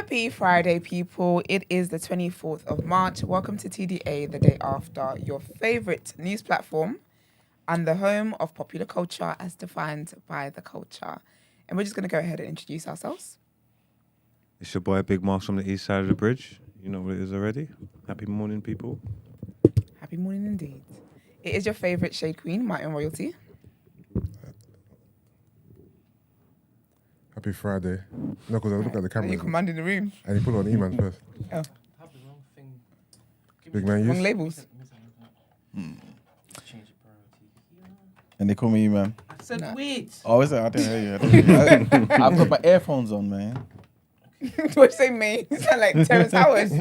Happy Friday, people. It is the 24th of March. Welcome to TDA, the day after, your favorite news platform and the home of popular culture as defined by the culture. And we're just going to go ahead and introduce ourselves. It's your boy Big Marks from the east side of the bridge. You know what it is already. Happy morning, people. Happy morning indeed. It is your favorite shade queen, my own royalty. Happy Friday. No, because I look at the camera. You commanding the room. And you put on E-man first. Oh. Big man, Wrong use. labels. And they call me man. I said wait. Oh, is it? I didn't hear you. I've got my earphones on, man. What you say, mate? You sound like Terrence Howard.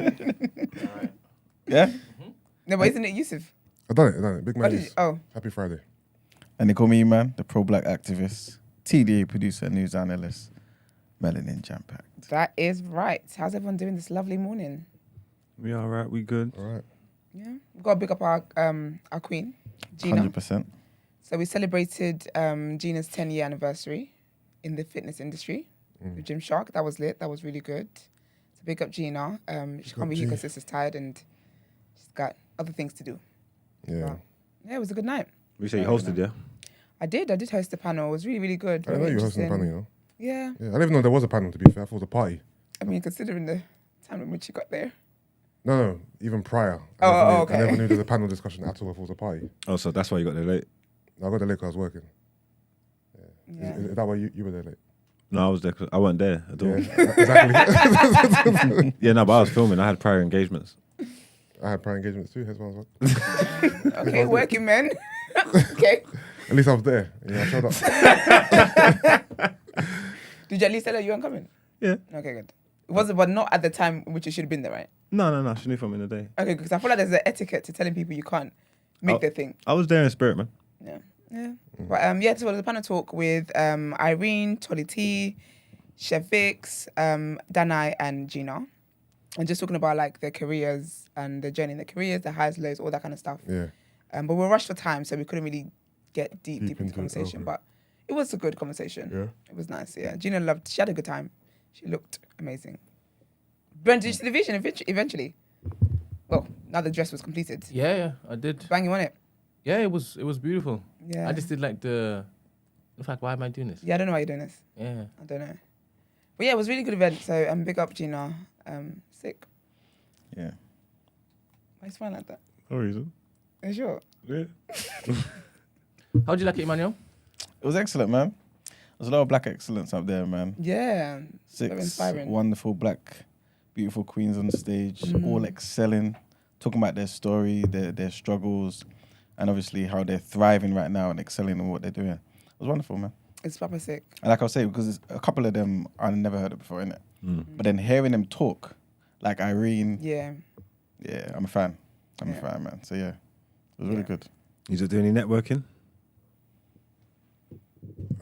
Yeah? No, but isn't it Yusuf? I done it. Big What man, did use. you, oh, Happy Friday. And they call me man, the pro-black activist, TDA producer, news analyst, melanin jam-packed. that is right. How's everyone doing this lovely morning? We all right? We good? All right. Yeah, we've got to big up our queen, Gina. 100%. So we celebrated Gina's 10-year anniversary in the fitness industry with Gymshark. That was lit. That was really good. So big up Gina. She can't be here because sister's tired and she's got other things to do. Yeah. But, yeah, it was a good night. We say you hosted, yeah? I did host the panel. It was really, really good. I didn't know you were hosting the Very panel, you know? interesting. Yeah. Yeah, I didn't even know there was a panel, to be fair. I thought it was a party. I mean, considering the time in which you got there. No, even prior. Okay. I never knew there was a panel discussion at all if it was a party. Oh, so that's why you got there late? I got there late because I was working. Yeah. Is that why you were there late? No, I was there 'cause I wasn't there at all. Yeah, exactly. Yeah, no, but I was filming. I had prior engagements. I had prior engagements too. That's why I was like, Okay, working men. Okay. at least I was there. Yeah, I showed up. Did you at least tell her you weren't coming? Yeah. Okay, good. It wasn't, but not at the time in which you should have been there, right? No. She knew filming the day. Okay, because I feel like there's an etiquette to telling people you can't make their thing. I was there in spirit, man. Yeah. But yeah, so it was a panel talk with Irene, Tolly T, Chef Vix, Danai, and Gina. And just talking about like their careers and the journey in their careers, the highs, lows, all that kind of stuff. Yeah. But we were rushed for time, so we couldn't really get deep into the into it, conversation. okay. But it was a good conversation. Yeah. It was nice, yeah. Gina she had a good time. She looked amazing. Brent, did you see the vision eventually? Well, now the dress was completed. Yeah, I did. Banging on it. Yeah, it was beautiful. Yeah. I just did like the fact, why am I doing this? Yeah, I don't know why you're doing this. Yeah. I don't know. But yeah, it was a really good event. So big up Gina. Sick. Yeah. Why is fun like that? No reason. Are you sure? Yeah. How'd you like it, Emmanuel? It was excellent, man. There's a lot of black excellence up there, man. Yeah. Very 6 inspiring. wonderful black, beautiful queens on the stage, all excelling, talking about their story, their struggles, and obviously how they're thriving right now and excelling in what they're doing. It was wonderful, man. It's proper sick. And like I was saying, because a couple of them I never heard of before, innit? But then hearing them talk, like Irene, Yeah. yeah, I'm a fan. I'm a fan, man. So yeah, it was really good. You just doing any networking?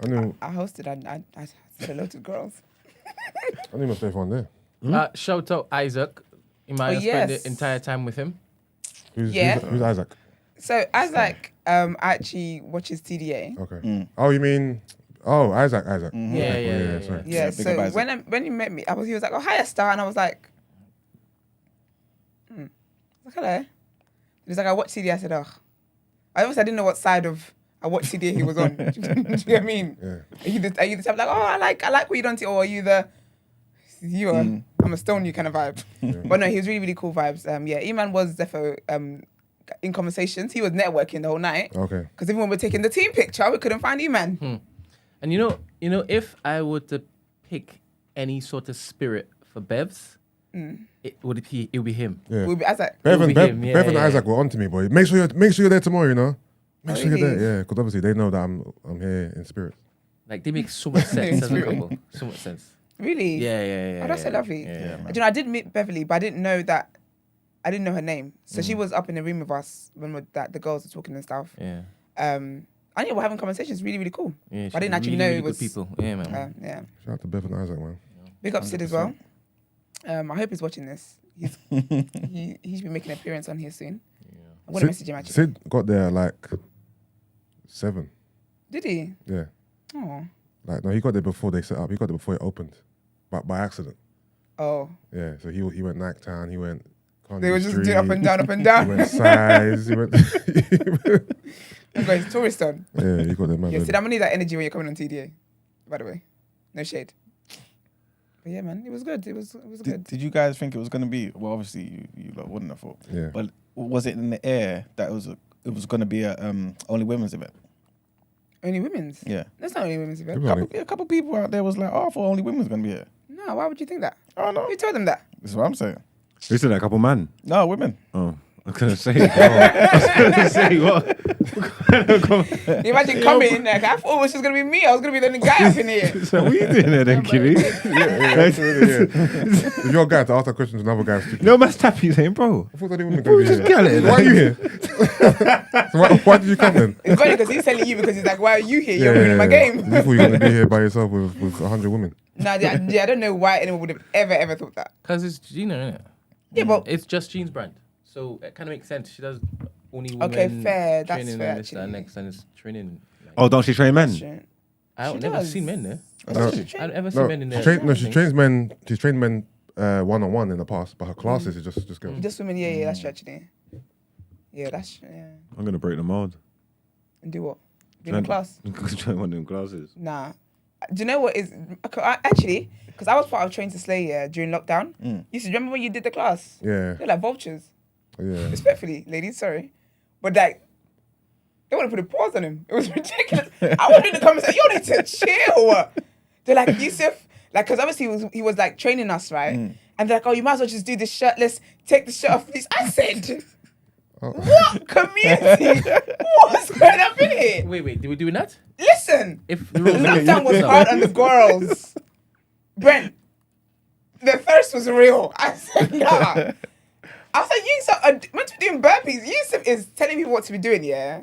I knew I hosted. I said hello to the girls. I knew my safe one there. Shout out Isaac. Emmanuel spent the entire time with him. Who's Isaac? So Isaac actually watches TDA. Okay. Oh, you mean? Oh, Isaac. Yeah. Sorry. Yeah, big so up Isaac. when he met me, he was like, "Oh, hi, Esther," and I was like, I was like, "Hello." He was like, "I watch TDA." I said, "Oh," I didn't know what side of I watch TDA he was on. Do you know what I mean? Yeah. Are you the type like, "Oh, I like what you done to," or are you the I'm a stone you kind of vibe? But no, he was really, really cool vibes. Yeah, Eman was defo in conversations. He was networking the whole night. Okay. Because even when we're taking the team picture, we couldn't find Eman. And you know, if I were to pick any sort of spirit for Bevs, it would be him. Yeah. We'll be as like, Bev It'll and, be him, Bev and yeah. Isaac were onto me, boy. Make sure you're there tomorrow, you know. Make sure you're really? there, yeah. Because obviously they know that I'm here in spirit. Like they make so much sense as a couple. So much sense. really? Yeah. Oh, that's so lovely. Yeah, man. Do you know, I did meet Beverly, but I didn't know her name. So she was up in the room with us when the girls were talking and stuff. Yeah. And yeah, we're having conversations. Really, really cool. Yeah, I didn't actually really, know really it was good people. Yeah, man. Yeah. Shout out to Bev and Isaac, man. Big up Sid as well. I hope he's watching this. He's been making an appearance on here soon. I'm gonna message him actually. Sid got there like 7. Did he? Yeah. Oh. Like no, he got there before they set up. He got there before it opened, but by accident. Oh, Yeah, so he went Nike Town. He went. they were just Street, doing up and down, up and He down. went size. He went. I'm going tourist on. Yeah, he got the man. Yeah, see, I'm gonna need that energy when you're coming on TDA. By the way, no shade. But yeah, man, it was good. It was good. Did you guys think it was going to be? Well, obviously you lot wouldn't have thought. Yeah. But was it in the air that it was going to be a only women's event? Only women's. Yeah. That's not only women's event. A couple people out there was like, oh, I thought only women's going to be here. No, why would you think that? Oh no, Who told them that? that's what I'm saying. Who said that? A couple man? No, women. Oh, I was gonna say. I was gonna say what? You imagine coming, like, I thought it was just gonna be me. I was gonna be the only guy up in here. So what are you doing there then, Kitty? If you're a guy to ask that question to another guy, stupid. No man's tapping saying, bro. I thought only women Bro, could be just here. get it. Why are you here? So why did you come then? It's funny because he's telling you because he's like, why are you here? You're ruining my game. You thought you were gonna be here by yourself with 100 women. No, I don't know why anyone would have ever thought that. Because it's Gina, isn't it? Yeah, but It's just Jean's brand. So it kind of makes sense. She does only women Okay, fair. That's training fair, and this, that, actually. next, and it's training. Like, Oh, don't she train men? I've she never does. seen men there. No, I've never seen men in there. she trains men. She's trained men one-on-one in the past, but her classes is just girls. Just women, yeah, that's true, actually. Yeah, I'm gonna break the mold. And do what? Be in the class? Join one of them classes. Nah. Do you know what is actually? Because I was part of Train to Slay during lockdown. You used to remember when you did the class? Yeah, They're like vultures. yeah. Respectfully, ladies, sorry, but like they want to put a pause on him. It was ridiculous. I wanted to come and say, "You need to chill." They're like, Yusuf, like, because obviously he was like training us, right? And they're like, "Oh, you might as well just do this shirtless. Take the shirt off, please." I said, "What community? What's going up in here?" Wait, did we do that? Listen, If the lockdown was hard on the girls. Brent, the thirst was real. I said, nah. I was like, Yusuf, meant to be doing burpees. Yusuf is telling people what to be doing, yeah?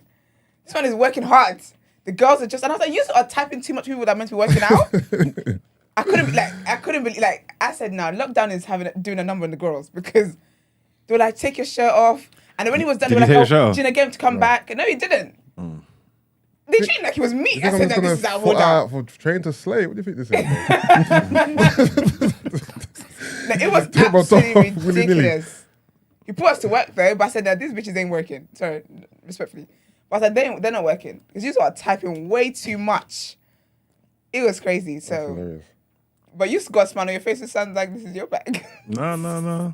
This man is working hard. The girls are just, and I was like, Yusuf are typing too much people that are meant to be working out. I couldn't believe, I said, no, lockdown is doing a number on the girls because they were like, take your shirt off. And then when he was done, Did they were he like, take your shirt off? Gina, get him to come back. No, he didn't. They treated him like he was me. I said, that this is out of order. For Train to Slay. What do you think this is? Like, it was Take my top absolutely off, willy-nilly. ridiculous. He put us to work though, but I said that these bitches ain't working. Sorry, respectfully. But I said they're not working because you are typing way too much. It was crazy. That's So, hilarious. but you got a smile on your face. It sounds like this is your bag. No.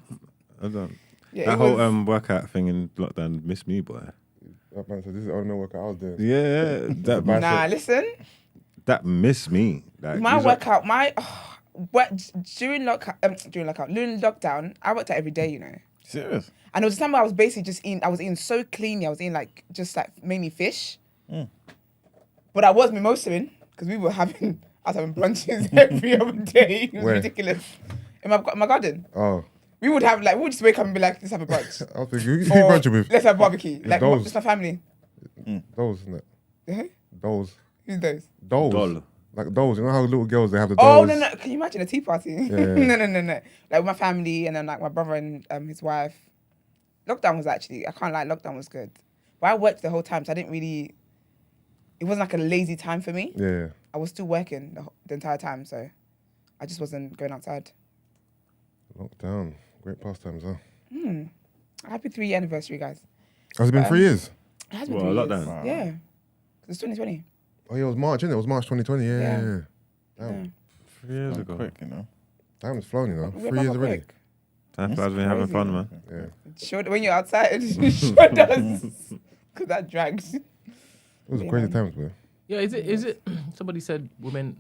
I don't. Yeah, That it whole was- workout thing in lockdown missed me, boy. That man said, "This is the only workout I was doing." Yeah, that Nah, listen. that missed me. Like, My these are- workout, during lockdown, I worked out every day. You know. Serious? And there was a time where I was basically just eating, I was eating so clean. I was eating just mainly fish. But I was mimosaing because I was having brunches every other day. It was Where? ridiculous. In my garden. Oh, We would just wake up and be like, let's have a brunch. I was thinking, who you brunching with? Let's have barbecue. Like, those. just my family. Those, isn't it? Uh-huh. Those. Who's those? Those. Doll. Like those. You know how little girls, they have the Oh, dolls? no. Can you imagine a tea party? Yeah. No. Like with my family and then like my brother and his wife. Lockdown was actually, I can't lie, lockdown was good. But I worked the whole time, so I didn't really, it wasn't like a lazy time for me. Yeah. I was still working the entire time, so I just wasn't going outside. Lockdown. Great pastimes, huh? Happy 3-year anniversary, guys. Has it been 3 years? It has been What, 3 years. lockdown? Wow. Yeah. 'Cause it's 2020. Oh, yeah, it was March, innit? It was March 2020. Yeah. Yeah. Damn. Yeah. 3 years Gone ago. quick, you know. Time has flown, you know. We're 3 years proper already. quick. Time flies when you're having crazy. fun, man. Yeah. Sure, when you're outside, it sure does. Because that drags. It was Yeah, crazy man. times, man. Yeah, is it? Somebody said women.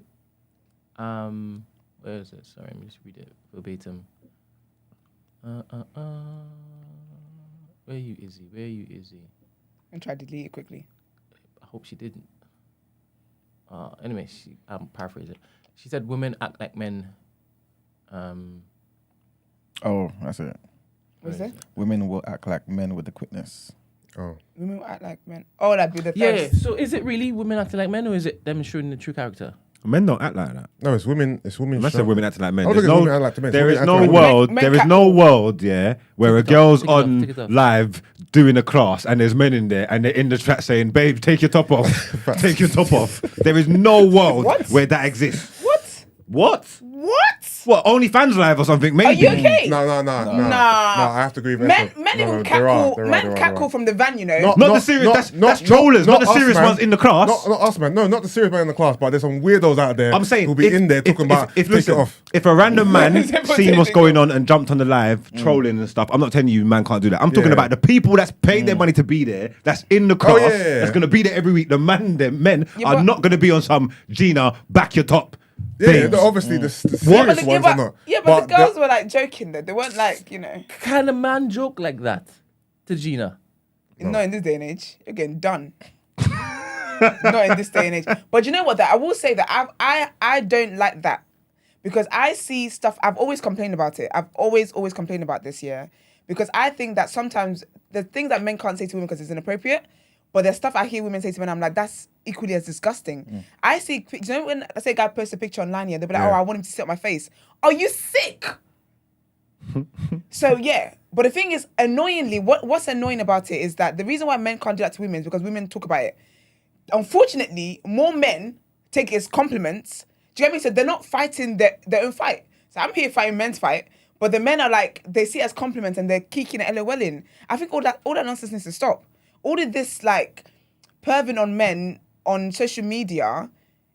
Where is it? Sorry, let me just read it verbatim. Where are you, Izzy? And try to delete it quickly. I hope she didn't. Anyway, I'm paraphrasing. She said women act like men. Oh, that's it. What's that? Women will act like men with the quickness. Oh. Women will act like men. Oh, that'd be the Yeah. thirst. So is it really women acting like men, or is it them showing the true character? Men don't act like that. No, it's women. It's women. I said women acting like men. I don't There's think it's no, women act like men. It's there women is act no like world. Men There is can't- no world, yeah, where a Take it girl's off, on take it off. live doing a class and there's men in there and they're in the chat saying, "Babe, take your top off. Take your top off." There is no world What? where that exists. What? What? What? What, OnlyFans live or something? Maybe. Are you okay? No. I have to agree with Men Esther. even there are, catcall from the van, you know. Not the serious. That's trollers, not the us, serious man. ones in the class. Not us, man. No, not the serious man in the class, but there's some weirdos out there. I'm saying who'll be in there talking about take listen, it off. if a random man seen what's take going on and jumped on the live trolling and stuff, I'm not telling you man can't do that. I'm talking about the people that's paid their money to be there, that's in the class, that's gonna be there every week. The men are not gonna be on some Gina back your top. Yeah, obviously the serious ones are not. Yeah, but the girls were like joking though. They weren't like, you know. Can a man joke like that to Gina? Not in this day and age. You're getting done. Not in this day and age. But you know what? That I will say that I don't like that because I see stuff. I've always complained about it. I've always complained about this year because I think that sometimes the things that men can't say to women because it's inappropriate. But there's stuff I hear women say to men, I'm like, that's equally as disgusting. I see, you know, when I say a guy posts a picture online here, they'll be like, oh, I want him to sit on my face. Are you sick? So, yeah. But the thing is, annoyingly, what's annoying about it is that the reason why men can't do that to women is because women talk about it. Unfortunately, more men take it as compliments. Do you get me? So they're not fighting their own fight. So I'm here fighting men's fight. But the men are like, they see it as compliments and they're kicking and LOLing. I think all that nonsense needs to stop. All of this like perving on men on social media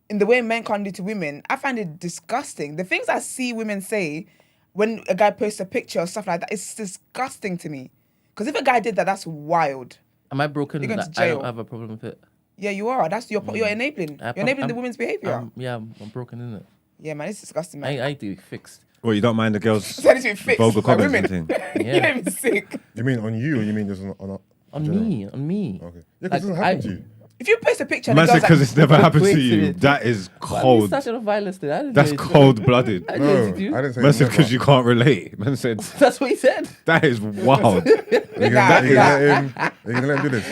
in the way men can't do to women, I find it disgusting. The things I see women say when a guy posts a picture or stuff like that, it's disgusting to me. Because if a guy did that, that's wild. Am I broken? You're going to That I don't jail. have a problem with it. Yeah, you're you're enabling. You're enabling the women's behaviour. I'm broken, isn't it? Yeah, man, it's disgusting, man. I need to be fixed. Well, you don't mind the girls So needs to be fixed vulgar by comments women. and thing. Yeah. You're even sick. You mean on you or you mean just on On general? me. Okay. Yeah, because it doesn't Like, happen to you. If you post a picture and Man the said girl's because like, it's never happened Wait to till you. it- That is Why are you cold. starting off violence today? I didn't That's do anything. cold blooded. I No, didn't do I you. didn't say Man said never. because you can't relate. Man said That's what he said. that is wild. Are you gonna let him do this?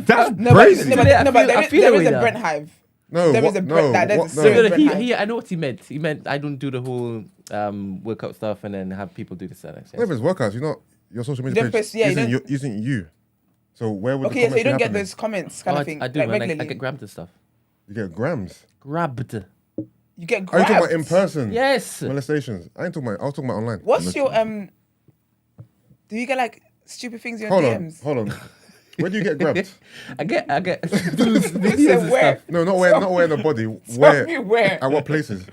That's no, crazy. but I there feel is the way a now. Brent hive. No, There what? is a No, Brent, there's a what? serious No. Brent hive. I know what he meant. He meant I don't do the whole workout stuff and then have people do this. Whatever it's workouts, you're not your social media don't page post- yeah, you isn't you. So where would Okay, yeah, the so you don't comments get be happening? those comments kind of thing. I do, like man. regularly. I get grabbed and stuff. You get grams. Grabbed. You get Are you grabbed. talking about in person? Yes. Molestations. I ain't talking about. I was talking about online. What's your do you get like stupid things in your Hold on, DMs? hold on. Where do you get grabbed? I get Listen, where? No, not where in the body. Tell me where. At what places?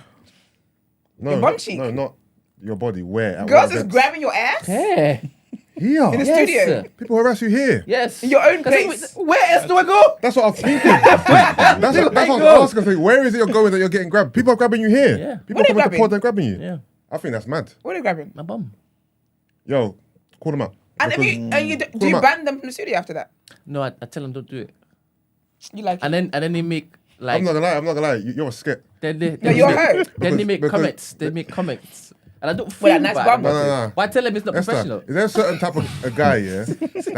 No, Your bum cheek? No, not your body. Where? At Girls what is events? grabbing your ass Yeah. Here. in the Yes. studio. People harass you here. Yes. In your own 'Cause place. Where else do I go? That's what I'm thinking. that's what I was asking. Where is it you're going that you're getting grabbed? People are grabbing you here. Yeah. People What are they coming to grabbing? pod, they're grabbing you. Yeah. I think that's mad. What are you grabbing? My bum. Yo, call them out. And Because- do you Cool, ban them from the studio after that? No, I tell them don't do it. You like And it? then they make like I'm not gonna lie. You're a skit. then they No, you're her. then they make Because- comments. They make comments. And I don't feel that nice bad bum? about No. it. But I tell them it's not Esther, professional. is there a certain type of a guy, yeah? Because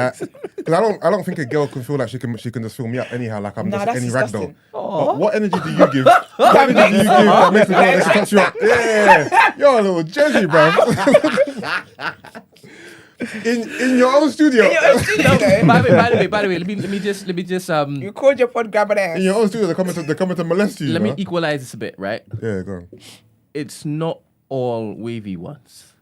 I don't think a girl can feel like she can just fill me up anyhow, like I'm Nah, just that's any disgusting. ragdoll. But what energy do you give? What energy do you give that makes the girl that she touch you up? Yeah, you're a little jazzy, bruv. in your own studio. In your own studio, though. By the way, let me just You called your pod grabber ass. In your own studio, they come to molest you. let you me know? equalize this a bit, right? Yeah, go on. It's not all wavy ones.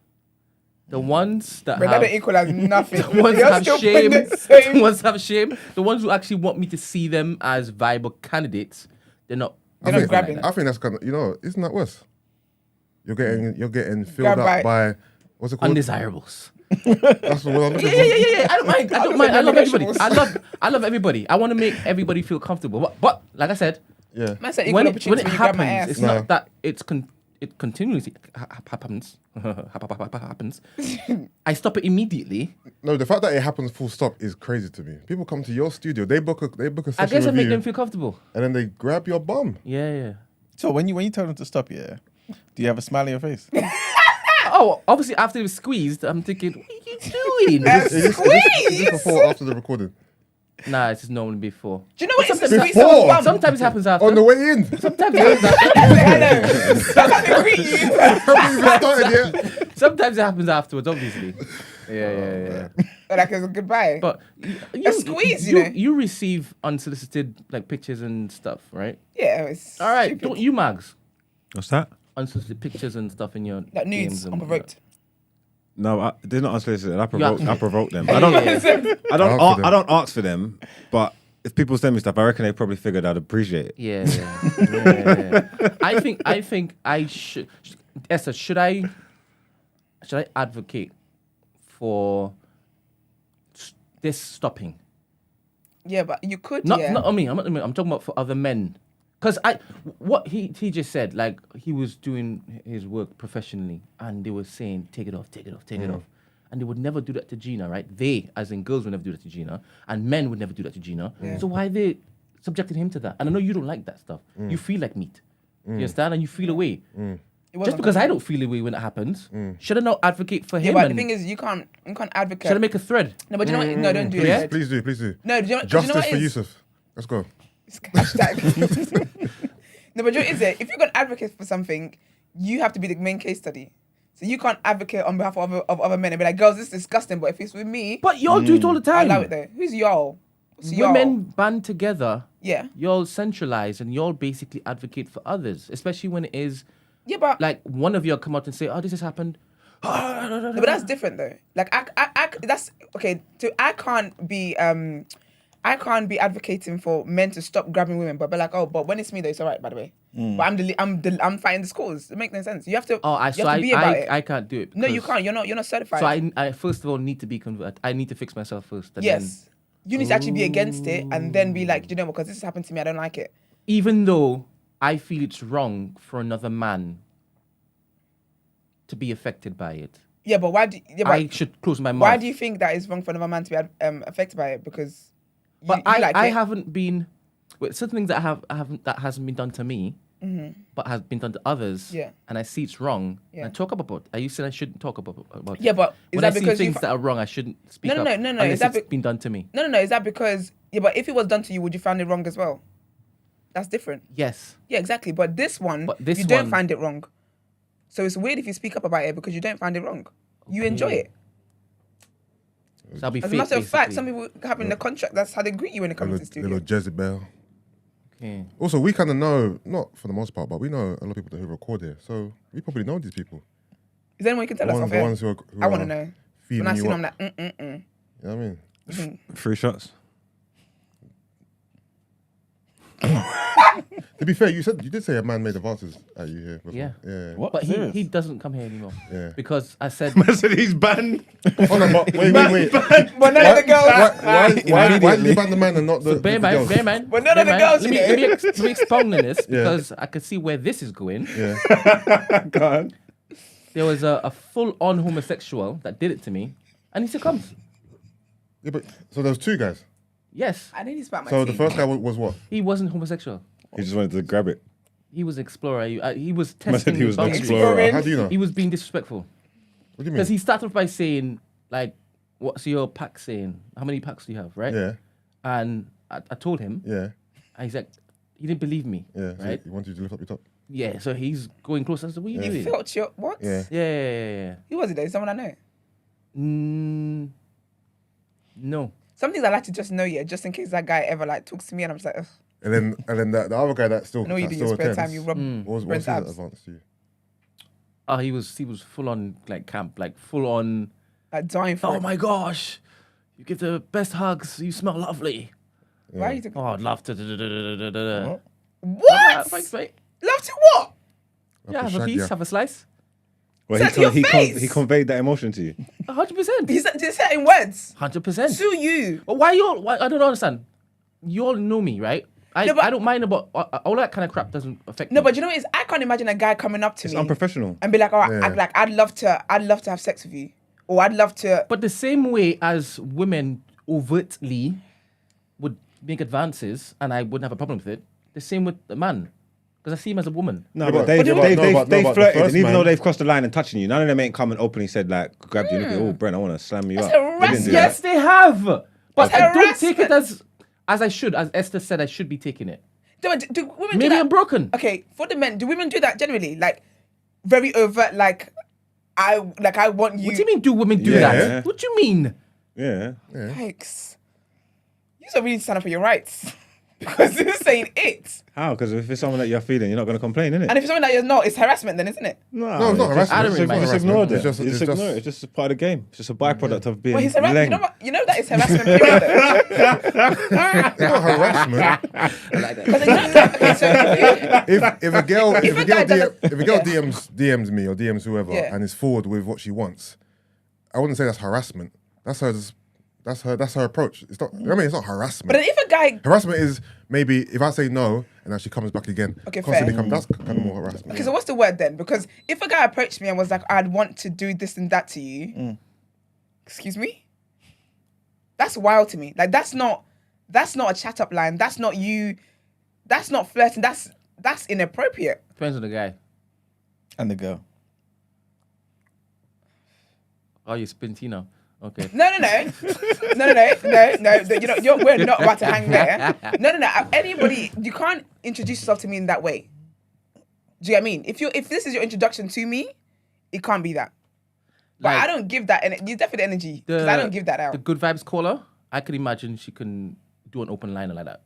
The ones that But that have don't equalize nothing. the ones You're that have still shame, putting the the same. ones that have shame, the ones who actually want me to see them as viable candidates, they're not. They're not grabbing. I think that's kind of, isn't that worse? You're getting filled Grab up by what's it called? Undesirables. That's what I'm looking for. Yeah. I don't mind. I don't mind. I love everybody. Non-negotiables. I love everybody. I want to make everybody feel comfortable. But like I said, Yeah. Man said equal when it opportunity when you grab my happens, ass. it's No. not that it continuously happens. happens. I stop it immediately. No, the fact that it happens full stop is crazy to me. People come to your studio, they book a I session guess I with make you, them feel comfortable. and then they grab your bum. Yeah. So when you tell them to stop, yeah, do you have a smile on your face? Oh, obviously after it was squeezed, I'm thinking, what are you doing? Is this before or after the recording? Nah, it's just normally before. Do you know what it's Sometimes- sweet someone's bum? Sometimes it happens after. On the way in. Sometimes it happens after. That's how they greet you. Haven't even started yet. Sometimes it happens afterwards, obviously. Yeah. Like it's a goodbye. But A squeeze, you know. You receive unsolicited like pictures and stuff, right? Yeah, it's All right, stupid. don't you, Mags? What's that? unsolicited pictures and stuff in your Like nudes, games and unprovoked. No, they're not unsolicited. I Yeah. provoke them. Yeah, I don't. yeah, yeah. I don't ask for them, but if people send me stuff, I reckon they probably figured I'd appreciate it. Yeah, yeah. I think I should. Esther, should I advocate for this stopping? Yeah, but you could. Not yeah. not on me. I'm talking about for other men. Because what he just said, like he was doing his work professionally, and they were saying, take it off, take it off, take it off. And they would never do that to Gina, right? They, as in girls, would never do that to Gina, and men would never do that to Gina. So why are they subjecting him to that? And I know you don't like that stuff. You feel like meat. You understand? And you feel away. Just because I don't feel away when it happens, should I not advocate for Yeah, him? but the and thing is, you can't advocate. should I make a thread? No, but you know what? No, don't do Yeah? it. Please do. No, do you know Justice what for is? Yusuf. Let's go. Hashtag. No, but you know what is it? If you're going to advocate for something, you have to be the main case study. So you can't advocate on behalf of other men and be like, girls, this is disgusting, but if it's with me, But y'all do it all the I time. allow it though. Who's y'all? What's y'all? Women band together. Yeah. Y'all centralize and y'all basically advocate for others, especially when it is Yeah, but like one of you come out and say, "Oh, this has happened." no, but that's different though. Like I that's okay. I can't be advocating for men to stop grabbing women, but like, oh, but when it's me though, it's alright. By the way, but I'm fighting this cause. It makes no sense. You have to. Oh, you have to be about it. I can't do it. No, you because- can't. You're not certified. So I first of all need to be converted. I need to fix myself first. And yes, you need to actually be against it and then be like, you know, because this has happened to me, I don't like it. Then, even though I feel it's wrong for another man to be affected by it, Yeah, but why do? Yeah, but I should close my mouth. why do you think that is wrong for another man to be affected by it? Because. But you I like it. haven't been. With certain things that I haven't that hasn't been done to me, but has been done to others. Yeah. And I see it's wrong. Yeah. And I talk about it. You said I shouldn't talk about it. Yeah, but is when that I see because things you've- that are wrong, I shouldn't speak No, no, up. no, no, no, Unless is that it's been done to me. No. Is that because? Yeah, but if it was done to you, would you find it wrong as well? That's different. Yes. Yeah, exactly. But this one, you don't find it wrong. So it's weird if you speak up about it because you don't find it wrong. You enjoy it. So I'll be As a fake, matter of fact, basically. some people have in the contract, that's how they greet you when they come to the studio. Little Jezebel. Okay. Also, we kind of know, not for the most part, but we know a lot of people who record here. So we probably know these people. Is there anyone you can tell us off The air? ones who I want to are know. feeding When I you see up. them, I'm like, You know what I mean? 3 shots. To be fair, you did say a man made advances at you here before. Yeah. Yeah. What? But Serious? he doesn't come here anymore. Yeah. Because I said I said he's banned. Oh, no, but wait. But none of the girls. Why did you ban the man and not the bear girls? man. But none of the bear man. girls, Let me, you know. let me expound on this because I could see where this is going. Yeah. Go on. There was a full-on homosexual that did it to me, and he succumbed. Yeah, but so there was 2 guys. Yes, I need to spat my So tea. the first guy was what? he wasn't homosexual. He just wanted to grab it. He was an explorer. He was I said testing he was an boundaries. explorer. How do you know? He was being disrespectful What do you because mean? he started off by saying, like, "What's your pack saying? How many packs do you have?" Right? Yeah. And I told him, Yeah. and he's like, he didn't believe me. Yeah. So Right? he wanted you to lift up your top. Yeah. So he's going close. I said, "What are you You doing?" felt your what? Yeah. Yeah. Who was it though? Someone I know. No. Some things I like to just know, yeah, just in case that guy ever like talks to me and I'm just like, ugh. And then the other guy that still I know you that do your still spare time, attends, you rub what was Brent's his abs. advance to you? Oh, he was full on like camp, like full on. Like dying for Oh it. my gosh, you give the best hugs. You smell lovely. Why are you taking... Oh, I'd love to. What? Thanks, mate. Love to what? Yeah, have a shag piece, ya. have a slice. Well, Say it to your face. he conveyed that emotion to you. 100%. He said it in words. 100%. To you. But why you all? Why, I don't understand. You all know me, right? I No, but- I don't mind about all that kind of crap. Doesn't affect No, me. but you know what it is? I can't imagine a guy coming up to It's me unprofessional. and be like, all right, Yeah. I'd love to have sex with you. Or I'd love to... But the same way as women overtly would make advances, and I wouldn't have a problem with it. The same with the man, because I see him as a woman. No, Yeah, but but- they've no, but the flirted, first and even man- though they've crossed the line and touching you, none of them ain't come and openly said like, grabbed you, look at, oh, Brent, I want to slam you That's up. They didn't do harassment. Yes, that. they have. But That's I don't take it harassment. as I should. As Esther said, I should be taking it. Do women do Maybe that? I'm broken. Okay, for the men, do women do that generally? Like, very overt, like I want you... What do you mean? Do women do Yeah. that? What do you mean? Yeah. Yikes. You still really stand up for your rights. Because you're saying it. How? Because if it's someone that you're feeling, you're not going to complain, innit? And if it's something that you're not, it's harassment then, isn't it? No, it's not harassment. It's not Just ignore harassment. it. Just ignore it. It's just part of the game. It's just a byproduct of being Well, he's harassment. leng. You know that it's harassment period though. It's not harassment. I like that. 'Cause it's not- okay, so If a girl Yeah. DMs me or DMs whoever Yeah. and is forward with what she wants, I wouldn't say that's harassment. That's her approach. It's not. I mean, it's not harassment. but then if a guy, Harassment is maybe if I say no and then she comes back again. Okay, constantly fair. that's kind of more harassment. okay, so what's the word then? Because if a guy approached me and was like, I'd want to do this and that to you, excuse me? That's wild to me. Like that's not a chat up line. That's not you. That's not flirting. That's inappropriate. Depends on the guy. And the girl. Oh, you spin Tina. Okay. No. We're not about to hang there. No. Anybody, you can't introduce yourself to me in that way. Do you get what I mean? If this is your introduction to me, it can't be that. But Like- I don't give that. You definitely energy because I don't give that out. The good vibes caller, I could imagine she can do an open liner like that.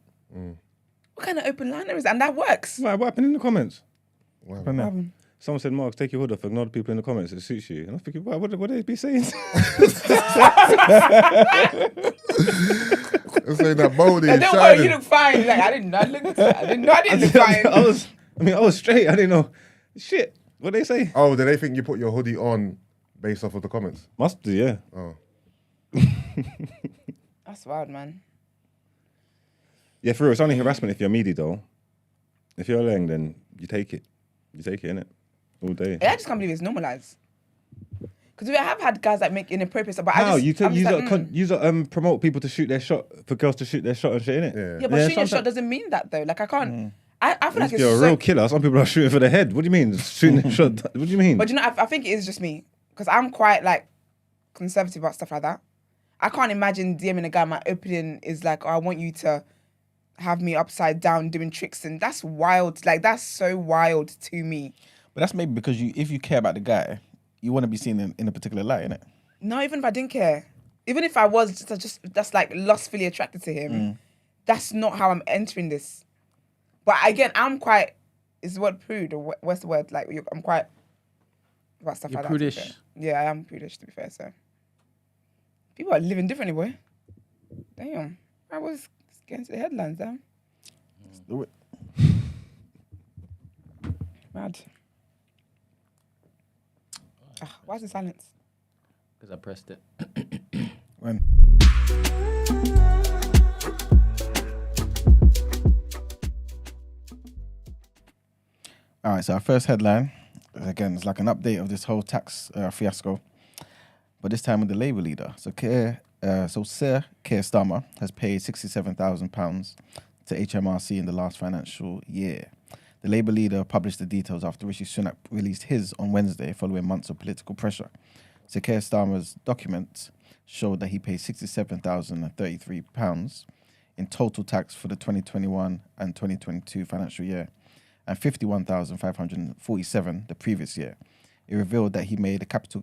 What kind of open liner is that? And that works. Right, what happened in the comments? Wow. Someone said, Mark, take your hood off, ignore the people in the comments, it suits you. And I'm thinking, what would they be saying? Let's say that moldy Now, is don't worry, you shining. look fine. Like I didn't know I didn't look fine. I was straight. I didn't know. Shit. What they say? Oh, do they think you put your hoodie on based off of the comments? Must do, yeah. Oh. That's wild, man. Yeah, for real, it's only harassment if you're meaty, though. If you're leng, then you take it. You take it, innit? All day. I just can't believe it's normalized. Because we have had guys that make inappropriate stuff, but How? I'm just like, Promote people to shoot their shot, for girls to shoot their shot and shit, innit? Yeah. yeah, but shooting your shot doesn't mean that though. Like I can't. I feel like it's You're a so. real killer. Some people are shooting for the head. What do you mean? Shooting their shot? What do you mean? But you know, I think it is just me because I'm quite like conservative about stuff like that. I can't imagine DMing a guy. My opening is like, oh, I want you to have me upside down doing tricks, and that's wild. Like that's so wild to me. But that's maybe because if you care about the guy, you want to be seen in a particular light, innit? No, even if I didn't care, even if I was just that's like lustfully attracted to him, that's not how I'm entering this. But again, I'm quite. Is the word prude or what's the word? Like I'm quite about stuff You're like prudish. that. to be fair. Yeah, I am prudish to be fair. So people are living differently, boy. Damn, I was getting to the headlines, damn. Let's do it. Mad. Why is the silence? Because I pressed it. When? All right, so our first headline, again, is like an update of this whole tax fiasco, but this time with the Labour leader. So Sir Keir Starmer has paid £67,000 to HMRC in the last financial year. The Labour leader published the details after Rishi Sunak released his on Wednesday following months of political pressure. So Keir Starmer's documents showed that he paid £67,033 in total tax for the 2021 and 2022 financial year, and $51,547 the previous year. It revealed that he made capital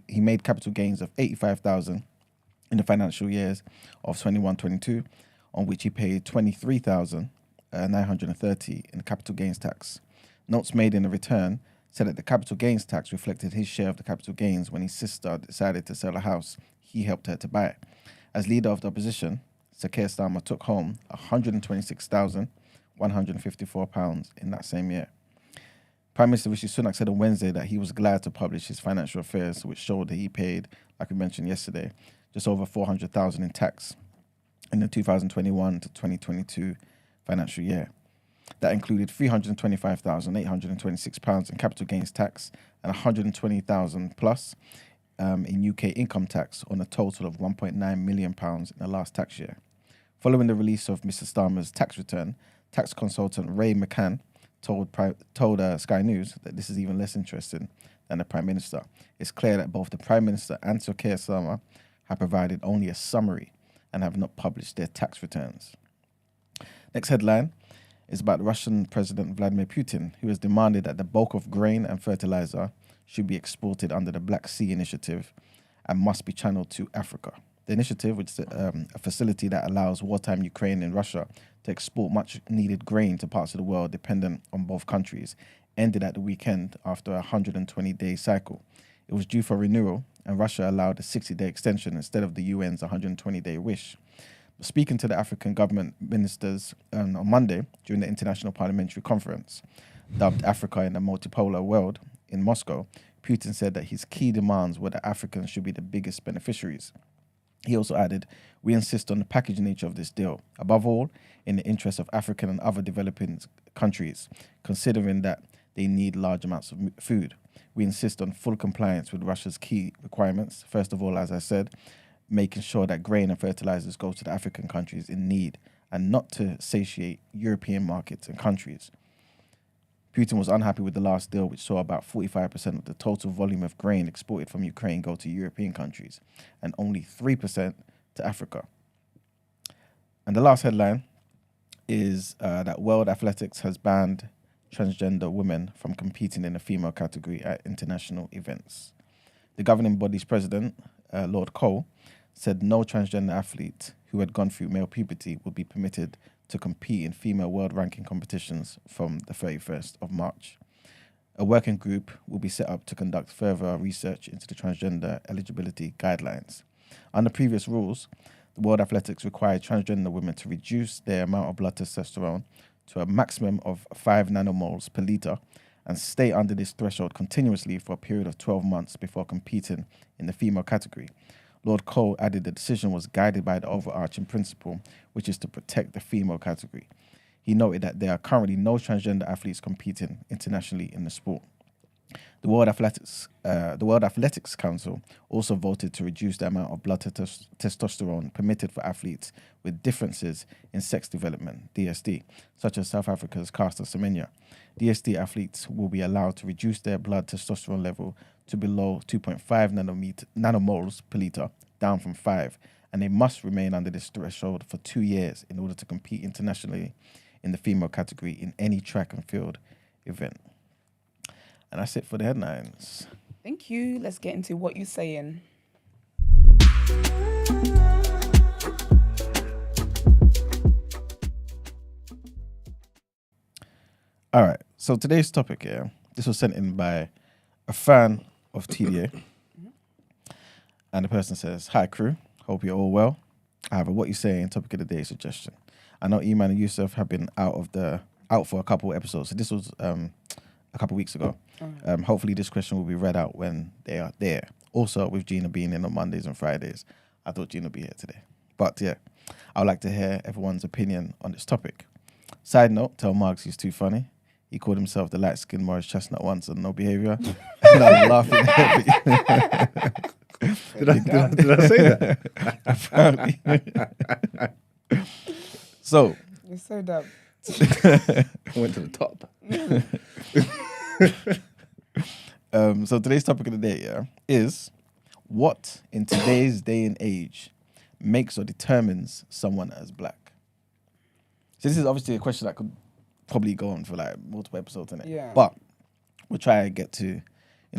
gains of $85,000 in the financial years of 21-22, on which he paid $23,930 in capital gains tax. Notes made in the return said that the capital gains tax reflected his share of the capital gains when his sister decided to sell a house he helped her to buy. As leader of the opposition, Sir Keir Starmer took home £126,154 in that same year. Prime Minister Rishi Sunak said on Wednesday that he was glad to publish his financial affairs, which showed that he paid, like we mentioned yesterday, just over $400,000 in tax in the 2021 to 2022 financial year. That included £325,826 in capital gains tax and $120,000 plus in UK income tax on a total of £1.9 million in the last tax year. Following the release of Mr. Starmer's tax return, tax consultant Ray McCann told Sky News that this is even less interesting than the Prime Minister. It's clear that both the Prime Minister and Sir Keir Starmer have provided only a summary and have not published their tax returns. Next headline is about Russian President Vladimir Putin, who has demanded that the bulk of grain and fertilizer should be exported under the Black Sea Initiative and must be channeled to Africa. The initiative, which is a facility that allows wartime Ukraine and Russia to export much needed grain to parts of the world dependent on both countries, ended at the weekend after a 120-day cycle. It was due for renewal, and Russia allowed a 60-day extension instead of the UN's 120-day wish. Speaking to the African government ministers on Monday during the International Parliamentary Conference, dubbed Africa in a Multipolar World in Moscow, Putin said that his key demands were that Africans should be the biggest beneficiaries. He also added, "We insist on the package nature of this deal, above all, in the interest of African and other developing countries, considering that they need large amounts of food. We insist on full compliance with Russia's key requirements. First of all, as I said, making sure that grain and fertilizers go to the African countries in need and not to satiate European markets and countries." Putin was unhappy with the last deal, which saw about 45% of the total volume of grain exported from Ukraine go to European countries and only 3% to Africa. And the last headline is that World Athletics has banned transgender women from competing in the female category at international events. The governing body's president, Lord Cole, said no transgender athlete who had gone through male puberty would be permitted to compete in female world ranking competitions from the 31st of March. A working group will be set up to conduct further research into the transgender eligibility guidelines. Under previous rules, the World Athletics required transgender women to reduce their amount of blood testosterone to a maximum of 5 nanomoles per litre and stay under this threshold continuously for a period of 12 months before competing in the female category. Lord Cole added the decision was guided by the overarching principle, which is to protect the female category. He noted that there are currently no transgender athletes competing internationally in the sport. The World Athletics Council also voted to reduce the amount of blood testosterone permitted for athletes with differences in sex development, DSD, such as South Africa's Caster Semenya. DSD athletes will be allowed to reduce their blood testosterone level to below 2.5 nanomoles per litre, down from 5, and they must remain under this threshold for 2 years in order to compete internationally in the female category in any track and field event. And that's it for the headlines. Thank you. Let's get into what you're saying. All right. So today's topic here, this was sent in by a fan of TDA. And the person says, "Hi crew, hope you're all well. I have a what you saying topic of the day suggestion. I know Iman and Yusuf have been out for a couple of episodes. So this was a couple of weeks ago. Hopefully this question will be read out when they are there. Also, with Gina being in on Mondays and Fridays, I thought Gina would be here today. But yeah, I would like to hear everyone's opinion on this topic. Side note, tell Marks he's too funny. He called himself the light-skinned Morris Chestnut once and no behaviour. And I'm laughing heavy." Did I say that? Apparently. So. You're so dumb. Went to the top. So today's topic of the day, is what in today's day and age makes or determines someone as black? So this is obviously a question that could probably go on for like multiple episodes, innit? Yeah. But we'll try to get to,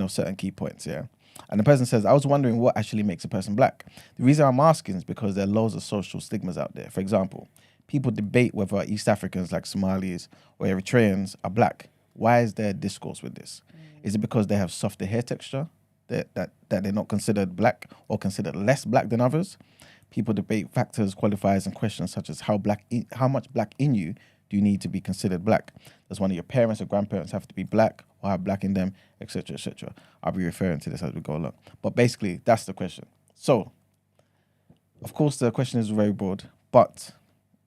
certain key points, yeah. And the person says, "I was wondering what actually makes a person black. The reason I'm asking is because there are loads of social stigmas out there. For example, people debate whether East Africans like Somalis or Eritreans are black. Why is there discourse with this? Is it because they have softer hair texture that they're not considered black or considered less black than others? People debate factors, qualifiers, and questions such as how much black in you do you need to be considered black? Does one of your parents or grandparents have to be black or have black in them, etc., etc.? I'll be referring to this as we go along. But basically, that's the question. So, of course, the question is very broad, but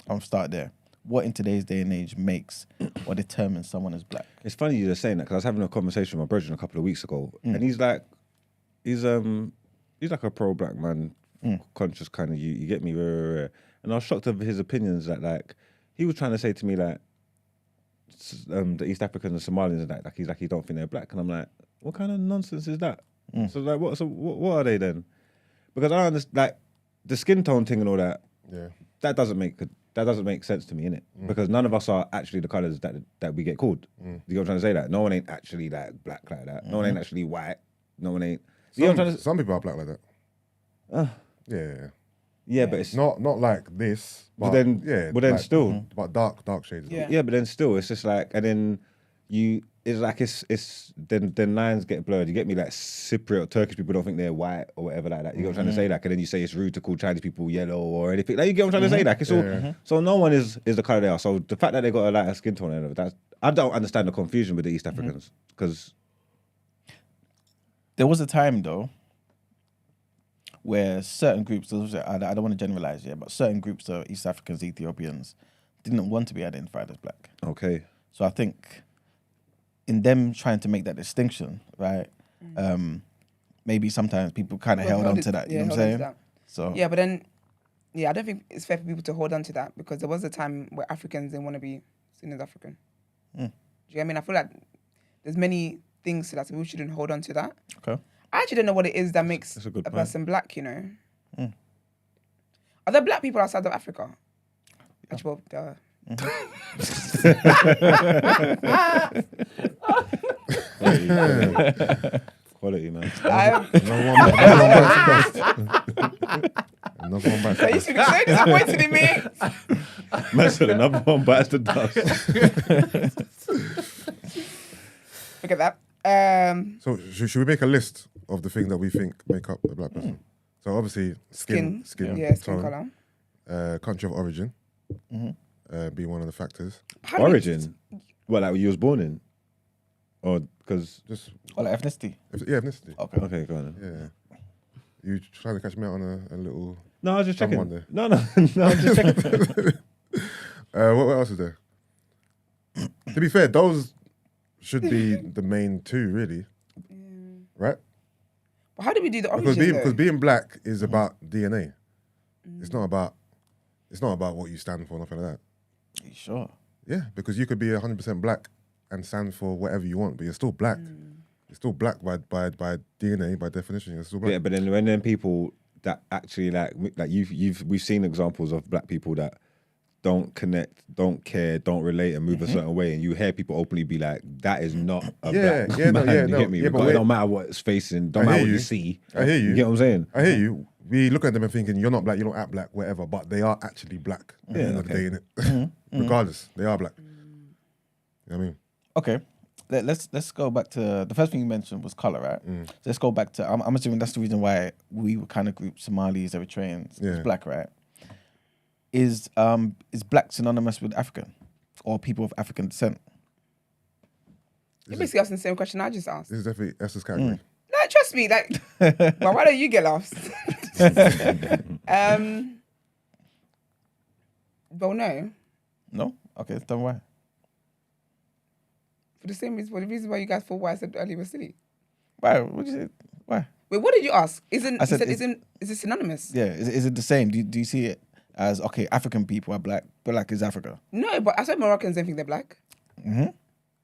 I'll start there. What in today's day and age makes or determines someone as black? It's funny you're saying that because I was having a conversation with my brother a couple of weeks ago, and he's like a pro-black man, conscious kind of you get me, and I was shocked of his opinions that like he was trying to say to me like the East Africans and Somalians and that he's like he don't think they're black, and I'm like, what kind of nonsense is that? So like what are they then? Because I don't understand like the skin tone thing and all that. Yeah, that doesn't make sense to me, innit? Because none of us are actually the colours that we get called. You know what I'm trying to say? That no one ain't actually like black like that. No one ain't actually white. No one ain't. Some people are black like that. Yeah. Yeah, but it's Not like this. But then, yeah. but then like, still, but dark shades. Yeah. yeah, but then still, it's just like, and then it's like it's then lines get blurred. You get me? Like Cypriot Turkish people don't think they're white or whatever like that. You get what I'm trying to say? Like, and then you say it's rude to call Chinese people yellow or anything. Like, you get what I'm trying to say? Like, it's all. So no one is the color they are. So the fact that they got a lighter skin tone, and that's I don't understand the confusion with the East Africans because There was a time though where certain groups, I don't want to generalize here, but certain groups of East Africans, Ethiopians, didn't want to be identified as black. okay, So I think in them trying to make that distinction, right? Maybe sometimes people kind of held on to that. You know what I'm saying? So Yeah, but then, I don't think it's fair for people to hold on to that because there was a time where Africans didn't want to be seen as African. Do you get what I mean? I feel like there's many things to that, so people shouldn't hold on to that. okay. I actually don't know what it is that makes That's a good a point. person black, you know? Are there black people outside of Africa? Actually, well, quality man. Another one bites Are you so disappointed in me? Man said another one bites the dust. Look at that. So should we make a list of the things that we think make up a black person? So obviously skin Yeah, skin tone, color. country of origin, being one of the factors. How do we- Origin. What, like you was born in, or because Just Or like ethnicity. ethnicity. Okay. okay, go on. Yeah. You trying to catch me out on a little? No, I was just checking. Someone there. No, I was just checking. What else is there? To be fair, those should be the main two, really. Right? But how do we do the origin? Because being black is about DNA. It's not about what you stand for, nothing like that. Are you sure? Yeah, because you could be 100% black and stand for whatever you want, but you're still black. You're still black by DNA, by definition. You're still black. Yeah, but then when them people that actually like we've seen examples of black people that don't connect, don't care, don't relate, and move a certain way, and you hear people openly be like, "That is not a black man." You get me? Yeah, but Because it don't matter what it's facing, don't I matter hear what you you. see. I hear you. You get what I'm saying? I hear you. We look at them and thinking, you're not black, you don't act black, whatever, but they are actually black at the end of the day, innit? Regardless, they are black. You know what I mean? Okay. Let's go back to the first thing you mentioned was color, right? So let's go back to I'm assuming that's the reason why we were kind of grouped Somalis, Eritreans, as black, right? Is black synonymous with African or people of African descent? You're basically asking the same question I just asked. This is definitely Esther's category. No, trust me. Like, well, why don't you get lost? Well, no. No? Okay, then why? For the same reason, for the reason why you guys thought what I said earlier was silly. Why? What did you say? Why? Wait, what did you ask? I said, Is it synonymous? Yeah, is it the same? Do you see it as, okay, African people are black, black is Africa? No, but I said Moroccans don't think they're black.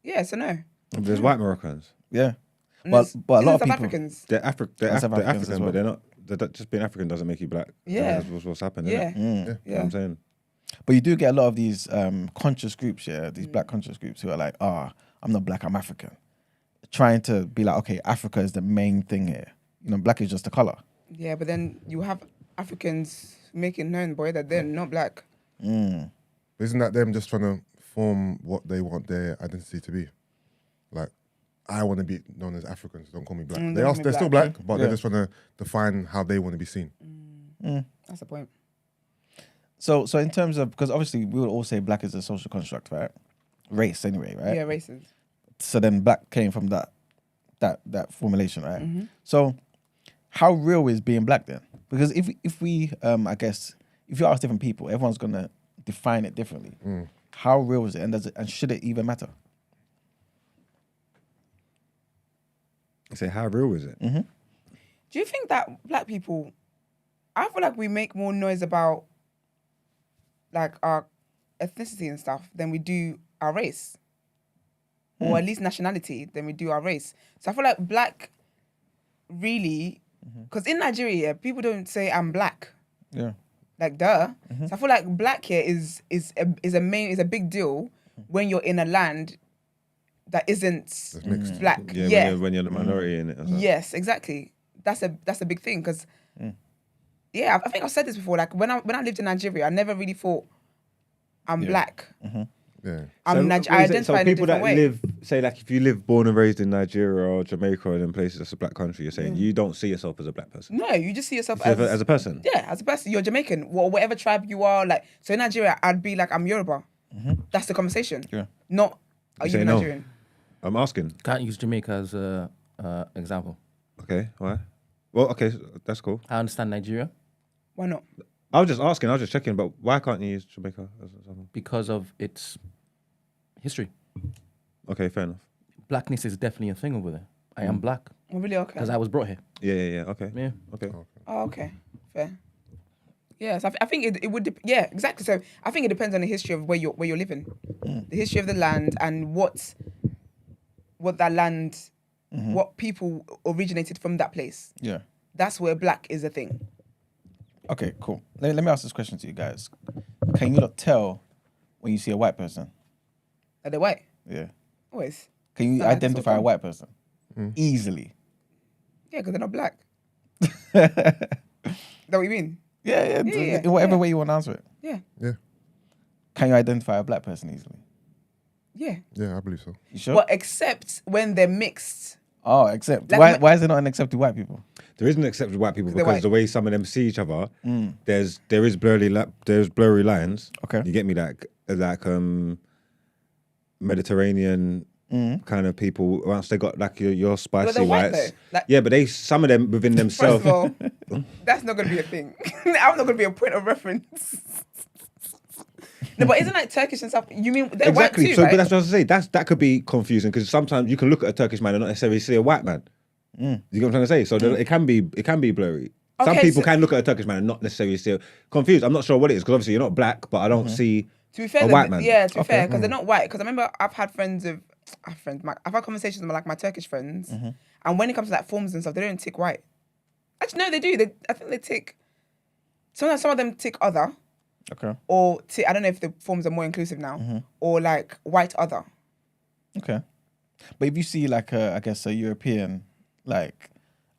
Yeah, so no. There's white Moroccans. Yeah. And But there's- a lot isn't of South people... Africans. They're South African, Africans as well. but they're not. Just being African doesn't make you black. Yeah. That's what's happened. Yeah. Innit? You know what I'm saying? But you do get a lot of these conscious groups, these black conscious groups who are like, I'm not black, I'm African. Trying to be like, okay, Africa is the main thing here. You know, black is just a color. Yeah, but then you have Africans making known, boy, that they're not black. Isn't that them just trying to form what they want their identity to be? Like, I want to be known as Africans, don't call me black. They're still black, but they're just trying to define how they want to be seen. That's the point. So in terms of, because obviously we would all say black is a social construct, right? Race anyway, right? Yeah, racist. So then black came from that formulation, right? So how real is being black then? Because if we I guess if you ask different people, everyone's gonna define it differently. How real is it, and should it even matter? I say, how real is it? Do you think that black people, I feel like we make more noise about like our ethnicity and stuff than we do our race, or at least nationality than we do our race. So I feel like black really, because in Nigeria people don't say I'm black, Yeah. like duh. So I feel like black here is a big deal when you're in a land that isn't mixed. black. Yeah, Yeah. when you're the minority in it. or something. Yes, exactly. That's a big thing because yeah, I think I've said this before. Like when I lived in Nigeria, I never really thought I'm black. Yeah. I identify in a people different way. live, say like if you live born and raised in Nigeria or Jamaica or in places that's a black country, you're saying you don't see yourself as a black person. No, you just see yourself as a person. Yeah, as a person. You're Jamaican, whatever tribe you are. Like, so in Nigeria, I'd be like, I'm Yoruba. That's the conversation. Yeah. Not, are you no. Nigerian? I'm asking. Can't use Jamaica as a example. Okay, why? Well, okay, that's cool. I understand Nigeria Why not? I was just asking, I was just checking, but why can't you use Jamaica as an example? because of its history. Okay, fair enough. Blackness is definitely a thing over there. I am black Oh, really? Okay. because I was brought here. Yeah, okay. Yeah. Okay. Oh, okay. Fair. Yeah, so I think it would. Yeah, exactly. So I think it depends on the history of where you're living, the history of the land, and what that land, what people originated from that place. Yeah. That's where black is a thing. Okay, cool. Let me ask this question to you guys. Can you not tell when you see a white person? Are they white? Yeah. Always. Can you No, that's identify okay. a white person? Easily. Yeah, because they're not black. Is that what you mean? Yeah, Yeah, in whatever yeah. way you want to answer it. Yeah. Yeah. Can you identify a black person easily? Yeah. Yeah, I believe so. You sure? Well, except when they're mixed. Oh, except Like why is it not an accepted white people? There isn't accepted white people They're because white. the way some of them see each other, there is blurry lines. Okay. You get me, like Mediterranean kind of people. Once they got like your spicy they're white, whites, though. Like- yeah, but some of them within First themselves. of all, that's not going to be a thing. I'm not going to be a point of reference. No, but isn't like Turkish and stuff? You mean they're Exactly. white too, So, right? but that's what I was saying. That could be confusing because sometimes you can look at a Turkish man and not necessarily see a white man. You get what I'm trying to say? So it can be blurry. Some Okay, people so- can look at a Turkish man and not necessarily see confused. I'm not sure what it is because obviously you're not black, but I don't see To be fair, a white man. Yeah, to be fair, because they're not white. Because I remember I've had I've had conversations with my Turkish friends, and when it comes to like forms and stuff, they don't tick white. Actually, no, they do. I think they tick. Sometimes some of them tick other, Okay. or tick. I don't know if the forms are more inclusive now, or like white other. Okay. But if you see like I guess a European, like,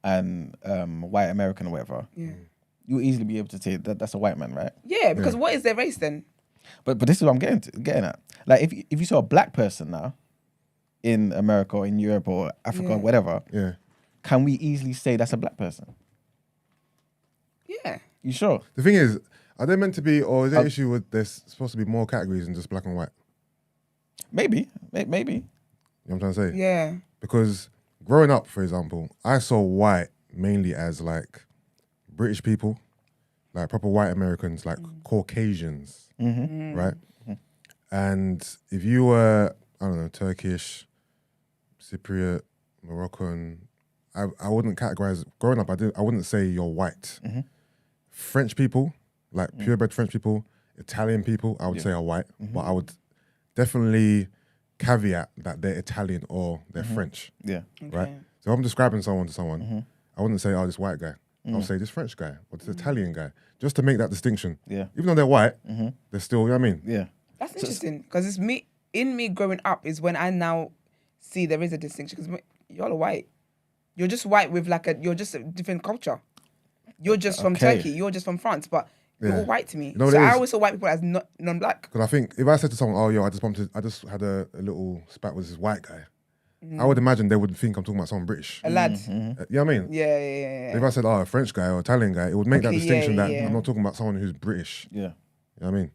and white American or whatever, Yeah. you'll easily be able to say that's a white man, right? Yeah, because what is their race then? But this is what I'm getting at. Like if you saw a black person now in America or in Europe or Africa or whatever, Yeah. can we easily say that's a black person? Yeah. You sure? The thing is, are they meant to be, or is there an issue with there's supposed to be more categories than just black and white? Maybe. You know what I'm trying to say? Yeah. Because growing up, for example, I saw white mainly as like British people, like proper white Americans, like Caucasians, right? And if you were, I don't know, Turkish, Cypriot, Moroccan, I wouldn't categorize. Growing up, I wouldn't say you're white. French people, like purebred French people, Italian people, I would say are white, but I would definitely caveat that they're Italian or they're French, Yeah. right? So if I'm describing someone to someone, I wouldn't say, oh, this white guy. I'll say this French guy or this Italian guy, just to make that distinction. Yeah. Even though they're white, they're still, you know what I mean? Yeah. That's interesting because it's me. In me growing up is when I now see there is a distinction because y'all are white. You're just white with you're just a different culture. You're just from Okay. Turkey. You're just from France, but you're all white to me. You know what so it I is? always saw white people as non-black. Because I think if I said to someone, oh, yo, I just had a little spat with this white guy, I would imagine they would think I'm talking about someone British. A lad. You know what I mean? Yeah. If I said, oh, a French guy or Italian guy, it would make that Okay, distinction yeah, that yeah. I'm not talking about someone who's British. Yeah. You know what I mean?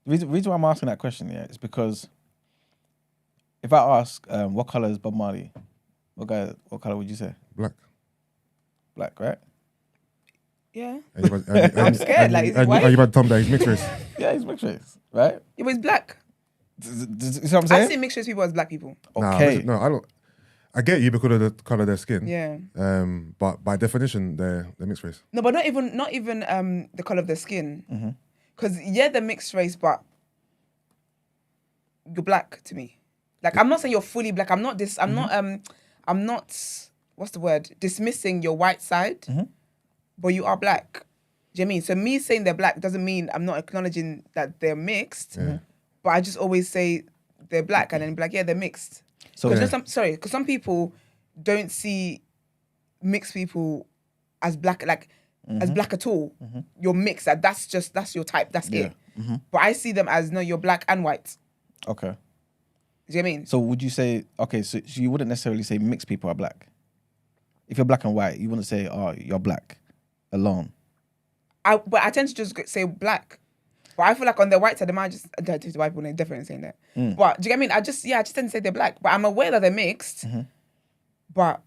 The reason why I'm asking that question, yeah, is because if I ask what color is Bob Marley, what color would you say? Black. Black, right? Yeah. I'm scared, like, is he white? You've had Tom that he's mixed race. Yeah, he's mixed race, right? Yeah, but it's black. You see what I'm I saying? see mixed race people as black people. Okay. No, I don't. I get you because of the colour of their skin. Yeah. But by definition, they're mixed race. No, but not even the color of their skin. Because they're mixed race, but you're black to me. Like I'm not saying you're fully black. I'm not this. I'm not. What's the word? Dismissing your white side, but you are black. Do you know what I mean? So me saying they're black doesn't mean I'm not acknowledging that they're mixed. But I just always say they're black and then be like, yeah, they're mixed. So Because some people don't see mixed people as black. Like as black at all. You're mixed. That's your type. That's it. But I see them as no, you're black and white. Okay. Do you know what I mean? So would you say, okay, so you wouldn't necessarily say mixed people are black? If you're black and white, you wouldn't say, oh, you're black alone. But I tend to just say black. But I feel like on the white side, the white people are definitely saying that. But do you get what I mean? I just tend to say they're black. But I'm aware that they're mixed. But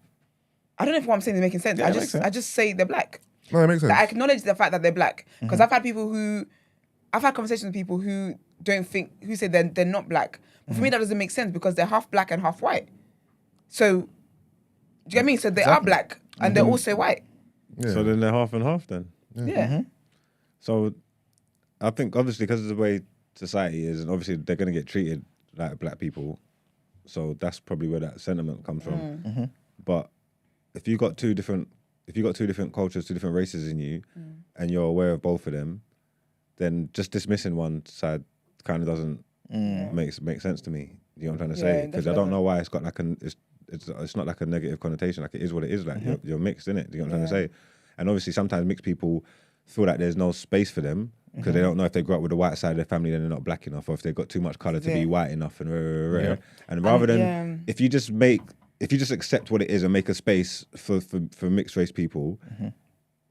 I don't know if what I'm saying is making sense. Yeah, I just say they're black. No, it makes sense. Like, I acknowledge the fact that they're black. Because I've had conversations with people who who say they're not black. But for me, that doesn't make sense because they're half black and half white. So, do you get what I mean? So they are black and they're also white. Yeah. So then they're half and half then. Yeah. So I think obviously because of the way society is, and obviously they're going to get treated like black people. So that's probably where that sentiment comes from. But if you got two different cultures, two different races in you, and you're aware of both of them, then just dismissing one side kind of doesn't make sense to me. You know what I'm trying to say? Because I don't know why it's got like it's not like a negative connotation. Like it is what it is. Like you're mixed, innit? Do you know what I'm trying to say? And obviously sometimes mixed people feel like there's no space for them because they don't know if they grew up with the white side of their family, then they're not black enough, or if they've got too much colour to be white enough, and and rather than if you just accept what it is and make a space for mixed race people,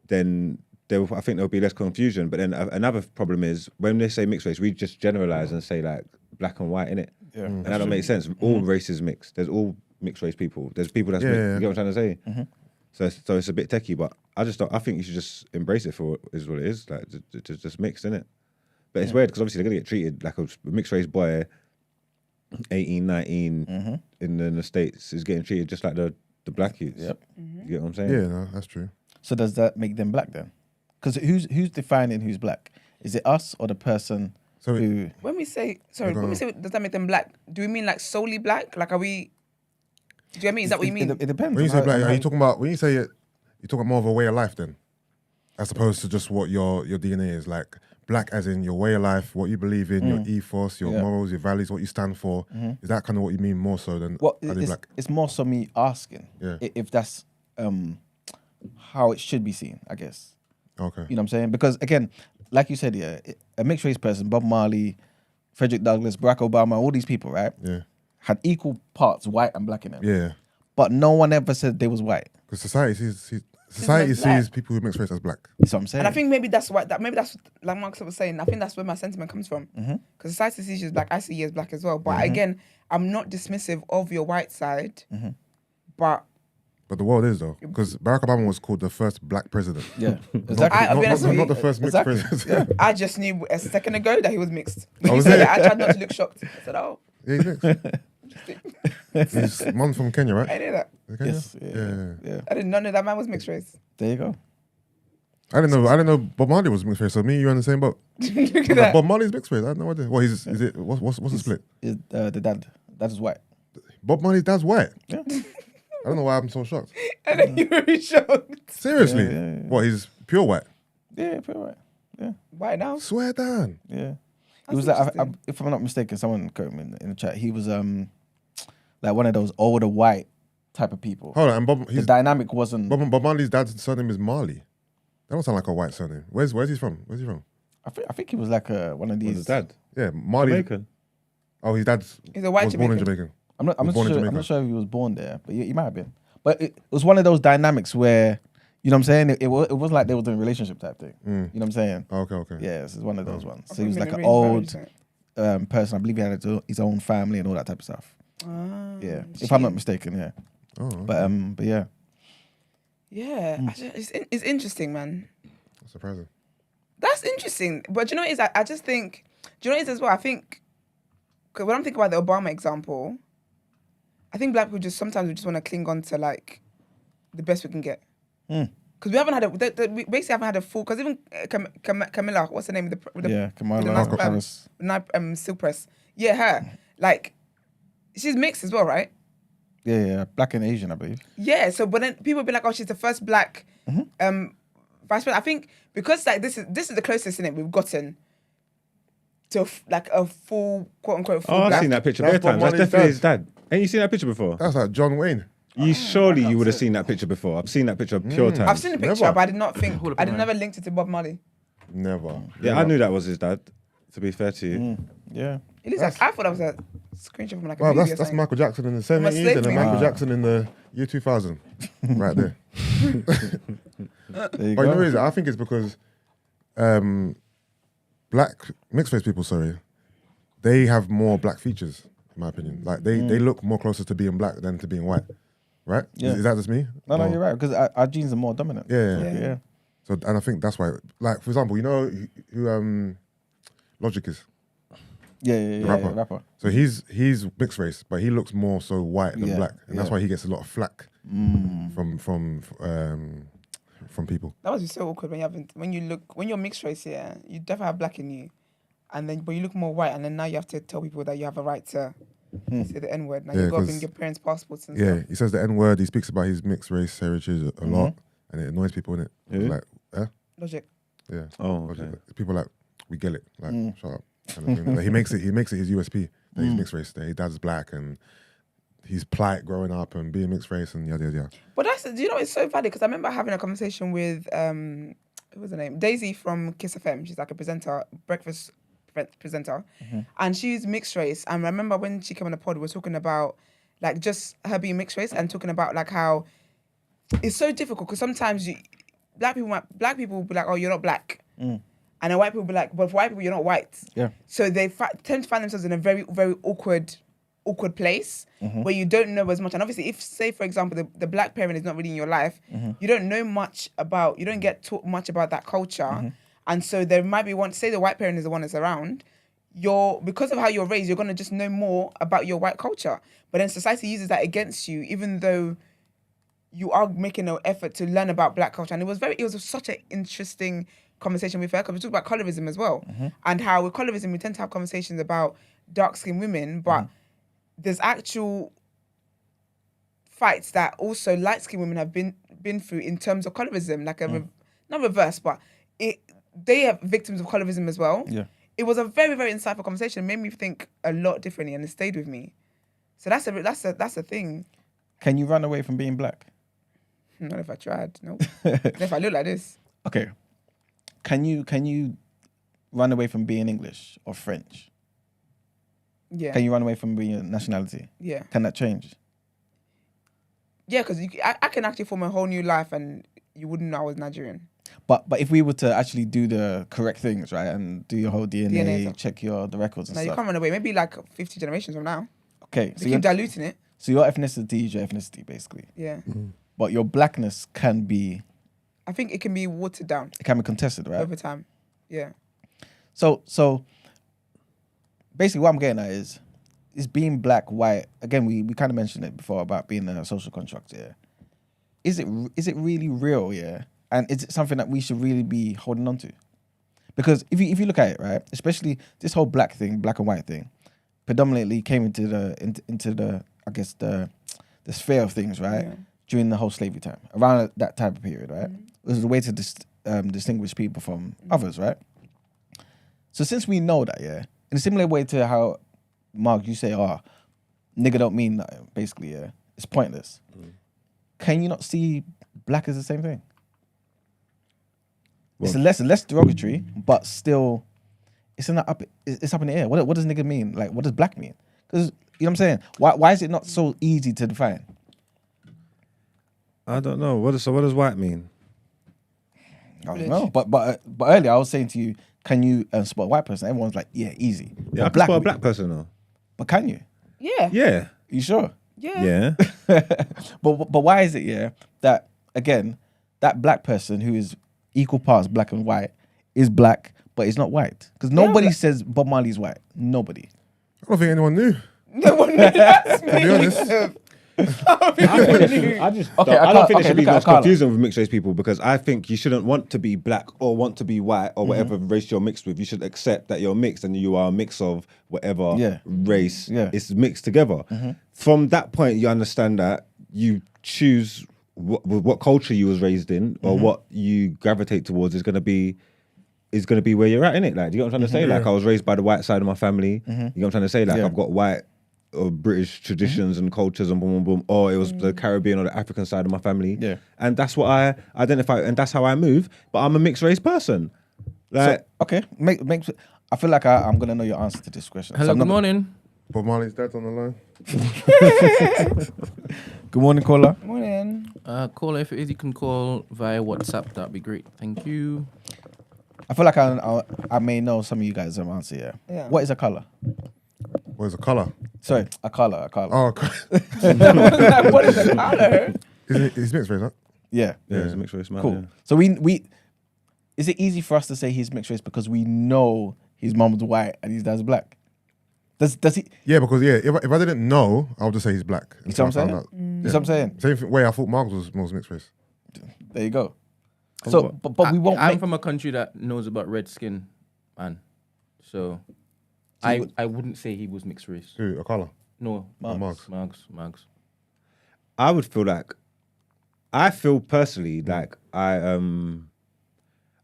then I think there'll be less confusion. But then another problem is when they say mixed race, we just generalize and say like black and white, innit? Yeah. And that don't make sense. All races mixed. There's all mixed race people. There's people that's mixed. You get what I'm trying to say? So it's a bit techie, but I think you should just embrace it for what it is, like just mixed, innit? But it's weird because obviously they're gonna get treated like a mixed race boy, 18, 19 in the States is getting treated just like the black youths. You get what I'm saying? Yeah, no, that's true. So does that make them black then? Because who's defining who's black? Is it us or the person who? When we say does that make them black? Do we mean like solely black? Like are we? Do you know what I mean? Is that what you mean? It depends. When you say black, are you talking about when you say it? You're talking more of a way of life then, as opposed to just what your DNA is like. Black as in your way of life, what you believe in, your ethos, your morals, your values, what you stand for. Is that kind of what you mean more so than black? It's more so me asking if that's how it should be seen, I guess. Okay. You know what I'm saying? Because again, like you said, a mixed race person, Bob Marley, Frederick Douglass, Barack Obama, all these people, right? Yeah. Had equal parts white and black in them. Yeah. But no one ever said they was white. Because society sees people who mix race as black. That's what I'm saying. And I think maybe that's why. Maybe that's like Mark was saying. I think that's where my sentiment comes from. Because society sees you as black. I see you as black as well. But again, I'm not dismissive of your white side. But the world is though, because Barack Obama was called the first black president. Yeah, exactly. Not the first mixed president. Yeah. I just knew a second ago that he was mixed. Oh, When you said that, I tried not to look shocked. I said, "Oh, Yeah, he's mixed. He's man from Kenya, right? I knew that. Kenya? Yes. Yeah. I did not know that man was mixed race." There you go. I didn't know Bob Marley was mixed race. So me and you are in the same boat. Look at Like, that. Bob Marley's mixed race. I had no idea. What is it? What's the split? The dad is white. Bob Marley's dad's white. Yeah. I don't know why I'm so shocked. And then you were shocked. Seriously? Yeah. What? He's pure white. Yeah, pretty white. Yeah. Why now? Swear down. Yeah. That's He was like, interesting. if I'm not mistaken, someone quote me in the chat. He was like one of those older white type of people. Hold on. And The dynamic wasn't. Bob Marley's dad's surname is Marley. That don't sound like a white surname. Where's he from? Where's he from? I think he was like one of these. His dad? Yeah, Marley. Jamaican. Oh, his dad's He's a white was born in Jamaican. Jamaica. I'm not born in sure. Jamaica. I'm not sure if he was born there, but he might have been. But it was one of those dynamics where, you know what I'm saying? It was like they were doing a relationship type thing. You know what I'm saying? Okay. Yeah, it's one of those ones. I So he was think like an maybe old really person. I believe he had his own family and all that type of stuff. Yeah, if shit. I'm not mistaken. Yeah, Oh, okay. but yeah. Yeah, it's interesting, man. That's surprising. That's interesting. But do you know what it is? I just think, do you know what it is as well? I think, because when I'm thinking about the Obama example, I think black people sometimes we just want to cling on to like the best we can get. Because we haven't had we basically haven't had a full, because even Camilla, what's her name? Kamala Harris. Silk Press. Yeah, her. Like, she's mixed as well, right? Yeah, black and Asian, I believe. Yeah, so but then people be like, oh, she's the first black vice president. I think because like this is the closest in it we've gotten to like a full quote unquote full Oh, I've black. seen that picture That's bare times. Bob That's Marley's definitely dad. his dad. Ain't you seen that picture before? That's like John Wayne. Surely you would have seen that picture before. I've seen that picture pure times. I've seen the picture, Never. but I did not think. I did never linked it to Bob Marley. Never. Yeah, I knew that was his dad. To be fair to you. Yeah. It looks like I thought that was a screenshot from like a Wow, movie or that's something. Michael Jackson in the a 70s slave and then movie. Michael Jackson in the year 2000. Right there. There you But you know go. what it is? I think it's because black mixed race people, they have more black features, in my opinion. Like they look more closer to being black than to being white, right? Yeah. Is that just me? No, Or- you're right because our genes are more dominant. Yeah. So and I think that's why. Like for example, you know who Logic is. Yeah, rapper. So he's mixed race, but he looks more so white than black, and that's why he gets a lot of flack from people. That must be so awkward when you're mixed race. Yeah, you definitely have black in you, and then but you look more white, and then now you have to tell people that you have a right to say the N word. Now Yeah, you got to 'cause- bring your parents' passports and Yeah, stuff. he says the N word. He speaks about his mixed race heritage a lot, and it annoys people, innit? Who? Like, Logic. yeah. Oh, okay. People like, we get it. Like, shut up. Kind of thing. Like, he makes it his USP that he's mixed race. That his dad's black and he's plight growing up and being mixed race and yada yada. But do you know it's so funny because I remember having a conversation with what was her name? Daisy from Kiss FM. She's like a presenter, breakfast presenter, and she's mixed race. And I remember when she came on the pod, we were talking about like just her being mixed race and talking about like how it's so difficult because sometimes black people will be like, oh, you're not black. And then white people be like, but for white people, you're not white. Yeah. So they tend to find themselves in a very, very awkward place where you don't know as much. And obviously, if, say, for example, the black parent is not really in your life, you don't know you don't get taught much about that culture. And so there might be say the white parent is the one that's around, because of how you're raised, you're going to just know more about your white culture. But then society uses that against you, even though you are making an effort to learn about black culture. And it was such an interesting conversation with her because we talked about colorism as well, and how with colorism we tend to have conversations about dark-skinned women, but there's actual fights that also light-skinned women have been through in terms of colorism, like not reverse, but they are victims of colorism as well. Yeah. It was a very, very insightful conversation. It made me think a lot differently, and it stayed with me. So that's a thing. Can you run away from being black? Not if I tried. No. Not if I look like this. Okay. Can you run away from being English or French? Yeah. Can you run away from being a nationality? Yeah. Can that change? Yeah, because I can actually form a whole new life and you wouldn't know I was Nigerian. But if we were to actually do the correct things, right, and do your whole DNA stuff. check the records and No, you stuff. can't run away. Maybe like 50 generations from now. Okay, They keep diluting it. so your ethnicity is your ethnicity, basically. Yeah. But your blackness can be I think it can be watered down contested, right? over time. Yeah. So basically what I'm getting at is being black, white, again, we kind of mentioned it before about being a social construct, yeah. Is it really real, yeah? And is it something that we should really be holding on to? Because if you look at it, right, especially this whole black and white thing, predominantly came into the I guess the sphere of things, right? Yeah. During the whole slavery time, around that type of period, right? It was a way to distinguish people from others, right? So since we know that, yeah, in a similar way to how, Mark, you say, oh, nigga don't mean nothing, basically, yeah, it's pointless. Can you not see black as the same thing? It's less derogatory, but still, it's up in the air. What does nigga mean? Like, what does black mean? Because, you know what I'm saying? Why is it not so easy to define? I don't know. What does white mean? I don't know. But earlier I was saying to you, can you spot a white person? Everyone's like, yeah, easy. Yeah, I But can spot a black person though. But can you? Yeah. Yeah. You sure? Yeah. Yeah. But why is it, yeah, that, again, that black person who is equal parts black and white is black, but is not white? Because nobody says Bob Marley's white. Nobody. I don't think anyone knew. No one knew. That's me. To be honest. I just Okay, I don't think there should be look at much Akala. confusion with mixed race people because I think you shouldn't want to be black or want to be white or whatever race you're mixed with. You should accept that you're mixed and you are a mix of whatever race is mixed together. From that point, you understand that you choose what culture you was raised in or what you gravitate towards is going to be where you're at, innit? Like, do you know what I'm trying to say? Like, I was raised by the white side of my family. You know what I'm trying to say? Like, I've got white of British traditions and cultures and boom, boom, boom, or it was the Caribbean or the African side of my family. Yeah. And that's what I identify, and that's how I move. But I'm a mixed race person. Like, So, okay, I feel like I'm gonna know your answer to this question. Hello, good morning. Bob Marley's dad's on the line. Good morning, caller. Morning. Caller, if it is, you can call via WhatsApp. That'd be great. Thank you. I feel like I may know some of you guys' answer. Yeah. What is a color? What is the colour? Sorry, a color. Oh, What is the color? he's mixed race, huh? Yeah. yeah, it's a mixed race man. Cool. Yeah. So we is it easy for us to say he's mixed race because we know his mom's white and his dad's black? Does he? Yeah, because if I didn't know, I would just say he's black. You see what I'm saying? You see what I'm saying? Same way I thought Mark was mixed race. There you go. So, but we won't. I'm from a country that knows about red skin, man. So, I wouldn't say he was mixed race. Who? A colour? No, Marks. Marks. I would feel like, I feel personally like I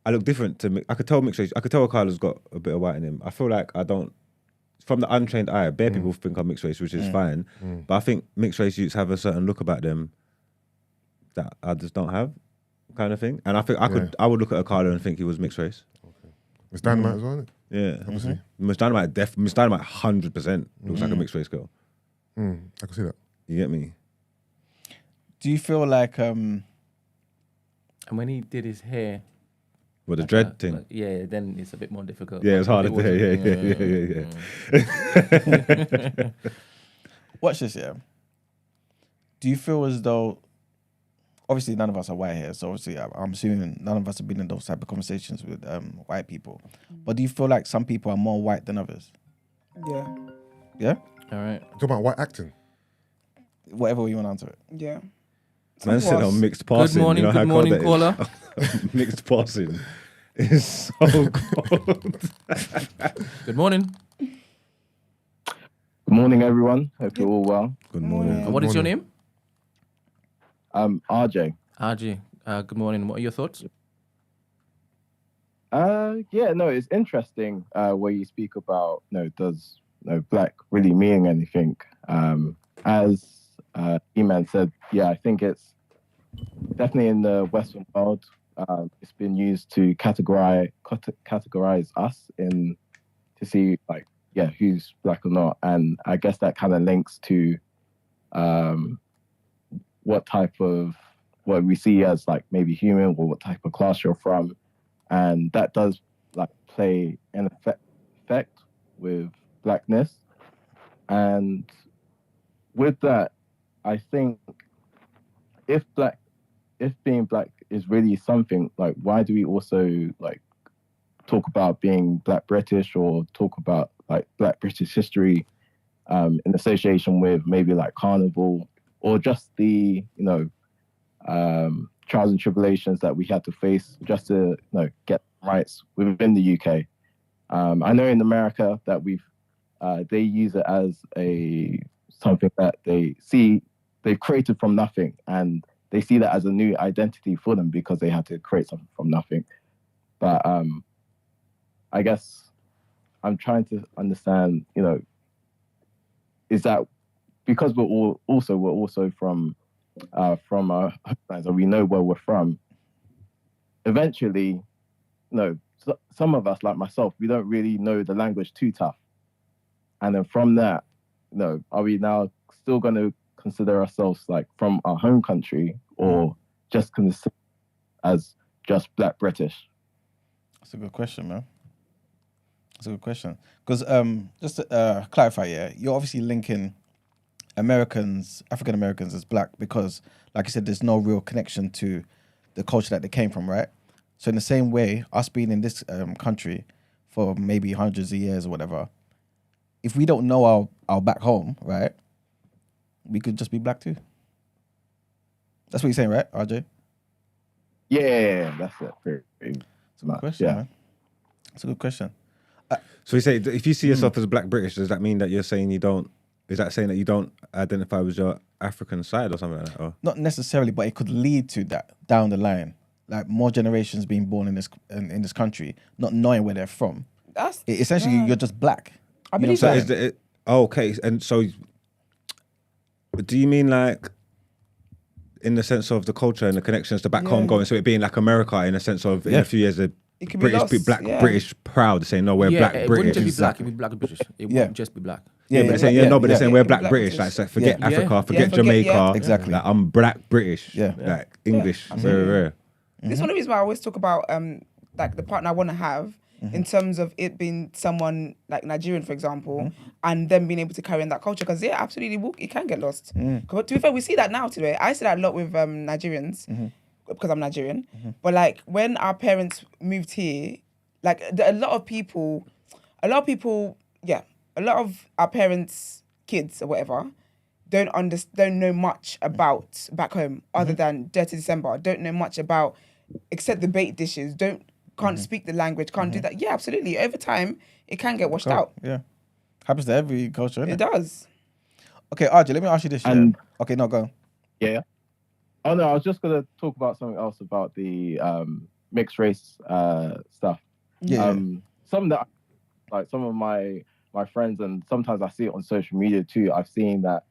look different to. I could tell mixed race. I could tell Carla's got a bit of white in him. I feel like I don't. From the untrained eye, bare people think I'm mixed race, which is fine. But I think mixed race youths have a certain look about them that I just don't have, kind of thing. And I think I would look at a Carla and think he was mixed race. Miss Dynamite as well, isn't it? Yeah, Obviously. Miss Dynamite 100% looks like a mixed race girl. I can see that. You get me? Do you feel like And when he did his hair, With the dread thing. yeah, then it's a bit more difficult. Yeah, it's harder to It yeah. watch this? Yeah. Do you feel as though? Obviously, none of us are white here, so obviously, I'm assuming none of us have been in those type of conversations with white people. But do you feel like some people are more white than others? Yeah. Yeah. All right. Talking about white acting. Whatever way you want to answer it. Yeah. Man said was- on mixed passing. morning, you know good how morning, cold that is? Mixed passing is so cold. Good morning. Good morning, everyone. Hope you're all well. Good morning. What is your name? RJ. RJ. Good morning. What are your thoughts? It's interesting where you speak about, does black really mean anything? As E-Man said, I think it's definitely in the Western world. It's been used to categorize us in to see who's black or not, and I guess that kind of links to what we see as like maybe human or what type of class you're from, and that does like play an effect with blackness. And with that, I think if being black is really something, like why do we also like talk about being Black British or talk about like Black British history in association with maybe like Carnival or just the trials and tribulations that we had to face just to get rights within the UK. I know in America that they use it as something that they've created from nothing, and they see that as a new identity for them because they had to create something from nothing. But I guess I'm trying to understand, is that because we're also from our homelands and we know where we're from, eventually, some of us, like myself, we don't really know the language too tough. And then from that, are we now still going to consider ourselves like from our home country or just consider as just Black British? That's a good question, man. That's a good question. Because just to clarify, you're obviously linking African Americans as black because, like you said, there's no real connection to the culture that they came from, right? So in the same way, us being in this country for maybe hundreds of years or whatever, if we don't know our back home, right, we could just be black too. That's what you're saying, right, RJ? Yeah, that's it. It's a good question, man. It's a good question. So you say, if you see yourself as Black British, does that mean that you're saying you don't? Is that saying that you don't identify with your African side or something like that? Or? Not necessarily, but it could lead to that down the line. Like more generations being born in this country, not knowing where they're from. That's Essentially, you're just black. I believe So that. is okay, and so Do you mean like in the sense of the culture and the connections to back home going, so it being like America in a sense of in a few years, the It could be British, lost, black yeah. British proud saying no, we're black it British. wouldn't just be black, it'd be black and British. It wouldn't just be black. But they're saying but they're saying we're black Black British. British. Like, forget Yeah. Africa, forget forget- Jamaica. Exactly. Like, I'm black British. Yeah. Like English. Very rare. This is one of the reasons why I always talk about like the partner I want to have in terms of it being someone like Nigerian, for example, and them being able to carry on that culture. Because absolutely, it can get lost. But to be fair, we see that now today. I see that a lot with Nigerians because I'm Nigerian. But like when our parents moved here, like a lot of our parents' kids or whatever don't know much about back home other than Dirty December. Don't know much about except the baked dishes. Can't speak the language. Can't do that. Yeah, absolutely. Over time, it can get washed out. Yeah. Happens to every culture, innit? It does. Okay, RJ, let me ask you this. And- Okay, no, go. Yeah. Oh no, I was just gonna talk about something else about the mixed race stuff. Yeah. Some that like some of my friends, and sometimes I see it on social media too. I've seen that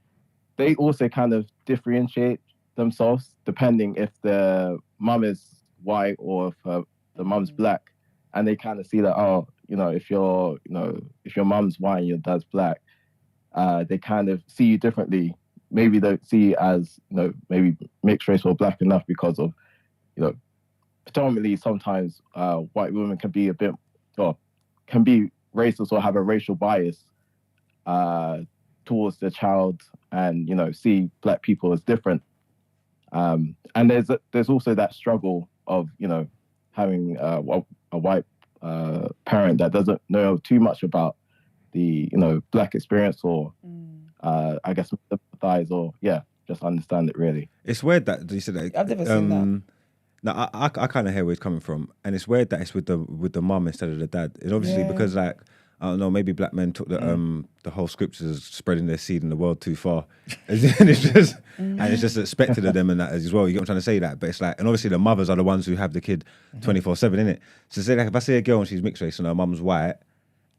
they also kind of differentiate themselves depending if the mum is white or if the mum's black, and they kind of see that if your mum's white and your dad's black, they kind of see you differently. Maybe they see you as maybe mixed race or black enough because of predominantly sometimes white women can be a bit or can be racist or have a racial bias towards the child, and see black people as different. And there's also that struggle of having a white parent that doesn't know too much about the black experience, or I guess sympathize, or just understand it really. It's weird that you said that. I've never seen that. No, I kind of hear where it's coming from, and it's weird that it's with the mum instead of the dad. It's obviously because like I don't know, maybe black men took the whole scriptures of spreading their seed in the world too far, and it's just expected of them and that as well. You get what I'm trying to say, that, but it's like, and obviously the mothers are the ones who have the kid 24/7, innit? So say like if I see a girl and she's mixed race and her mum's white,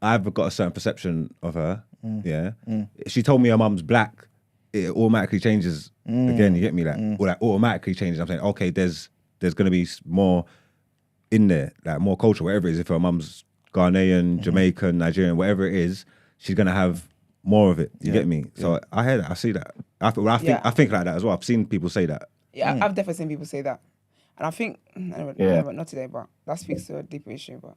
I've got a certain perception of her. If she told me her mum's black, it automatically changes. Again, you get me, or like automatically changes. I'm saying, okay, there's gonna be more in there, like more culture, whatever it is. If her mum's Ghanaian, Jamaican, Nigerian, whatever it is, she's gonna have more of it. You get me? So I hear that, I see that. I think like that as well. I've seen people say that. Yeah, I've definitely seen people say that. And I think, anyway, not today, but that speaks to a deeper issue. But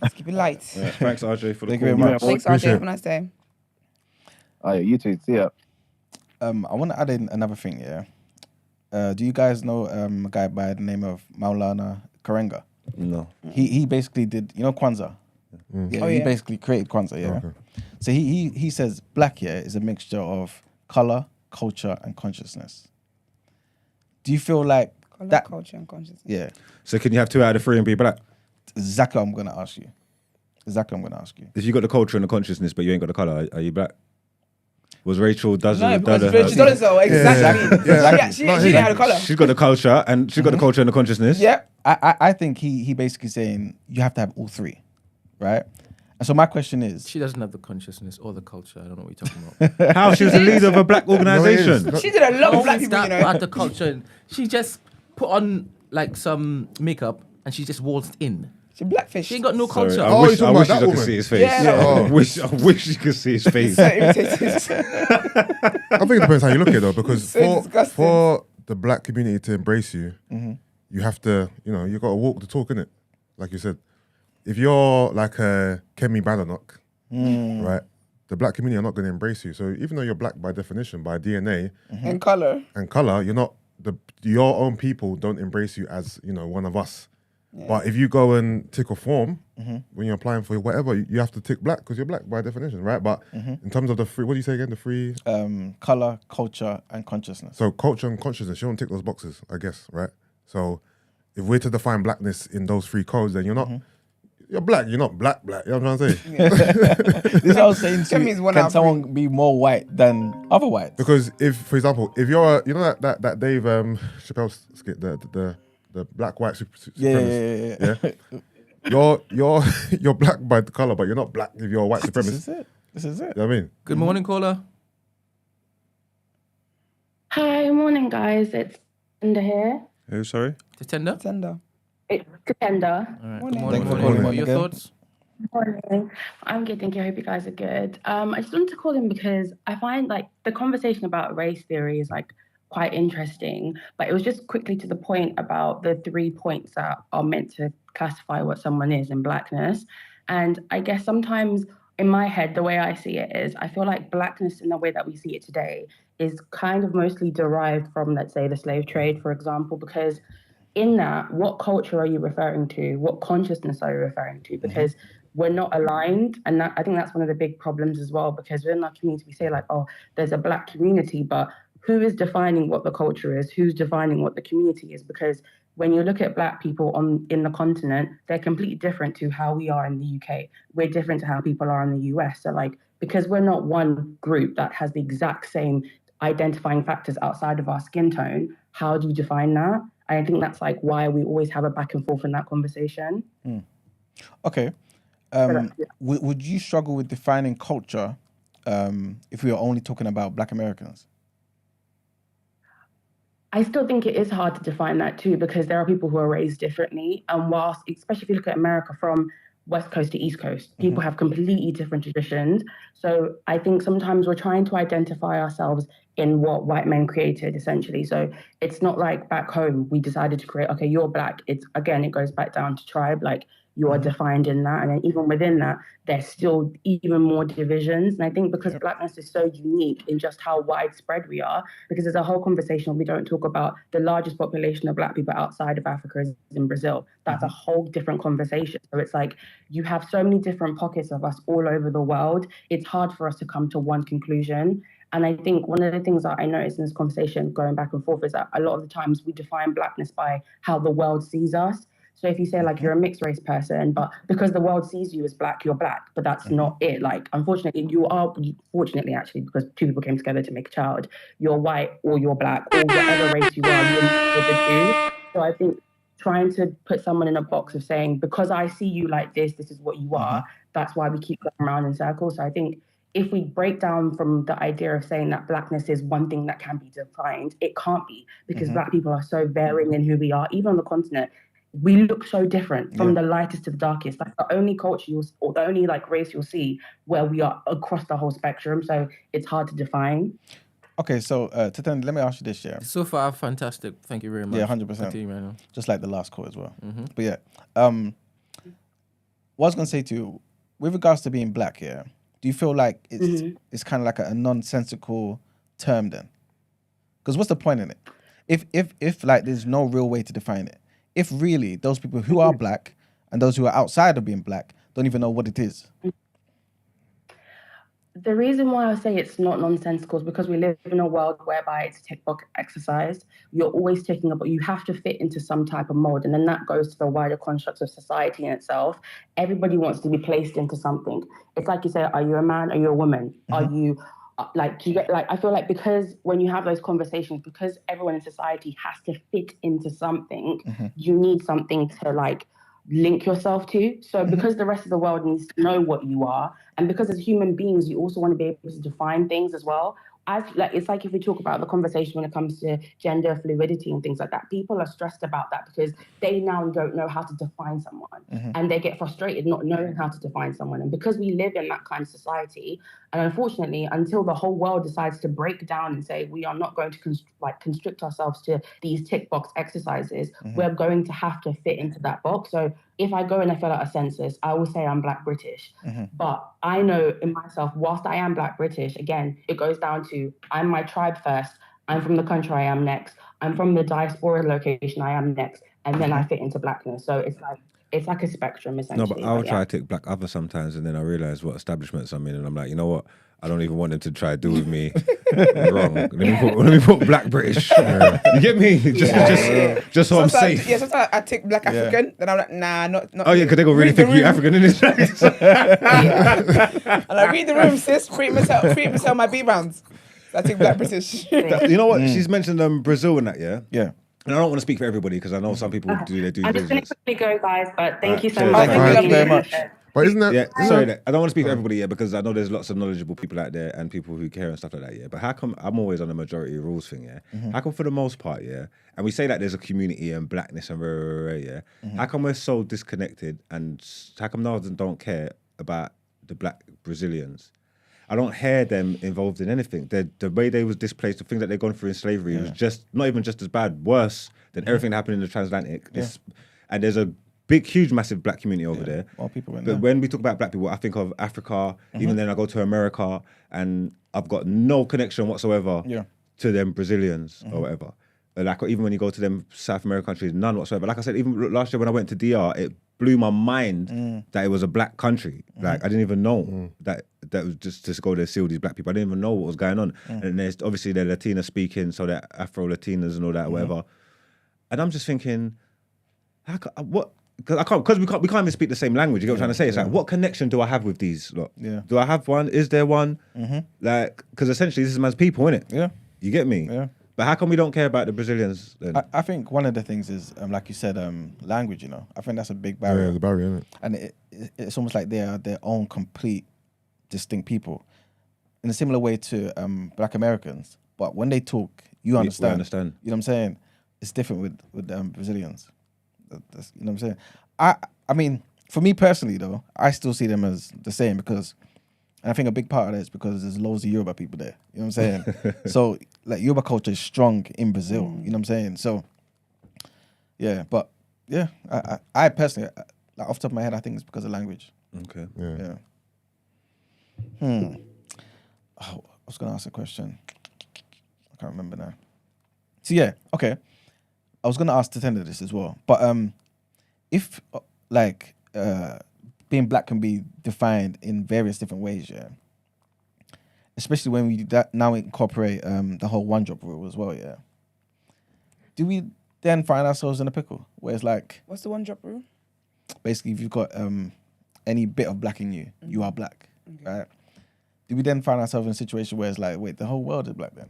let's keep it light. Thanks, RJ, for the Thank call. you very much. Thanks, RJ. Have a nice day. Oh, yeah, you too. See ya. I want to add in another thing, do you guys know a guy by the name of Maulana Karenga? No. He basically did, Kwanzaa? Yeah, he basically created Kwanzaa, Okay. So he says black, is a mixture of colour, culture and consciousness. Do you feel like that? Culture and consciousness. Yeah. So can you have 2 out of 3 and be black? Exactly what I'm going to ask you. If you got the culture and the consciousness, but you ain't got the colour, are you black? Was Rachel does No, because does Rachel does so exactly. She didn't have a colour. She's got the culture and she's got the culture and the consciousness. Yeah. I think he basically saying you have to have all three, right? And so my question is, She doesn't have the consciousness or the culture. I don't know what you're talking about. How she was the leader of a black organisation. She did a lot of black Only people, that had the culture. She just put on like some makeup and she just waltzed in. She blackfish. She ain't got no Sorry, culture. I Oh, wish you're I talking wish about I that could woman? see his face. Yeah. I wish you could see his face. So irritated. I think it depends how you look at it though, because So disgusting. for the black community to embrace you, you have to, you got to walk the talk, innit? Like you said, if you're like a Kemi Badenoch, right, the black community are not going to embrace you. So even though you're black by definition, by DNA And colour. and color, you're not your own people don't embrace you as one of us. Yeah. But if you go and tick a form when you're applying for whatever, you have to tick black because you're black by definition, right? But in terms of the free, what do you say again? The free. color, culture, and consciousness. So culture and consciousness, you don't tick those boxes, I guess, right? So if we're to define blackness in those three codes, then you're not. You're black. You're not black. You know what I'm trying to say? This is what I was saying to That you. means one Can out of someone be more white than other whites? Because if, for example, if you're that Dave Chappelle skit, the black white supremacist, yeah. You're black by the color, but you're not black if you're a white This supremacist. is it. This is it. You know what I mean? Good morning, caller. Hi, morning, guys. It's Tender here. Who, sorry? Tender? Tender. It's Tender. All right. Morning. Good morning. Thanks for Good calling morning. What are in your again. thoughts? Morning. I'm good, thank you. I hope you guys are good. I just wanted to call in because I find like the conversation about race theory is like quite interesting, but it was just quickly to the point about the 3 points that are meant to classify what someone is in blackness. And I guess sometimes in my head, the way I see it is I feel like blackness in the way that we see it today is kind of mostly derived from, let's say, the slave trade, for example, because in that, what culture are you referring to? What consciousness are you referring to? Because we're not aligned. And that, I think that's one of the big problems as well, because within our community, we say like, oh, there's a Black community, but who is defining what the culture is? Who's defining what the community is? Because when you look at Black people in the continent, they're completely different to how we are in the UK. We're different to how people are in the US. So like, because we're not one group that has the exact same identifying factors outside of our skin tone, how do you define that? I think that's like why we always have a back and forth in that conversation. Okay. Would you struggle with defining culture if we were only talking about Black Americans? I still think it is hard to define that too, because there are people who are raised differently. And whilst, especially if you look at America from West Coast to East Coast, people have completely different traditions. So I think sometimes we're trying to identify ourselves in what white men created, essentially. So it's not like back home, we decided to create, okay, you're Black. It's, again, it goes back down to tribe, like you are defined in that. And then even within that, there's still even more divisions. And I think because Blackness is so unique in just how widespread we are, because there's a whole conversation we don't talk about the largest population of Black people outside of Africa is in Brazil. That's a whole different conversation. So it's like you have so many different pockets of us all over the world. It's hard for us to come to one conclusion. And I think one of the things that I noticed in this conversation going back and forth is that a lot of the times we define Blackness by how the world sees us. So if you say like you're a mixed race person, but because the world sees you as Black, you're Black, but that's not it. Like, unfortunately, fortunately actually, because two people came together to make a child, you're white or you're Black or whatever race you are, you're the two. So I think trying to put someone in a box of saying, because I see you like this is what you are, that's why we keep going around in circles. So I think if we break down from the idea of saying that Blackness is one thing that can be defined, it can't be, because Black people are so varying in who we are. Even on the continent, we look so different from the lightest to the darkest. Like the only culture or the only like race you'll see where we are across the whole spectrum. So it's hard to define. Okay, so Tatan, let me ask you this, yeah. So far, fantastic. Thank you very much. Yeah, 100%. Continue, man. Just like the last call as well. But yeah, what I was going to say to you, with regards to being Black, yeah, do you feel like it's kind of like a nonsensical term then? Because what's the point in it? If like there's no real way to define it, if really those people who are Black and those who are outside of being Black don't even know what it is. The reason why I say it's not nonsensical is because we live in a world whereby it's tick box exercise. You're always ticking up, but you have to fit into some type of mold. And then that goes to the wider constructs of society in itself. Everybody wants to be placed into something. It's like you say, are you a man? Are you a woman? Are you like, you get like, I feel like because when you have those conversations, because everyone in society has to fit into something, you need something to like link yourself to. So because the rest of the world needs to know what you are, and because as human beings, you also want to be able to define things as well. It's like if we talk about the conversation when it comes to gender fluidity and things like that, people are stressed about that because they now don't know how to define someone, and they get frustrated not knowing how to define someone. And because we live in that kind of society, and unfortunately, until the whole world decides to break down and say we are not going to constrict ourselves to these tick box exercises, we're going to have to fit into that box. So if I go and I fill out a census, I will say I'm Black British. But I know in myself, whilst I am Black British, again, it goes down to I'm my tribe first. I'm from the country, I am next. I'm from the diaspora location, I am next. And then I fit into Blackness. So it's like a spectrum, essentially. No, but I'll try to take Black other sometimes, and then I realize what establishments I'm in, and I'm like, you know what? I don't even want them to try to do with me wrong. Let me put Black British. You get me? Just so I'm safe. Yeah, sometimes I take Black African, then I'm like, nah, not. Oh yeah, because they gonna really think you African, innit? And I read the room, sis. Treat myself my B rounds. So I take Black British. You know what? She's mentioned Brazil and that, yeah. Yeah. And I don't want to speak for everybody because I know some people do their due I'm just going diligence. to quickly go, guys, but thank you so much. Thank you very much. But isn't that? Yeah, sorry, I don't want to speak for everybody, because I know there's lots of knowledgeable people out there and people who care and stuff like that, yeah. But how come I'm always on the majority rules thing, yeah? How come for the most part, yeah, and we say that there's a community and blackness and yeah, how come we're so disconnected and how come no one don't care about the black Brazilians? I don't hear them involved in anything. The way they was displaced, the things that they've gone through in slavery was just not even just as bad, worse than everything that happened in the transatlantic. And there's a big, huge, massive black community over there. More people went But there. when we talk about black people, I think of Africa. Even then, I go to America, and I've got no connection whatsoever to them Brazilians or whatever. Like even when you go to them South American countries, none whatsoever. Like I said, even last year when I went to DR, it blew my mind that it was a black country. Like I didn't even know that was just to go there see all these black people. I didn't even know what was going on. And there's obviously they're Latina speaking, so they're Afro Latinas and all that, whatever. And I'm just thinking, what? Because we can't even speak the same language. You get what I'm trying to say? It's like, what connection do I have with these lot? Yeah. Do I have one? Is there one? Like, because essentially this is man's people, innit? Yeah. You get me? Yeah. But how come we don't care about the Brazilians then? I think one of the things is, like you said, language. You know, I think that's a big barrier. Yeah, the barrier, isn't it? And it's almost like they are their own complete, distinct people, in a similar way to Black Americans. But when they talk, you understand. We understand. You know what I'm saying? It's different with Brazilians. That's, you know what I'm saying? I mean, for me personally though, I still see them as the same because, and I think a big part of that is because there's loads of Yoruba people there. You know what I'm saying? So like Yoruba culture is strong in Brazil. You know what I'm saying? So yeah, but yeah, I personally, like off the top of my head, I think it's because of language. Okay. Yeah. Oh, I was gonna ask a question. I can't remember now. So yeah, okay. I was gonna ask Tatenda this as well, but if like being black can be defined in various different ways, yeah. Especially when we now incorporate the whole one drop rule as well, yeah. Do we then find ourselves in a pickle where it's like, What's the one drop rule? basically if you've got any bit of black in you, you are black, right? Do we then find ourselves in a situation where it's like, wait, the whole world is black then?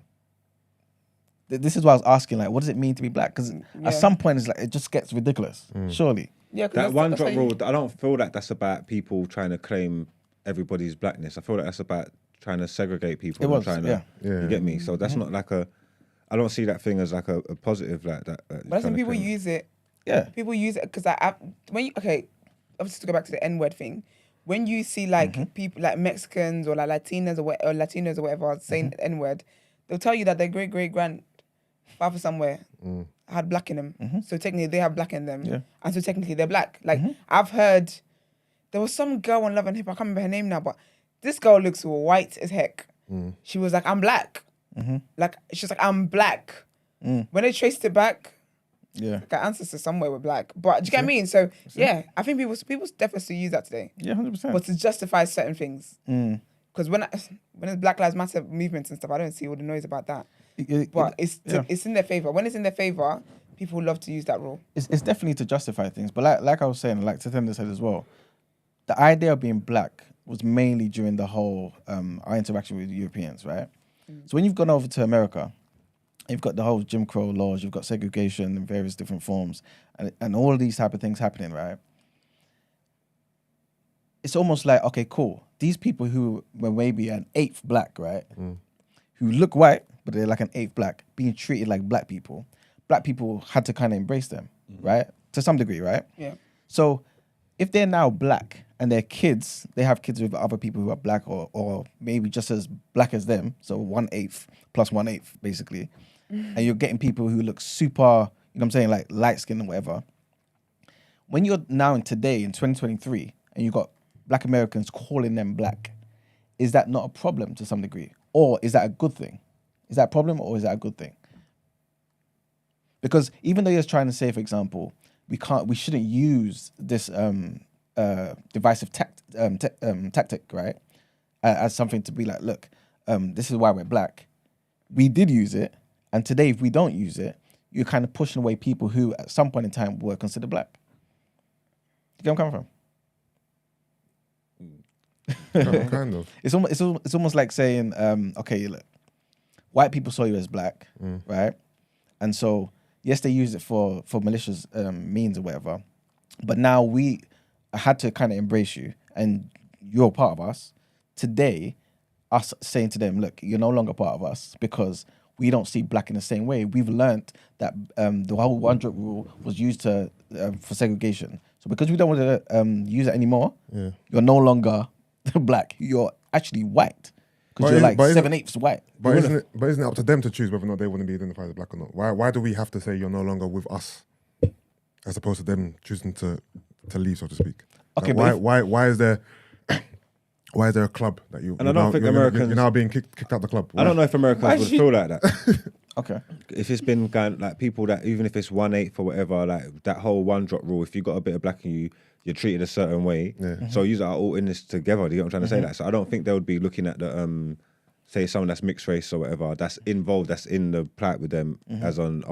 This is why I was asking, like, what does it mean to be black? Because at some point, it's like it just gets ridiculous. Surely, Yeah, That one drop rule, I don't feel like that's about people trying to claim everybody's blackness. I feel like that's about trying to segregate people. It was, trying yeah. to, you get me? So that's not like I don't see that thing as like a positive like that. But I think people use it. Yeah. People use it because obviously to go back to the N-word thing, when you see like people like Mexicans or like Latinas or Latinos or whatever saying the N-word, they'll tell you that their great-great-grandfather somewhere had black in them. So technically they have black in them. Yeah. And so technically they're black. Like I've heard, there was some girl on Love and Hip, I can't remember her name now, but this girl looks white as heck. She was like, I'm black. Like, she's like, I'm black. When they traced it back, like our ancestors somewhere were black. But do you get what I mean? So yeah, I think people definitely still use that today. Yeah, 100%. But to justify certain things. Because when it's Black Lives Matter movements and stuff, I don't see all the noise about that. But it's in their favor. When it's in their favor, people love to use that rule. It's definitely to justify things. But like I was saying, like Tatenda said as well, the idea of being black was mainly during the whole our interaction with Europeans, right? So when you've gone over to America, you've got the whole Jim Crow laws, you've got segregation in various different forms, and all of these type of things happening, right? It's almost like, okay, cool. These people who were maybe an eighth black, right? Who look white, but they're like an eighth black, being treated like black people had to kind of embrace them, right? To some degree, right? Yeah. So if they're now black and their kids, they have kids with other people who are black or maybe just as black as them, so 1/8 plus 1/8 basically, and you're getting people who look super, you know what I'm saying, like light skin or whatever. When you're now in 2023, and you've got black Americans calling them black, is that not a problem to some degree? Or is that a good thing? Is that a problem or is that a good thing? Because even though you're trying to say, for example, we shouldn't use this divisive tactic, right? As something to be like, look, this is why we're black. We did use it, and today if we don't use it, you're kind of pushing away people who at some point in time were considered black. You get where I'm coming from? Kind of. It's almost like saying, okay, look, white people saw you as black, right? And so yes, they use it for malicious means or whatever, but now we had to kind of embrace you and you're part of us, today, us saying to them, look, you're no longer part of us because we don't see black in the same way. We've learned that the whole 1 drop rule was used to for segregation. So because we don't want to use it anymore, you're no longer black. You're actually white because you're like 7/8 white. But isn't it up to them to choose whether or not they want to be identified as black or not? Why do we have to say you're no longer with us, as opposed to them choosing to leave, so to speak? Okay, like why is there a club that you? And I don't think Americans you're now being kicked out the club. I don't know if Americans would feel like that. Okay. If it's been going like people that even if it's 1/8 or whatever, like that whole 1 drop rule, if you got a bit of black in you, you're treated a certain way. Yeah. So you are all in this together. Do you get what I'm trying to say? That. So I don't think they would be looking at the say someone that's mixed race or whatever that's involved, that's in the plight with them as on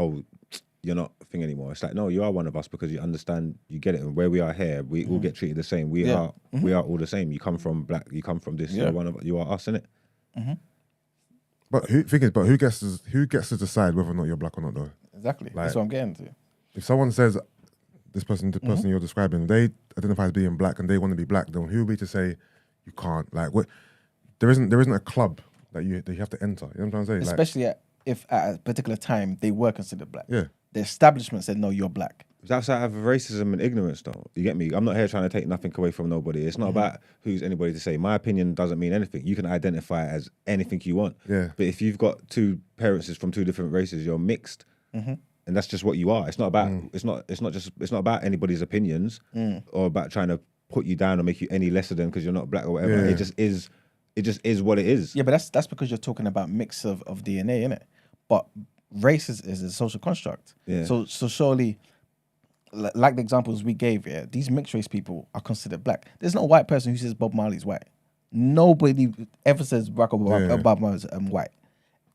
you're not a thing anymore. It's like no, you are one of us because you understand, you get it, and where we are here, we all get treated the same. We are all the same. You come from black, you come from this. You're one of you are us, innit? But who gets to decide whether or not you're black or not, though? Exactly. Like, that's what I'm getting to. If someone says the person you're describing, they identify as being black and they want to be black, then who are we to say you can't? Like, what? There isn't a club that you have to enter. You know what I'm trying to say? Especially if at a particular time they were considered black. Yeah. The establishment said no, you're black. That's out of racism and ignorance, though. You get me? I'm not here trying to take nothing away from nobody. It's not about who's anybody to say. My opinion doesn't mean anything. You can identify as anything you want. Yeah. But if you've got 2 parents from 2 different races, you're mixed, and that's just what you are. It's not about. It's not about anybody's opinions or about trying to put you down or make you any lesser than because you're not black or whatever. Yeah. It just is. It just is what it is. Yeah, but that's because you're talking about mix of DNA, innit? But race is a social construct. Yeah. So surely, like the examples we gave, these mixed race people are considered black. There's no white person who says Bob Marley's white. Nobody ever says Barack Obama's white.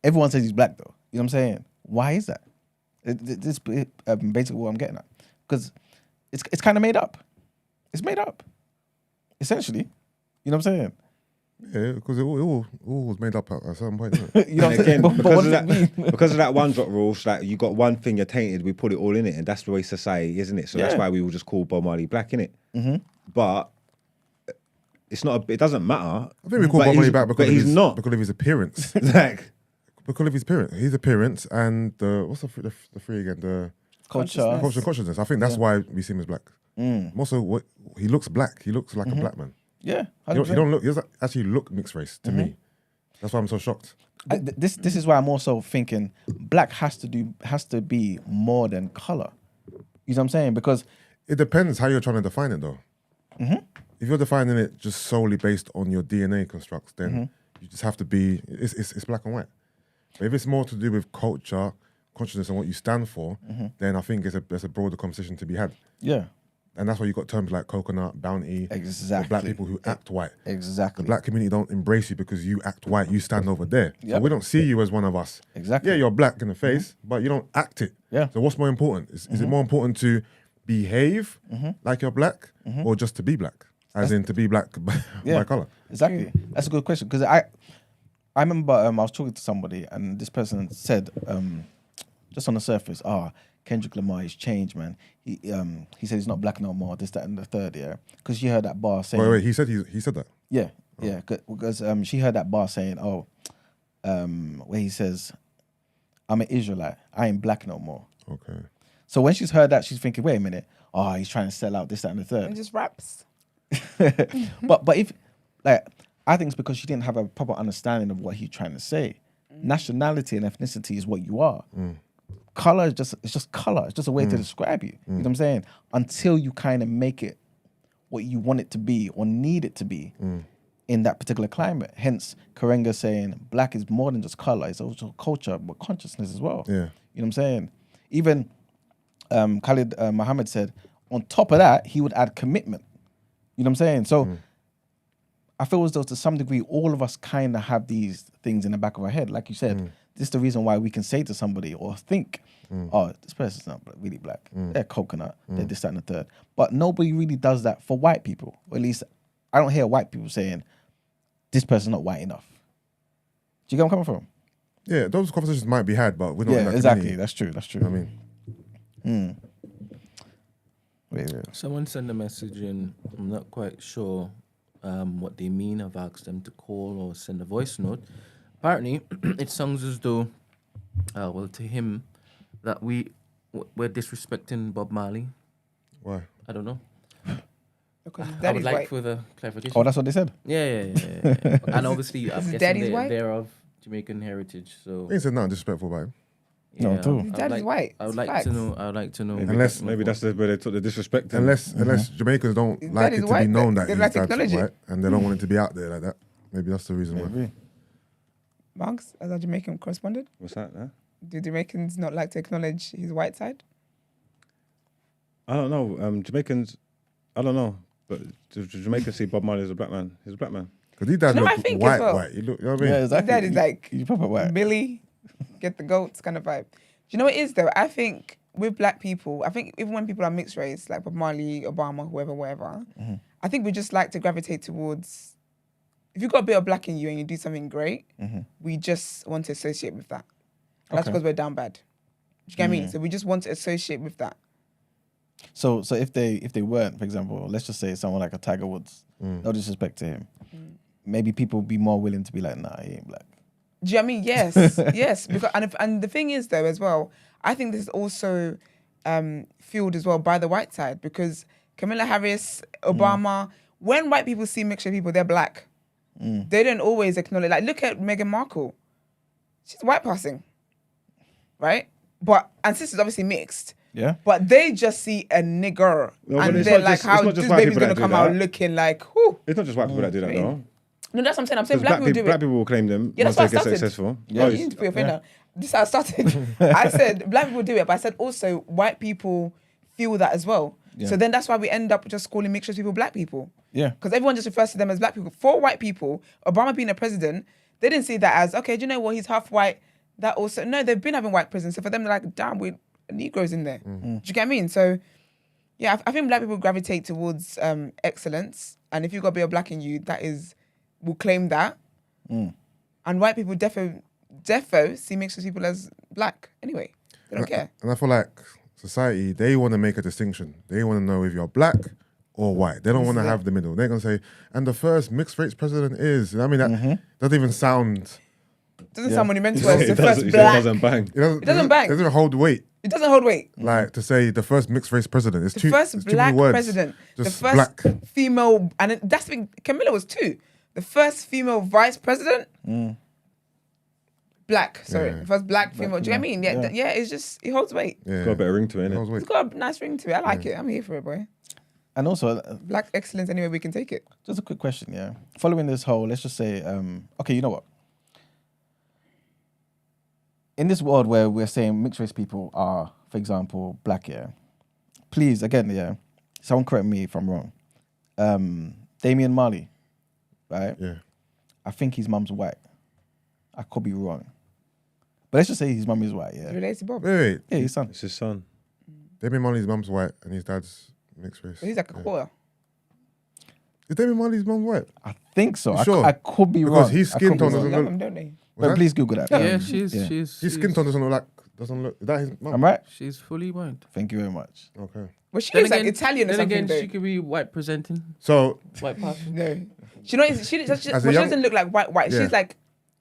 Everyone says he's black, though. You know what I'm saying? Why is that? This basically what I'm getting at. Because it's kind of made up. It's made up. Essentially. You know what I'm saying? Yeah, because it all was made up at a certain point. Isn't it? You know what I'm saying? Again, But what does it mean? because of that 1 drop rule, it's like you got one thing, you're tainted, we put it all in it, and that's the way society, isn't it? So that's why we will just call Bob Marley black, innit? But it's not. It doesn't matter. I think we call Bob Marley back because he's not because of his appearance. like Because of his appearance and what's the 3 again? The Culture. consciousness. I think that's why we see him as black. Also, he looks black. He looks like a black man. Yeah. He don't look. He doesn't actually look mixed race to me. That's why I'm so shocked. This is why I'm also thinking black has to be more than color. You know what I'm saying? Because It depends how you're trying to define it, though. If you're defining it just solely based on your DNA constructs, then you just have to be. It's black and white. But if it's more to do with culture, consciousness, and what you stand for, then I think there's a broader conversation to be had. yeah, And that's why you got terms like coconut, bounty, Exactly. for black people who act white. exactly. The black community don't embrace you because you act white. You stand over there. So Yep. we don't see you as one of us. Exactly. Yeah, you're black in the face, but you don't act it. Yeah. So what's more important? Is it more important to behave like you're black or just to be black? As in to be black by color? Exactly. That's a good question because I remember I was talking to somebody and this person said just on the surface, Kendrick Lamar has changed, man. He said he's not black no more. This, that, and the third, yeah. Because she heard that bar saying, Wait, he said that. yeah, yeah. Because she heard that bar saying, where he says, "I'm an Israelite. I ain't black no more." Okay. So when she's heard that, she's thinking, "Wait a minute. He's trying to sell out this, that, and the third." And just raps. But if I think it's because she didn't have a proper understanding of what he's trying to say. Nationality and ethnicity is what you are. Color is just color. It's just a way to describe you. You know what I'm saying? Until you kind of make it what you want it to be or need it to be in that particular climate. Hence, Karenga saying black is more than just color. It's also culture, but consciousness as well. Yeah. You know what I'm saying? Even Khalid Muhammad said, on top of that, he would add commitment. You know what I'm saying? So I feel as though to some degree, all of us kind of have these things in the back of our head. Like you said, this is the reason why we can say to somebody or think, this person's not really black. They're coconut. They're this, that, and the third. But nobody really does that for white people. Or at least I don't hear white people saying, this person's not white enough. Do you get where I'm coming from? Yeah, those conversations might be had, but we're not in that exactly. community. That's true. That's true. I mean, Wait. Someone sent a message in. I'm not quite sure what they mean. I've asked them to call or send a voice note. Apparently, it sounds as though, to him, that we're disrespecting Bob Marley. Why? I don't know. Because his I would daddy's like white. further clarification. Oh, that's what they said. Yeah. And obviously, I'm his guessing daddy's white? they're of Jamaican heritage. So He ain't said nothing disrespectful about him. No, yeah, at all. His daddy's white. I would It's like facts. to know. I would like to know. Unless- Maybe that's where they took the disrespect. in. Unless Jamaicans don't His like daddy's it to white, be known that they his like to dad's acknowledge it. white, and they don't want it to be out there like that. Maybe that's the reason why. Maybe. Marks, as a Jamaican correspondent, What's that? Huh? do Jamaicans not like to acknowledge his white side? I don't know. Jamaicans, I don't know. But Jamaicans see Bob Marley as a black man. He's a black man. Because these dads You know what I look think as white, well? white. You look, you know what I mean? Yeah, exactly. His dad is like you proper white. Billy, get the goats kind of vibe. Do you know what it is though? I think with black people, I think even when people are mixed race, like Bob Marley, Obama, whoever, whatever, I think we just like to gravitate towards. If you've got a bit of black in you and you do something great, we just want to associate with that. And that's Okay. because we're down bad. Do you get what I mean? So we just want to associate with that. So if they weren't, for example, let's just say someone like a Tiger Woods, no disrespect to him, maybe people would be more willing to be like, nah, he ain't black. Do you know what I mean? Yes, yes. Because and the thing is though as well, I think this is also fueled as well by the white side because Kamala Harris, Obama, when white people see mixed people, they're black. They don't always acknowledge. Like look at Meghan Markle, she's white passing, right? And sister's obviously mixed. Yeah. But they just see a nigger, No, but and it's they're not like, just- it's how not just this white baby's people gonna that do come that. out looking like, whoo. It's not just white people that do that, though. No, that's what I'm saying. I'm saying Because black people do black it. people will claim them Yeah, once that's they what I get started. successful. Yeah, you need to put your finger. This is how I started. I said black people do it, but I said also white people feel that as well. Yeah. So then that's why we end up just calling mixed race people black people. Yeah. Because everyone just refers to them as black people. For white people, Obama being a president, they didn't see that as, okay, do you know what, he's half white. That also, no, they've been having white prisons. So for them, they're like, damn, we're Negroes in there. Do you get what I mean? So yeah, I think black people gravitate towards excellence. And if you've got a bit of black in you, will claim that. And white people defo see mixed people as black anyway. They don't care. And I feel like society, they want to make a distinction. They want to know if you're black or white. They don't want to have the middle. They're going to say, and the first mixed race president is. I mean, that doesn't even sound... Doesn't sound monumental as It the first doesn't, black. it doesn't bang. It doesn't bang. It doesn't hold weight. It doesn't hold weight. Like to say the first mixed race president. It's The first it's too black many words. president. The Just first black. female, and that's the thing, Camilla was too. The first female vice president, black, sorry. Yeah. The first black female, do you get what I mean? Yeah, it's just, it holds weight. Yeah. Got a better ring to it, It holds innit? weight. It's got a nice ring to it. I like it. I'm here for it, boy. And also, Black excellence anywhere we can take it. just a quick question, yeah. Following this whole, let's just say, okay, you know what? In this world where we're saying mixed race people are, for example, black, yeah. Please, again, yeah. Someone correct me if I'm wrong. Damian Marley, right? Yeah. I think his mum's white. I could be wrong. But let's just say his mum is white, yeah. Related to Bob. Wait. Yeah, his son. It's his son. Damian Marley's mum's white and his dad's mixed race. He's like a quarter. Is Damian Marley's mum's white? I think so. You sure? I could be Because wrong. his I skin could be tone They doesn't wrong. love look... him, don't they? But please Google that. Yeah, Yeah. she's His skin tone doesn't look... Is that his mum? I'm right? She's fully white. Thank you very much. Okay. Well, she Then looks like again- Italian or then something. again, though. she could be white presenting, So, white passing. No. She well, she young- doesn't look like white. Yeah.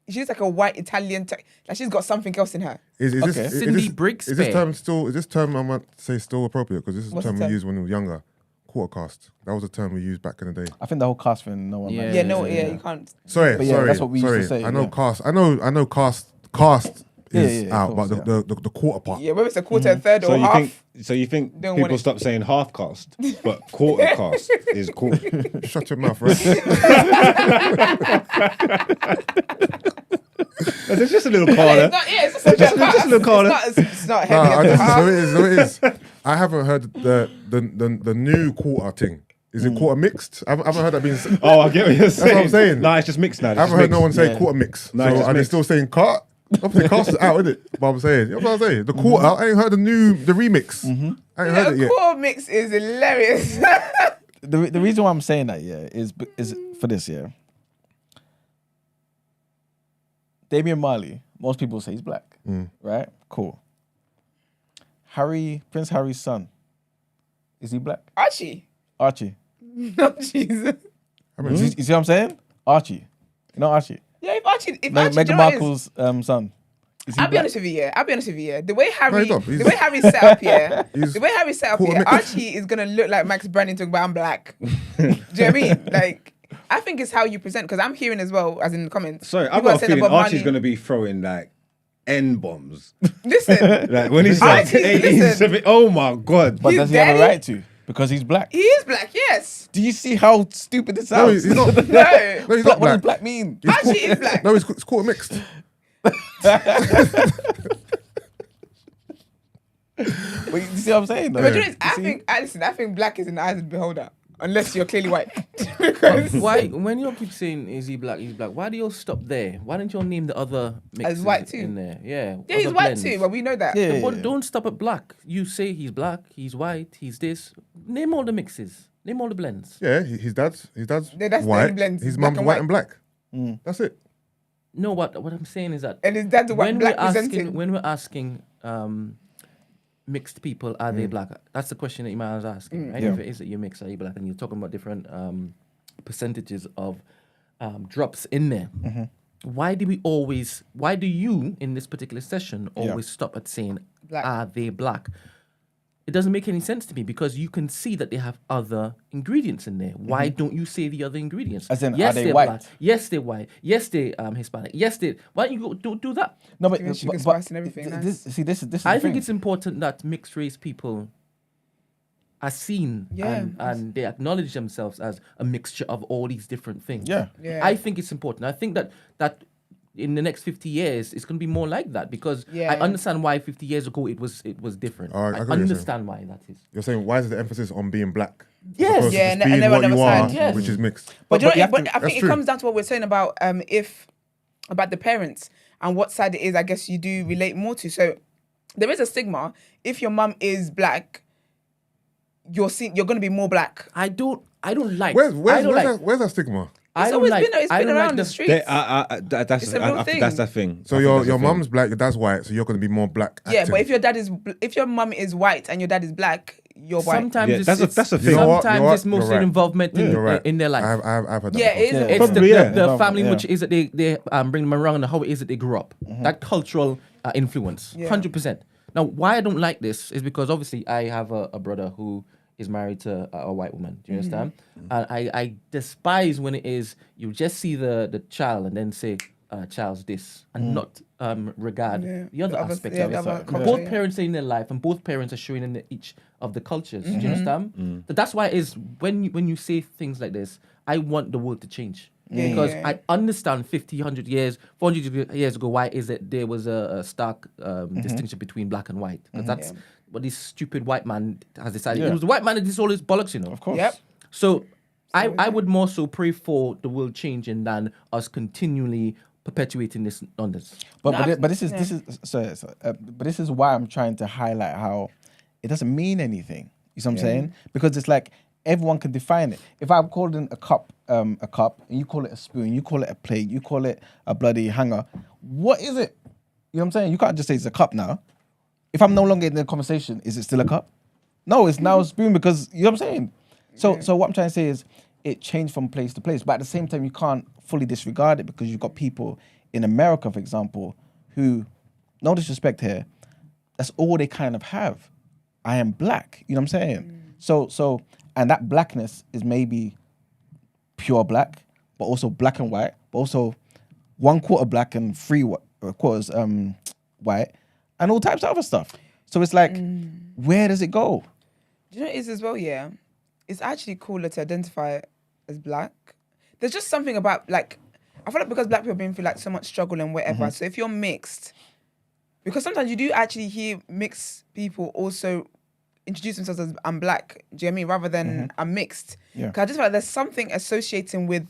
She's like a white Italian. Like she's got something else in her. is Okay. this... Cindy Is this term still... Is this term, I might say, still appropriate? Because this is a What's term the we term? used when we were younger. Quarter cast. That was a term we used back in the day. I think the whole cast thing, no one Yeah. likes Yeah, it. no, you can't. Sorry, But yeah, sorry, that's what we used to sorry. say, I know yeah. cast. I know cast is Yeah, out, of but course, the quarter part. Yeah, whether it's a quarter, a third, So or you half. think Don't want people it. stop saying half cast, but quarter cast is cool. Shut your mouth, right? It's just a little It's corner. not, yeah, it's just a, Just a little corner. It's not Nah, heavy. as a half. so it is. I haven't heard the new quarter thing. Is it quarter mixed? I haven't heard that being. Oh, I get what you're saying. what I'm saying. Nah, it's just mixed now. I haven't heard no one say Yeah. quarter mix. No, So it's just are they mixed. still saying cart? Obviously, cast is out, isn't it? But I'm saying, you know what I'm saying? The quarter, I ain't heard the remix. I ain't heard it A yet. quarter mix is hilarious. The reason why I'm saying that, yeah, is for this, yeah. Damian Marley, most people say he's black, right? Cool. Prince Harry's son, is he black? Archie. Archie. No, Jesus. You see what I'm saying? Archie. You know Archie? Yeah, if Archie, do Meghan you know what it is? Markle's son. I'll be honest with you, yeah. The way Harry, he's not. the way Harry's set up, yeah. He's The way Harry's set up, quarter yeah. mix. Archie is gonna look like Max Brandon talking about I'm black. Do you know what I mean? Like, I think it's how you present. Because I'm hearing as well, as in the comments. Sorry, I've people got are a saying feeling that Bob Archie's Marley- going to be throwing like N-bombs. Listen, Like when he's like Archie, 18, listen. 17, oh my God. But His does he have a daddy- right to? Because he's black. he is black. Yes. Do you see how stupid this No, sounds? he's not. No. No, he's Black, not what does black. black mean? Archie is black. No, it's quarter mixed. But you see what I'm saying? Though? But you know, You see? I think black is in the eyes of the beholder, unless you're clearly white. Because Why, when you keep saying is he black, why do you all stop there? Why don't you all name the other mixes white too. in there? Yeah, yeah, he's other white blends. too, but we know that. Yeah. But don't stop at black. You say he's black, he's white, he's this. Name all the mixes. Name all the blends. Yeah, his dad's Yeah, that's the only white. blends, His black mum's and white white. and black. Mm. That's it. No, what I'm saying is that And his dad's a white when black we're asking, presenting. when we're asking mixed people, are they black? That's the question that Iman was asking, right? Yeah. If it is that you're mixed, are you black? And you're talking about different percentages of drops in there. Why do you in this particular session always stop at saying, Black. are they black? It doesn't make any sense to me because you can see that they have other ingredients in there. Why don't you say the other ingredients? As in, yes, are they they're white? black. Yes, they're white. Yes, they're Hispanic. Yes, they. Why don't you do that? No, but, Give it sugar, but spice and everything, nice. this is. I the think thing. it's important that mixed race people are seen Yeah. and they acknowledge themselves as a mixture of all these different things. Yeah. Yeah. I think it's important. I think that in the next 50 years, it's going to be more like that because Yeah. I understand why 50 years ago it was different. Oh, I I get what you're understand why that is. You're saying why is the emphasis on being black? Yes. Opposed to Yeah, just and being never what you are, side. Yes. which is mixed. But you But know, you have but to- I think that's it true. comes down to what we're saying about about the parents and what side it is. I guess you do relate more to. So there is a stigma. If your mum is black, you're going to be more black. I don't like. Where's I don't like. where's that stigma? I It's don't always like. been, it's I been don't around like the the streets. That's It's a real I think thing. that's the thing. So I think your that's the thing. mum's black, your dad's white, so you're going to be more black. Yeah, acting. but if your mum is white and your dad is black, you're white. Sometimes Yeah, it's, that's a it's- thing. You know what? Sometimes You know it's what? You're mostly right. involvement You're right. in their life. I've heard that. Yeah, it before. is. It's Probably, yeah. the family in Yeah. which it is that they bring them around and how it is that they grew up. That cultural influence, Yeah. 100%. Now, why I don't like this is because obviously I have a brother who is married to a white woman. Do you understand? And I despise when it is you just see the child and then say child's this and not regard the other aspects of the it. other culture, Both yeah. parents are in their life and both parents are showing in each of the cultures. Do you understand? So that's why it is when you say things like this, I want the world to change. Yeah, Because yeah. I understand 50, 100 years, 400 years ago, why is it there was a stark distinction between black and white? Because that's what this stupid white man has decided. Yeah. It was the white man that did all his bollocks, you know. Of course. Yep. So I would more so pray for the world changing than us continually perpetuating this nonsense. But this is why I'm trying to highlight how it doesn't mean anything. You see what I'm saying? Because it's like everyone can define it. If I'm calling a cup, and you call it a spoon, you call it a plate, you call it a bloody hanger, what is it? You know what I'm saying? You can't just say it's a cup now. If I'm no longer in the conversation, is it still a cup? No, it's now a spoon because you know what I'm saying. So what I'm trying to say is it changed from place to place, but at the same time you can't fully disregard it because you've got people in America, for example, who, no disrespect here, that's all they kind of have. I am black. You know what I'm saying? So and that blackness is maybe pure black, but also black and white, but also 1/4 black and 3/4 white, and all types of other stuff. So it's like, where does it go? Do you know what it is as well? Yeah, it's actually cooler to identify as black. There's just something about like, I feel like because black people have been through like so much struggle and whatever. So if you're mixed, because sometimes you do actually hear mixed people also introduce themselves as I'm black. Do you know what I mean? Rather than I'm mixed. Yeah. Because I just feel like there's something associating with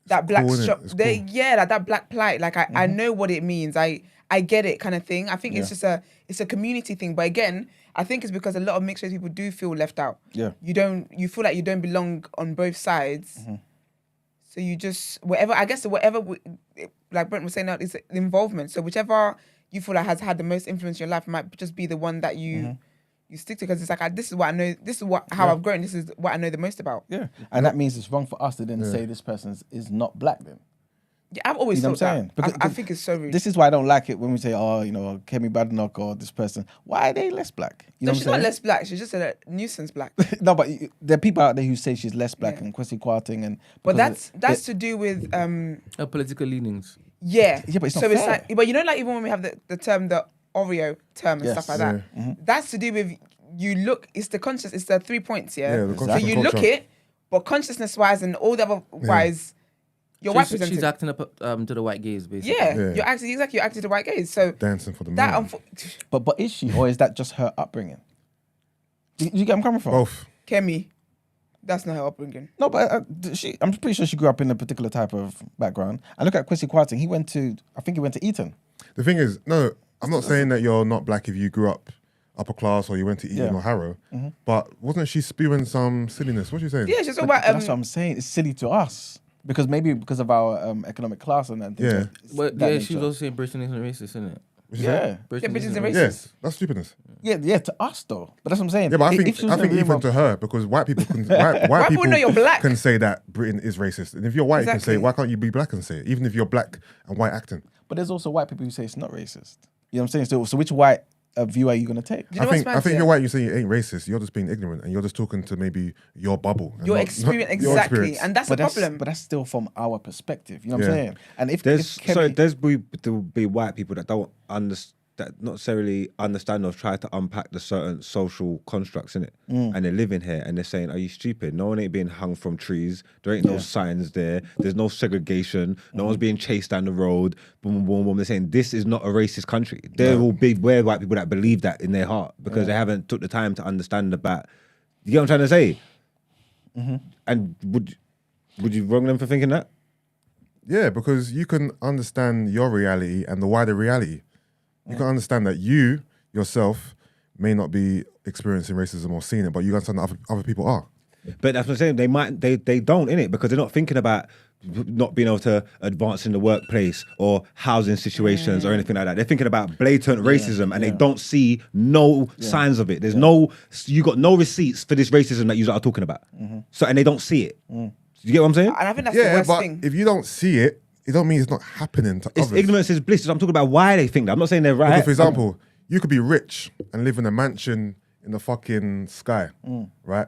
that black cool, innit? struggle. It's cool. Yeah, like that black plight. Like I know what it means. I get it, kind of thing. I think it's just it's a community thing. But again, I think it's because a lot of mixed race people do feel left out. Yeah. You feel like you don't belong on both sides. So you just like Brent was saying, that is involvement. So whichever you feel like has had the most influence in your life might just be the one that you you stick to it because it's like this is what I know. This is how I've grown. This is what I know the most about. Yeah, and that means it's wrong for us to then say this person is not black. Then Yeah, I've always you know thought what I'm saying? that. Because I think it's so rude. this is why I don't like it when we say, oh, you know, Kemi Badenoch or this person. Why are they less black? You know She's not less black. She's just a nuisance black. No, but there are people out there who say she's less black and Kwesi Kwarteng and. But that's to do with Her political leanings. Yeah. Yeah, but it's not so fair. it's like, but you know, like even when we have the term, the Oreo term and stuff like that, that's to do with you look. It's the conscious. It's the 3 points. Yeah. the So conscious you look culture. it, but consciousness wise and all the other wise, you're white presented. She's acting up to the white gaze, basically. Yeah. Yeah. You're acting to the white gaze. So Dancing for the that man. But is she, or is that just her upbringing? Do you get where I'm coming from? Both. Kemi, that's not her upbringing. No, but I'm pretty sure she grew up in a particular type of background. And look at Kwesi Kwarteng. I think he went to Eton. The thing is, no, I'm not saying that you're not black if you grew up upper class or you went to Eton or Harrow, but wasn't she spewing some silliness? What you saying? Yeah, she's all But about that's what I'm saying. It's silly to us. Because of our economic class and that. Yeah. But that yeah, she was nature. also saying Britain isn't racist, isn't it? What you saying? Yeah. Britain's a racist. Yes, that's stupidness. Yeah, to us though. But that's what I'm saying. Yeah, but I If think she was in a even room to of- her, because white people can white people know you're black. can say that Britain is racist, and if you're white, you can say, Exactly. why can't you be black and say it? Even if you're black and white acting. But there's also white people who say it's not racist. You know what I'm saying? So which white view are you going to take? Do you know I think what's mad, if yeah? you're white, you say you ain't racist. You're just being ignorant, and you're just talking to maybe your bubble, and Your not- experience, not your exactly. experience. And that's the problem. But that's still from our perspective. You know what Yeah. I'm saying? And if There's if Kemi- there will be white people that don't understand, that not necessarily understand or try to unpack the certain social constructs in it, and they're living here and they're saying, "Are you stupid? No one ain't being hung from trees. There ain't no signs there. There's no segregation. No one's being chased down the road. Boom, boom, boom." They're saying this is not a racist country. There will be white people that believe that in their heart because they haven't took the time to understand about. You get what I'm trying to say? And would you wrong them for thinking that? Yeah, because you can understand your reality and the wider reality. You can understand that you yourself may not be experiencing racism or seeing it, but you understand that other people are. But that's what I'm saying. They don't in it because they're not thinking about not being able to advance in the workplace or housing situations or anything like that. They're thinking about blatant racism and they don't see no signs of it. There's you got no receipts for this racism that you are talking about. So and they don't see it. You get what I'm saying? And I think that's the Yeah, worst but thing. if you don't see it, it don't mean it's not happening to It's others. ignorance is bliss. So I'm talking about why they think that. I'm not saying they're right. Because, for example, you could be rich and live in a mansion in the fucking sky, right?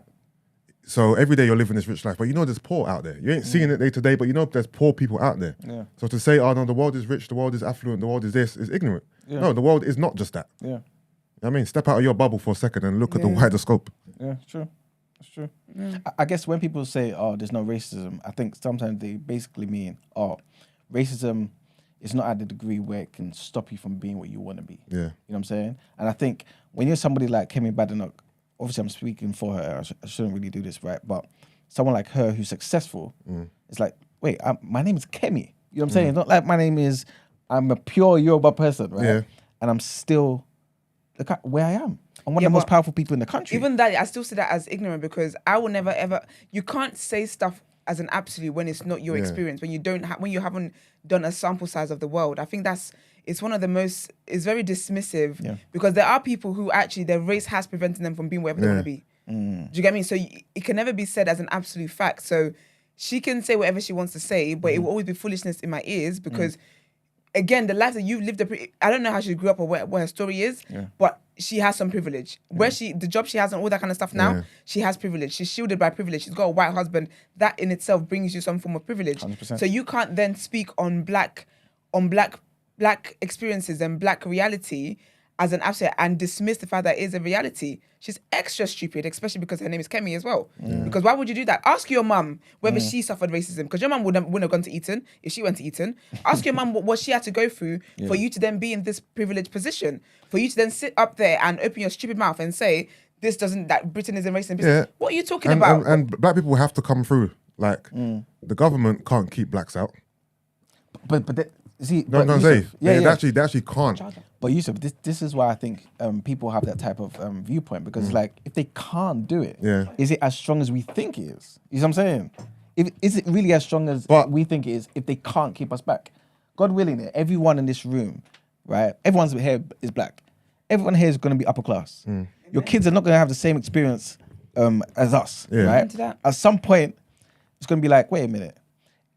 So every day you're living this rich life, but you know there's poor out there. You ain't seeing it day to day, but you know there's poor people out there. Yeah. So to say, oh no, the world is rich, the world is affluent, the world is this, is ignorant. No, the world is not just that. Yeah. You know what I mean, step out of your bubble for a second and look at the wider scope. Yeah, it's true. It's true. I guess when people say, "Oh, there's no racism," I think sometimes they basically mean, "Oh, racism is not at the degree where it can stop you from being what you want to be." Yeah. You know what I'm saying? And I think when you're somebody like Kemi Badenoch, obviously I'm speaking for her. I shouldn't really do this, right? But someone like her who's successful, it's like, wait, my name is Kemi. You know what I'm saying? It's not like my name is. I'm a pure Yoruba person, right? Yeah. And I'm still look at where I am. I'm one of Yeah, the most but powerful people in the country. Even that, I still see that as ignorant because I will never ever. You can't say stuff as an absolute when it's not your experience. When you don't, when you haven't done a sample size of the world. I think it's one of the most. It's very dismissive because there are people who actually their race has prevented them from being wherever they want to be. Do you get me? So it can never be said as an absolute fact. So she can say whatever she wants to say, but it will always be foolishness in my ears because. Again, the life that you've lived, I don't know how she grew up or what her story is, but she has some privilege. Where the job she has and all that kind of stuff now, she has privilege. She's shielded by privilege. She's got a white husband. That in itself brings you some form of privilege. 100%. So you can't then speak on black experiences and black reality as an absolute and dismiss the fact that it is a reality. She's extra stupid, especially because her name is Kemi as well. Because why would you do that? Ask your mum whether she suffered racism. Because your mum wouldn't have gone to Eton if she went to Eton. Ask your mum what she had to go through for you to then be in this privileged position. For you to then sit up there and open your stupid mouth and say, that Britain isn't racist. Yeah. What are you talking about? And black people have to come through. Like, the government can't keep blacks out. But see, No, but say. Yusuf, They actually can't. But Yusuf, this is why I think people have that type of viewpoint because it's like if they can't do it, is it as strong as we think it is? You know what I'm saying? Is it really as strong as we think it is if they can't keep us back? God willing, everyone in this room, right? Everyone's here is black. Everyone here is going to be upper class. your kids are not going to have the same experience as us, Yeah. right? Into that. At some point, it's going to be like, wait a minute,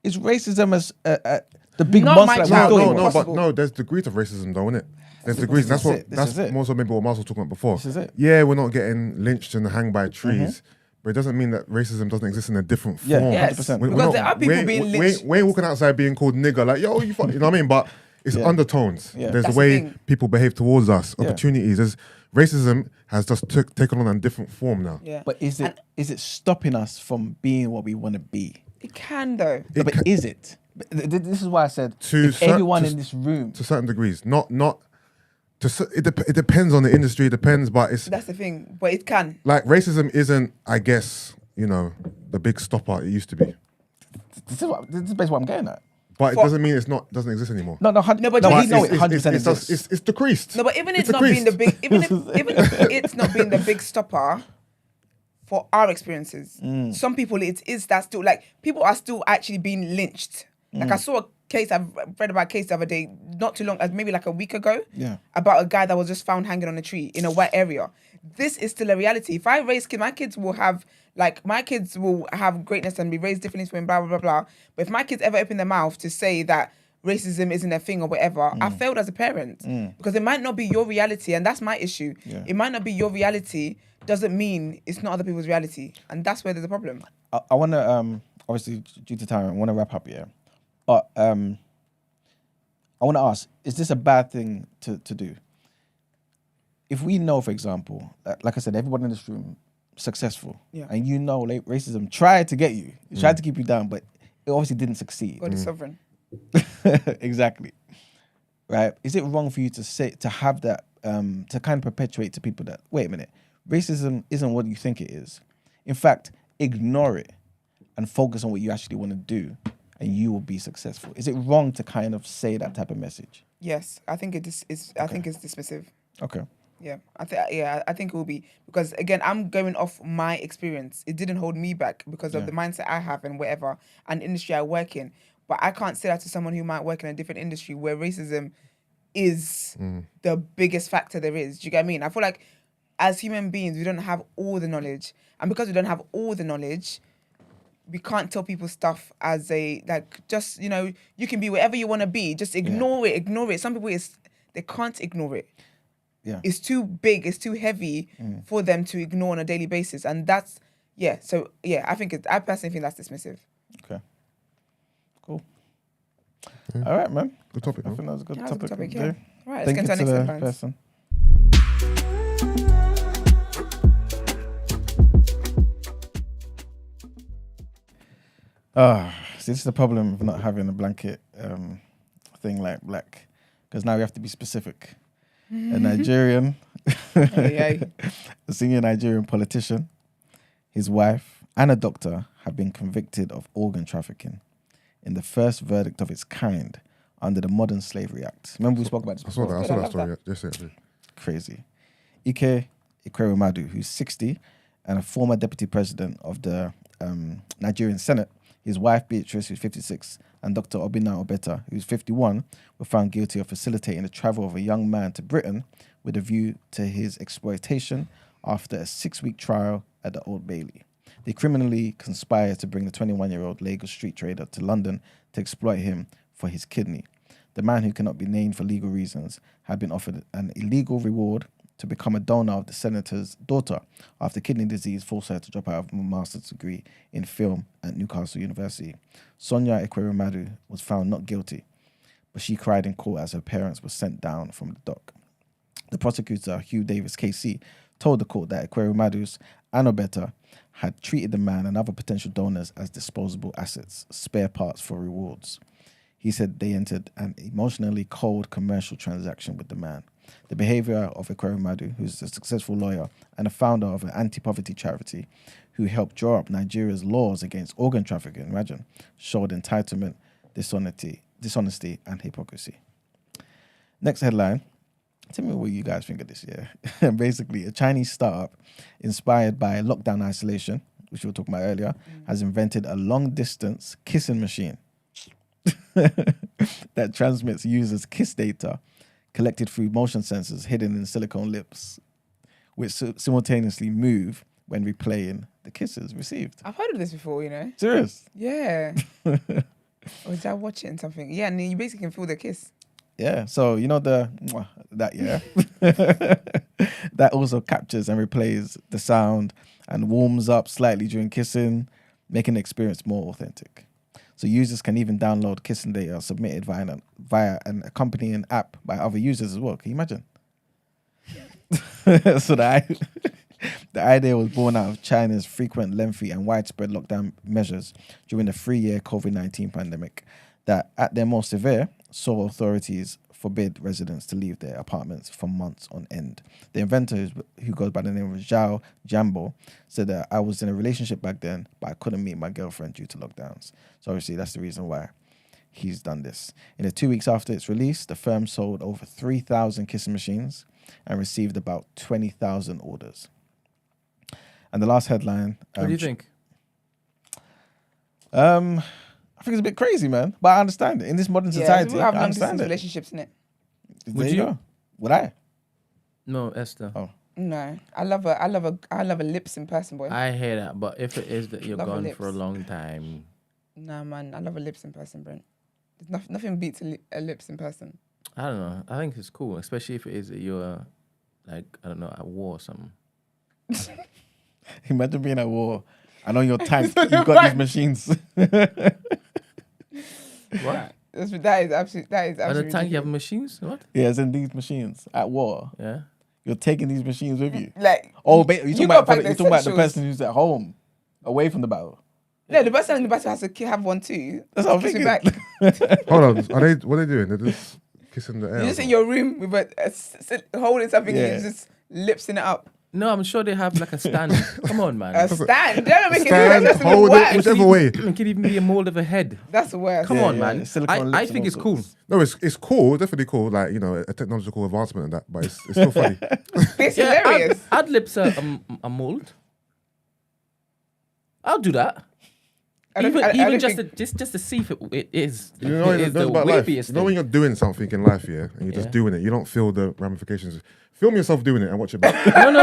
is racism as the big Not monster my that child, we no, thought it no, was? possible. But no, there's degrees of racism though, innit? There's degrees. This is That's it. more so maybe what Miles was talking about before. This is it. Yeah, we're not getting lynched and hanged by trees, but it doesn't mean that racism doesn't exist in a different Yeah, form. Yes, 100%. because there are people being lynched. We ain't walking outside being called nigger, like, yo, you know what I mean? But it's undertones. Yeah. There's That's a the way thing. people behave towards us, Yeah. opportunities. Racism has just taken on a different form now. Yeah. But is it stopping us from being what we want to be? It can though. No, but is it? This is why I said To if cer- everyone to- in this room. To certain degrees, it depends on the industry. It depends, but it's That's the thing. But it can. like racism isn't, I guess, the big stopper it used to be. This is basically what I'm getting at. But it For- doesn't mean doesn't exist anymore. No, but we But know it it's- 100% it's exists. it's decreased. No, but even It's it's not being the decreased. big, even if it's not being the big stopper for our experiences, some people it is that still like people are still actually being lynched. Like I saw a case, I've read about a case the other day, not too long, maybe like a week ago, Yeah. about a guy that was just found hanging on a tree in a white area. This is still a reality. If I raise kids, my kids will have greatness and be raised differently from blah, blah, blah, blah. But if my kids ever open their mouth to say that racism isn't a thing or whatever, I failed as a parent because it might not be your reality. And that's my issue. Yeah. It might not be your reality, doesn't mean it's not other people's reality. And that's where there's a problem. I want to, obviously, due to time, I want to wrap up here. But I want to ask, is this a bad thing to do? If we know, for example, like I said, everyone in this room successful, Yeah. and like, racism tried to get you, it tried to keep you down, but it obviously didn't succeed. God is sovereign. Exactly. Right? Is it wrong for you to have that, to kind of perpetuate to people that, wait a minute, racism isn't what you think it is. In fact, ignore it and focus on what you actually want to do, and you will be successful. Is it wrong to kind of say that type of message? Yes, I think I think it's dismissive. Okay. Yeah, I think it will be because again, I'm going off my experience. It didn't hold me back because of the mindset I have and whatever and industry I work in. But I can't say that to someone who might work in a different industry where racism is the biggest factor there is. Do you get what I mean? I feel like as human beings, we don't have all the knowledge, and because we don't have all the knowledge, we can't tell people stuff as you can be whatever you want to be. Just ignore it. Some people they can't ignore it. Yeah. It's too big, it's too heavy for them to ignore on a daily basis. And that's, I personally think that's dismissive. Okay. Cool. All right, man. Good topic. I think that was a good That was a topic. good topic, to yeah. do. All right, Thank let's you get to to our the next headlines. person. See, this is the problem of not having a blanket thing like black, because now we have to be specific. A Nigerian, a senior Nigerian politician, his wife, and a doctor have been convicted of organ trafficking in the first verdict of its kind under the Modern Slavery Act. Remember we spoke about this I saw before? that. I saw that story. Yes, yeah. Crazy. Ike Ekweremadu, who's 60 and a former deputy president of the Nigerian Senate, his wife Beatrice, who's 56, and Dr. Obinna Obeta, who's 51, were found guilty of facilitating the travel of a young man to Britain with a view to his exploitation after a 6-week trial at the Old Bailey. They criminally conspired to bring the 21-year-old Lagos street trader to London to exploit him for his kidney. The man, who cannot be named for legal reasons, had been offered an illegal reward to become a donor of the senator's daughter after kidney disease forced her to drop out of a master's degree in film at Newcastle University. Sonia Ekweremadu was found not guilty, but she cried in court as her parents were sent down from the dock. The prosecutor, Hugh Davis KC, told the court that Ekweremadu's and Obeta had treated the man and other potential donors as disposable assets, spare parts for rewards. He said they entered an emotionally cold commercial transaction with the man. The behavior of Ekweremadu, who's a successful lawyer and a founder of an anti-poverty charity who helped draw up Nigeria's laws against organ trafficking, imagine, showed entitlement, dishonesty, and hypocrisy. Next headline. Tell me what you guys think of this, yeah. Basically, a Chinese startup inspired by lockdown isolation, which we were talking about earlier, has invented a long-distance kissing machine that transmits users' kiss data collected through motion sensors hidden in silicone lips. which simultaneously move when replaying the kisses received. I've heard of this before, you know. Serious? Yeah. Or did I watch it in something? Yeah, and you basically can feel the kiss. Yeah. So you know that that also captures and replays the sound and warms up slightly during kissing, making the experience more authentic. So users can even download kissing data submitted via an accompanying app by other users as well. Can you imagine? So the idea was born out of China's frequent, lengthy and widespread lockdown measures during the 3-year COVID-19 pandemic that, at their most severe, saw authorities forbid residents to leave their apartments for months on end. The inventor, who goes by the name of Zhao Jianbo, said that I was in a relationship back then, but I couldn't meet my girlfriend due to lockdowns. So obviously that's the reason why he's done this. In the 2 weeks after its release, the firm sold over 3,000 kissing machines and received about 20,000 orders. And the last headline... what do you think? I think it's a bit crazy, man. But I understand it. In this modern society, we have I long understand distance it. relationships in it. Would you? Would I? No, Esther. Oh. No, I love a lips in person, boy. I hear that, but if it is that you're Love gone lips. for a long time, Nah, man, I love a lips in person, Brent. There's nothing beats a lips in person. I don't know. I think it's cool, especially if it is that you're, like, I don't know, at war or something. Imagine being at war. I know your tank. You've got these machines. What? That is absolutely. At the tank, you have ridiculous. machines? What? Yeah, it's in these machines at war. Yeah. You're taking these machines with you. Like, Oh, you're talking gotta about, pack you're the talking about the essentials. person who's at home, away from the battle. no, the person in the battle has to have one too. That's what I'm Kiss me thinking. back. Hold on, what are they doing? They're just kissing the air. You're just in your room with holding something Yeah. and you're just lipsing it up. No, I'm sure they have like a stand. Come on, man. A stand. Don't make it Stand, that's hold it, worse. whichever way. It could even be a mold of a head. That's the worst. Come Yeah, on, yeah, man. silicone I lips and think all it's cool. sorts. No, it's cool, definitely cool. Like, you know, a technological advancement and that, but it's still funny. It's hilarious. I'd lips a mold. I'll do that. I don't Even think- just to see if it is. You know, it is that's the about life. waviest You know when you're doing something in life, yeah, and you're just Yeah. doing it, you don't feel the ramifications. Film yourself doing it and watch it back. No,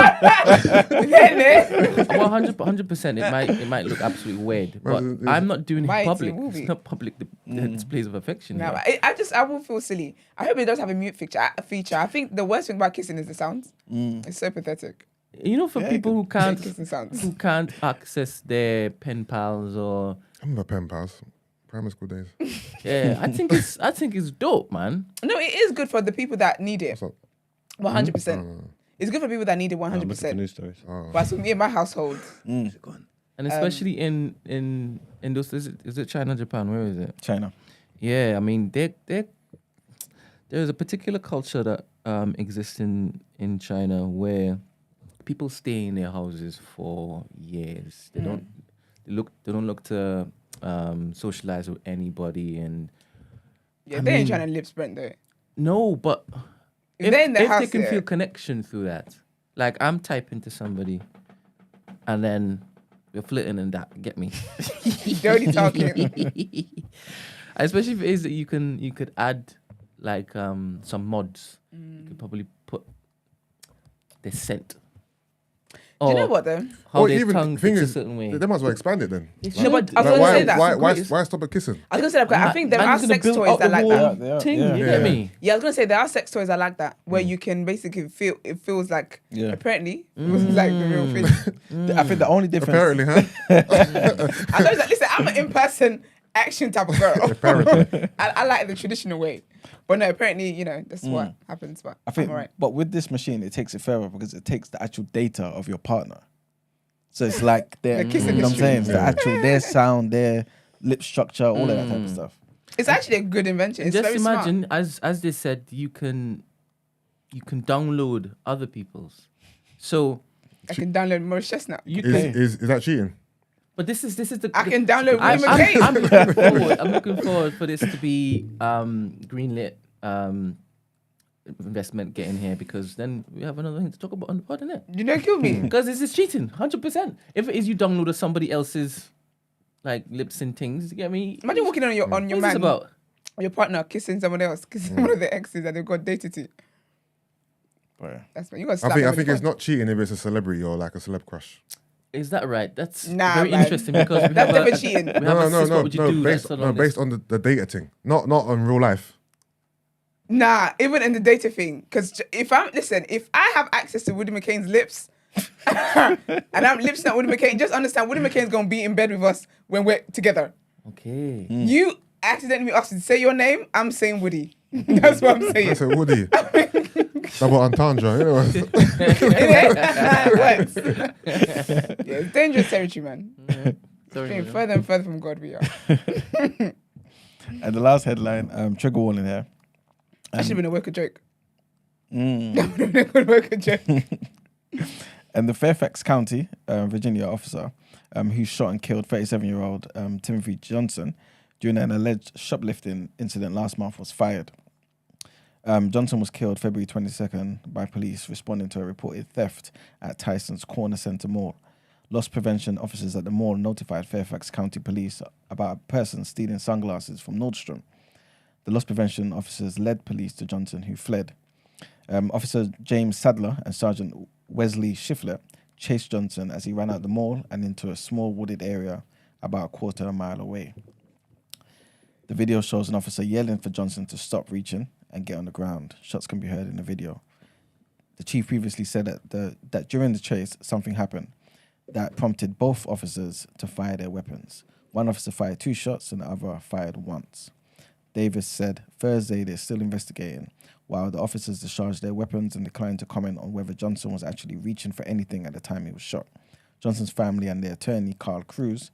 Yeah, 100%. It might look absolutely weird, but Well, I'm not doing it Might, in public. it will be. It's not public displays of affection. no, yeah. I will feel silly. I hope it does have a mute feature. I think the worst thing about kissing is the sounds. It's so pathetic. You know, for people who can't Kissing sounds. access their pen pals or I remember pen pals, primary school days. yeah, I think it's dope, man. No, it is good for the people that need it. What's up? 100%. It's good for people that need it I'm looking for 100%. news stories. But so me and my household, And especially in those is it China, Japan? Where is it? China. Yeah, I mean there's a particular culture that exists in China where people stay in their houses for years. They don't look to socialize with anybody and yeah, they ain't trying to lips Brent though. no, but If they're in the house, they can yeah. feel connection through that. Like I'm typing to somebody and then we're flirting and that get me. Dirty talking. Especially if it is that you could add like some mods. You could probably put the scent. Do you know what though? How Or their even tongue thing fits a is, certain way. they might as well expand it then. No, but I was Like, gonna why, say that. why stop at kissing? I was gonna say that because I think there Man are is gonna sex build toys up that the like whole that. thing. Yeah. You get me? Yeah, I was gonna say there are sex toys that like that where you can basically feel it feels like apparently it was like the real thing. I think the only difference. Apparently, huh? I know that. Listen, I'm an in-person action type of girl. Apparently. I like the traditional way, but no, apparently that's what happens. But I think, I'm alright. but with this machine, it takes it further because it takes the actual data of your partner. So it's like their, The kissing you know what I'm saying? history. It's the actual their sound, their lip structure, all of that type of stuff. It's actually a good invention. It's Just very imagine, as they said, you can download other people's. So smart. I can download Morris Chestnut. you can, Is that cheating? but this is the. I can download I'm, William McCain. I'm looking forward for this to be greenlit investment getting here because then we have another thing to talk about on the pod, innit? You don't kill me. Because this is cheating, 100%. If it is you download somebody else's like lips and things, you get me? Imagine walking on your What's this man, about? your partner kissing someone else, kissing one of the exes that they've got dated to. Boy. That's what you got. I think it's not cheating if it's a celebrity or like a celeb crush. Is that right? That's Nah, very man. interesting because we That's have never cheating. We have a sis, what would you do? Based, That's no, based on the data thing, not on real life. Nah, even in the data thing, because if I have access to Woody McCain's lips, and I'm lip sync Woody McCain, just understand Woody McCain's gonna be in bed with us when we're together. Okay. You accidentally asked me to say your name, I'm saying Woody. That's what I'm saying. I said Woody. Double entendre, you know. It works. Yeah, it's dangerous territory, man. Sorry, Getting man. further and further from God we are. And the last headline, trigger warning here. That should have been a worker joke. Mm. That would have been a good worker joke. And the Fairfax County, Virginia officer who shot and killed 37-year-old Timothy Johnson during an alleged shoplifting incident last month was fired. Johnson was killed February 22nd by police responding to a reported theft at Tyson's Corner Center Mall. Loss prevention officers at the mall notified Fairfax County Police about a person stealing sunglasses from Nordstrom. The loss prevention officers led police to Johnson, who fled. Officer James Sadler and Sergeant Wesley Schiffler chased Johnson as he ran out the mall and into a small wooded area about a quarter of a mile away. The video shows an officer yelling for Johnson to stop reaching and get on the ground. Shots can be heard in the video. The chief previously said that during the chase, something happened that prompted both officers to fire their weapons. One officer fired 2 shots and the other fired once. Davis said Thursday they're still investigating, while the officers discharged their weapons and declined to comment on whether Johnson was actually reaching for anything at the time he was shot. Johnson's family and their attorney, Carl Cruz,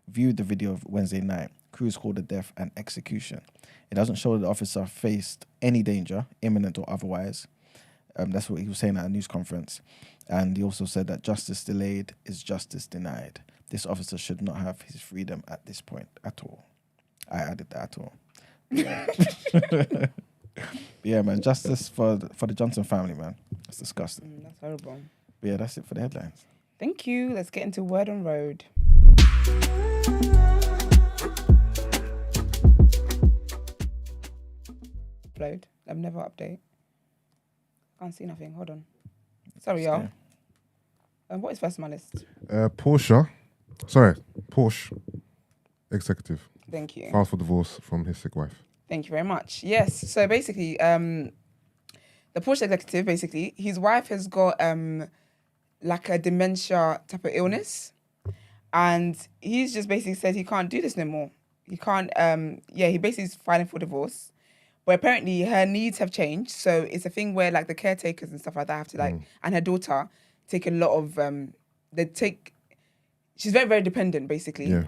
viewed the video of Wednesday night. Cruz called the death an execution. It doesn't show that the officer faced any danger, imminent or otherwise. That's what he was saying at a news conference. And he also said that justice delayed is justice denied. This officer should not have his freedom at this point at all. I added that at all. But yeah, man, justice for the Johnson family, man. That's disgusting. That's horrible. But yeah, that's it for the headlines. Thank you. Let's get into Word on Road. Upload. I've never update. Can't see nothing. Hold on. Sorry, y'all. What is first on my list? Porsche executive Thank you. filed for divorce from his sick wife. Thank you very much. Yes. So basically, the Porsche executive, basically, his wife has got like a dementia type of illness. And he's just basically said he can't do this no more. He can't, he basically is filing for divorce. But apparently her needs have changed. So it's a thing where like the caretakers and stuff like that have to and her daughter take a lot of, she's very, very dependent basically. Yeah.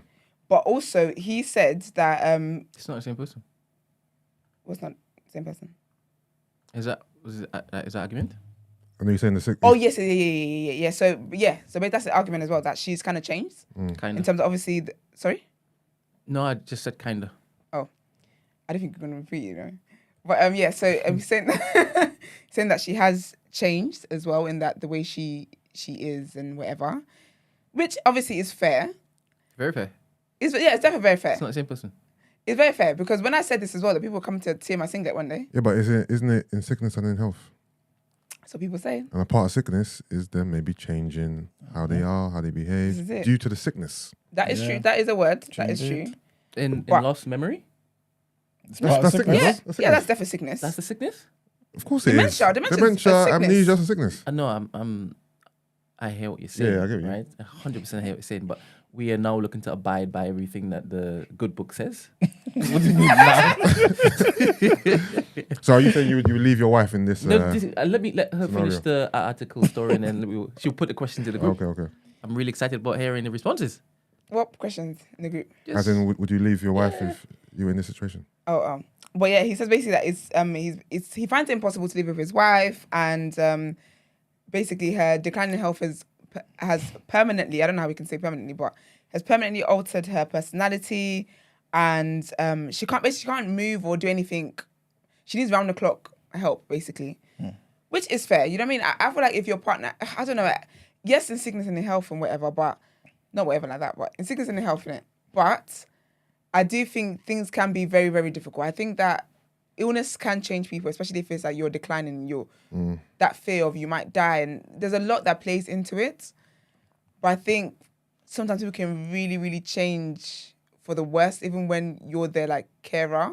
But also he said that... It's not the same person. What's not the same person? Is that argument? I know you're saying the sick. Oh, yes, yeah. So that's the argument as well, that she's kind of changed. Kind In of. terms of obviously... Sorry? No, I just said kind of. Oh. I don't think you're going to repeat, you know. But so saying that she has changed as well in that the way she is and whatever, which obviously is fair. Very fair. It's definitely very fair. It's not the same person. It's very fair because when I said this as well, that people come to see my singlet one day. Yeah, but isn't it in sickness and in health? So people say. And a part of sickness is them maybe changing how they are, how they This is behave it. due to the sickness. That is true. That is a word. That is true. In But- lost memory? That's sickness. Yeah, That's yeah, that's definitely sickness. That's the sickness? Of course it is. Dementia is a Dementia, sickness. amnesia is a sickness. No, I hear what you're saying. Yeah, I get you. Right? 100% hear what you're saying. But we are now looking to abide by everything that the good book says. What do you mean now? So are you saying you would leave your wife in this? No, let her finish scenario. the article story and then she'll put the questions in the group. Okay. I'm really excited about hearing the responses. What questions in the group? As in, would you leave your wife if you were in this situation? But yeah, he says basically that he finds it impossible to live with his wife, and basically her declining health has permanently, I don't know how we can say permanently, but has permanently altered her personality, and she can't move or do anything. She needs round the clock help basically, which is fair. You know what I mean? I feel like if your partner, I don't know, yes, in sickness and in health and whatever, but not whatever like that, but in sickness and in health, innit? But I do think things can be very, very difficult. I think that illness can change people, especially if it's like you're declining, that fear of you might die, and there's a lot that plays into it. But I think sometimes people can really, really change for the worst, even when you're their like carer,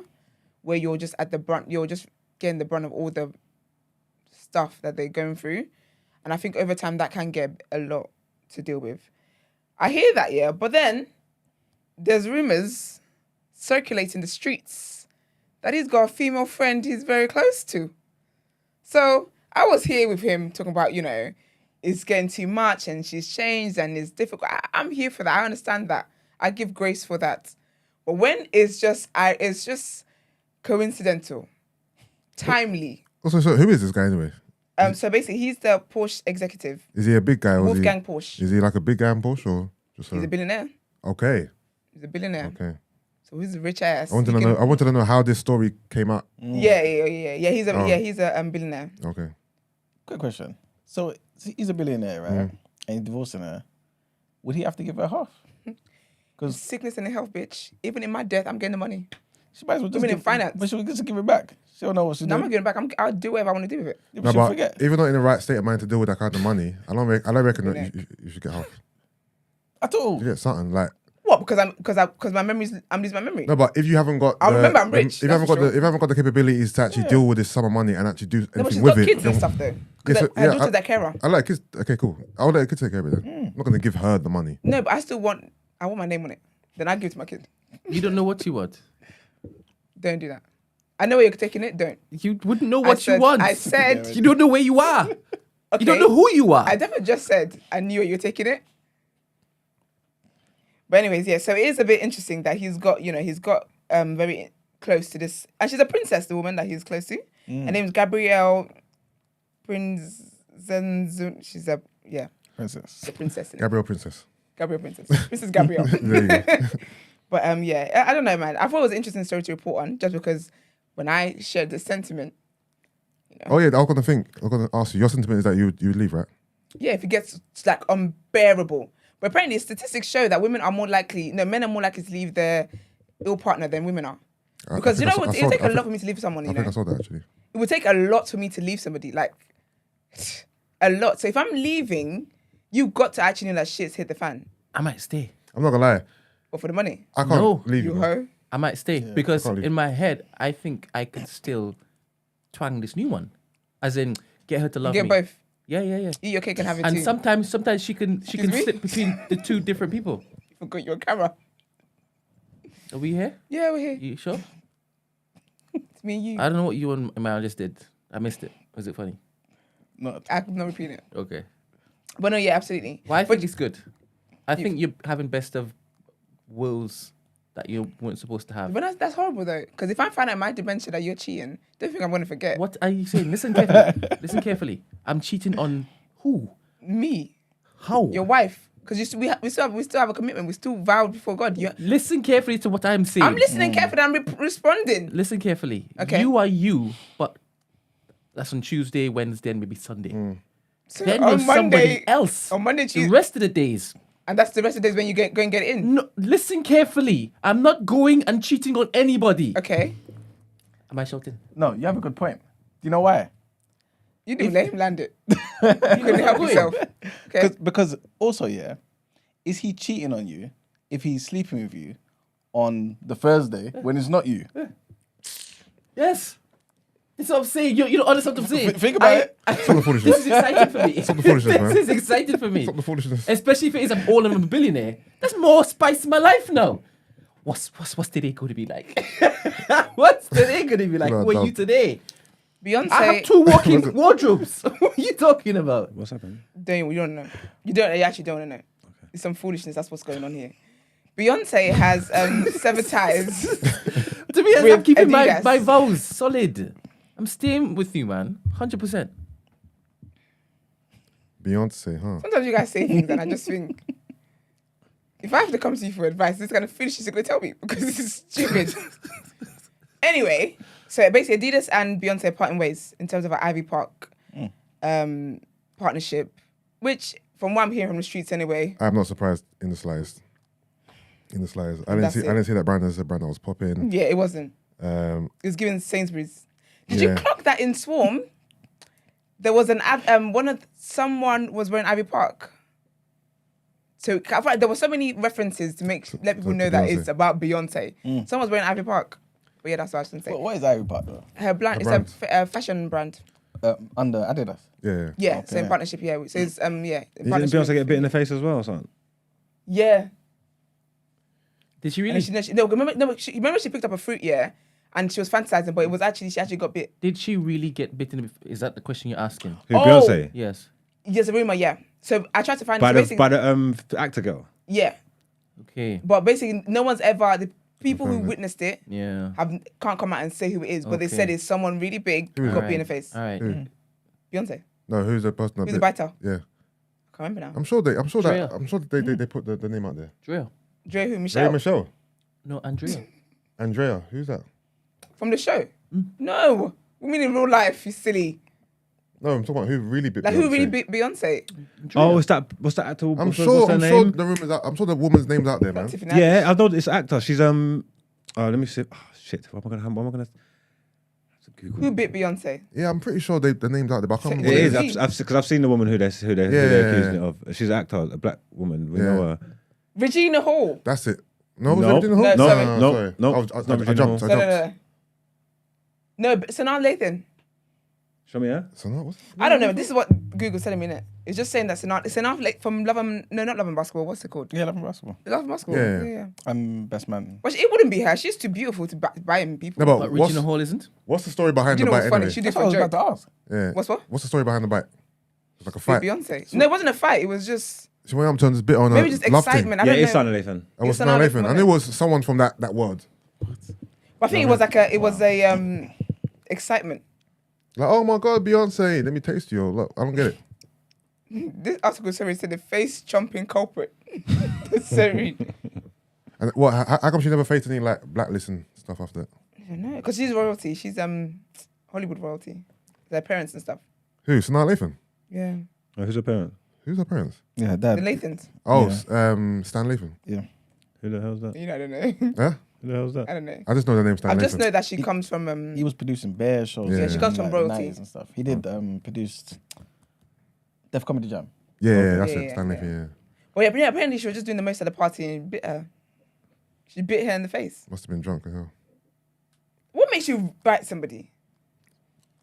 where you're just at the brunt, you're just getting the brunt of all the stuff that they're going through. And I think over time that can get a lot to deal with. I hear that, yeah, but then there's rumours circulating the streets that he's got a female friend he's very close to. So I was here with him talking about, it's getting too much and she's changed and it's difficult. I'm here for that. I understand that. I give grace for that. But when it's just coincidental, timely. Also, so who is this guy anyway? So basically, he's the Porsche executive. Is he a big guy? Or Wolfgang Porsche. Is he like a big guy in Porsche or just? He's a billionaire. Okay. He's a billionaire. Okay. So he's a rich ass. I wanted to know how this story came out. Yeah. He's a billionaire. Okay. Quick question. So he's a billionaire, right? And he's divorcing her. Would he have to give her half? Because sickness and health, bitch. Even in my death, I'm getting the money. She might as well just in finance. But she'll just give it back. She don't know what she's No, I'm doing. not giving it back. I'll do whatever I want to do with it. Yeah, No, she'll but forget. if you're not in the right state of mind to deal with that kind of money, I don't reckon that you should get half. At all. You get something like. What? Because I'm losing my memory. No, but if you haven't got, I remember I'm rich. If you haven't got the capabilities to actually deal with this sum of money and actually do No, but anything she's with got it, kids and then- stuff though. Yeah, so- Her yeah, daughter's that carer. I like kids. Okay, cool. I'll let the kids take care of it. Then. I'm not gonna give her the money. No, but I want my name on it. Then I give it to my kid. You don't know what you want. Don't do that. I know where you're taking it. Don't. You wouldn't know what you said- want. I said. You don't know where you are. Okay. You don't know who you are. I definitely just said I knew where you're taking it. But anyways, yeah. So it is a bit interesting that he's got very close to this, and she's a princess, the woman that he's close to. Her name's Gabrielle Prinzenzun. She's a Princess. the princess. Gabrielle Princess. Gabrielle Princess. Princess Gabrielle. There you go. But I don't know, man. I thought it was an interesting story to report on, just because when I shared the sentiment, Oh yeah, I was gonna ask you. Your sentiment is that you would leave, right? yeah, if it gets like unbearable. But apparently statistics show that men are more likely to leave their ill partner than women are. Because it would take a lot for me to leave someone, I think I saw that actually. It would take a lot for me to leave somebody, like a lot. So if I'm leaving, you've got to actually know that shit's hit the fan. I might stay. I'm not gonna lie. But for the money, I can't No. leave you you. hoe. I might stay because I can't leave. in my head, I think I could still twang this new one, as in get her to love Get me. both. Yeah. Eat your cake and have it And too. sometimes she can me? slip between the two different people. You forgot your camera. Are we here? Yeah, we're here. You sure? It's me and you. I don't know what you and Mara just did. I missed it. Was it funny? I'm not repeating it. Okay. But no, yeah, absolutely. Well, I think it's good. I think you're having best of wills that you weren't supposed to have. But that's horrible though. Because if I find out my dementia that you're cheating, don't think I'm going to forget. What are you saying? Listen carefully. Listen carefully. I'm cheating on who? Me, How? your wife. Because we still have a commitment. We still vowed before God. Listen carefully to what I'm saying. I'm listening carefully. I'm responding. Listen carefully. Okay. You are you, but that's on Tuesday, Wednesday, and maybe Sunday. So Then you're on Monday, somebody else. on Monday, The Tuesday, rest of the days. and that's the rest of the days when you go and get it in. No, listen carefully. I'm not going and cheating on anybody. Okay, Am I shouting? No, you have a good point. Do you know why? you didn't let him land it. You couldn't help yourself. Okay, Because also, yeah, is he cheating on you if he's sleeping with you on the Thursday when it's not you? Yes. That's what I'm saying. You don't understand what I'm saying. Think about it. Stop the foolishness. This is exciting for me. Stop the foolishness, man. This is exciting for me. Stop the foolishness. Especially if it is I'm all in a billionaire. That's more spice in my life now. What's today going to be like? What's today going to be like? No, Who are no. you today? Beyonce. I have 2 walk-in wardrobes. What are you talking about? What's happening? You don't know. You actually don't want to know. It's some foolishness. That's what's going on here. Beyonce has severed ties. To be honest, With I'm keeping Adidas. my vows solid. I'm staying with you, man. 100%. Beyonce, huh? Sometimes you guys say things and I just think, if I have to come to you for advice, this kind of foolishness you're going to tell me because this is stupid. Anyway, so basically Adidas and Beyonce are parting ways in terms of our Ivy Park partnership, which from what I'm hearing from the streets anyway, I'm not surprised in the slightest. I didn't That's see it. that brand as a brand that was popping. yeah, it wasn't. Um, It was given Sainsbury's. Did you clock that in Swarm? There was an someone was wearing Ivy Park. So I feel like there were so many references to let people know that it's about Beyonce. Someone was wearing Ivy Park. But yeah, that's what I was going to say. What is Ivy Park though? It's a fashion brand. Under Adidas. yeah. Yeah, Okay. so in partnership, yeah. So it's, Didn't Beyonce get bit in the face as well or something? Yeah. Did she And really? remember she picked up a fruit, yeah, and she was fantasizing, but it was actually, she actually got bit. Did she really get bitten? Is that the question you're asking? Who, Oh. Beyonce? Yes. Yes, a rumor, yeah. So I tried to find By basically- the actor girl. yeah. Okay. But basically, no one's ever, the people who witnessed it Yeah. can't come out and say who it is, but they Okay. said it's someone really big who got bit in the face. All right. Beyonce. No, who's the person? Who's the biter? Yeah. I can't remember now. I'm sure Drea. they put the name out there. Drea. Dre who? Ray Michelle? Michelle. No, Andrea. Andrea. Who's that? From the show? No. We mean in real life, you silly. No, I'm talking about who really bit Like Beyonce. who really bit Beyonce? Oh, what's that actor? I'm what's sure her the name? rumors out. I'm sure the woman's name's out there, man. Tiffany Yeah, Haddish. I know it's an actor. She's Oh, let me see. Oh, shit. What am I gonna? Google. Who bit Beyonce? Yeah, I'm pretty sure the name's out there, but I can't It remember. It what is. Because I've seen the woman who they're accusing it of. She's an actor, a black woman. We know her. Regina Hall. That's it. No, was No. it Regina Hall? No, sorry. No, sorry. no, I it's not I Regina jumped. Hall. I No, jumped. No, but Sanaa Lathan. Show me her. So what's I don't know. This is what Google's telling me, innit? It's just saying that Sanaa like from Love and... No, not Love and Basketball. What's it called? Yeah, Love and Basketball. Love and Basketball. Yeah. Yeah. I'm best man. But it wouldn't be her. She's too beautiful to buy him people. No, But but Regina Hall isn't? what's the story behind Do you the know bite what's funny? anyway? She did That's for what I a was about joke. to ask. Yeah. What's what? What's the story behind the bite? It's like a With fight. Beyonce. No, it wasn't a fight. It was just... She went up to this bit on Maybe a just love excitement. thing. I Yeah, don't it's know. Sanaa Lathan. I was It's Sanaa Sanaa Lathan. Lathan. I knew it was someone from that world. But I think it was like a excitement. Like, oh my God, Beyonce, let me taste you. Look, I don't get it. This article said the face chomping culprit. Sorry. And what? How come she never faced any like blacklist and stuff after that? I don't know. Because she's royalty. She's Hollywood royalty. Their parents and stuff. Who? Sanaa Lathan? Yeah. Oh, who's her parent? Who's her parents? Yeah, The Dad. Lathans. Oh, Yeah. Stan Lathan. Yeah. Who the hell's that? You know, I don't know. Huh? Who the hell's that? I don't know. I just know the name Stan I Lathan. just know that she comes from... He was producing bear shows. Yeah, she comes from in, the royalty. 90s and stuff. He did produced Def Comedy Jam. Yeah, that's Yeah, it. Stan yeah. Lathan, yeah. Well, yeah, apparently she was just doing the most at the party and bit her. She bit her in the face. Must have been drunk as hell. What makes you bite somebody?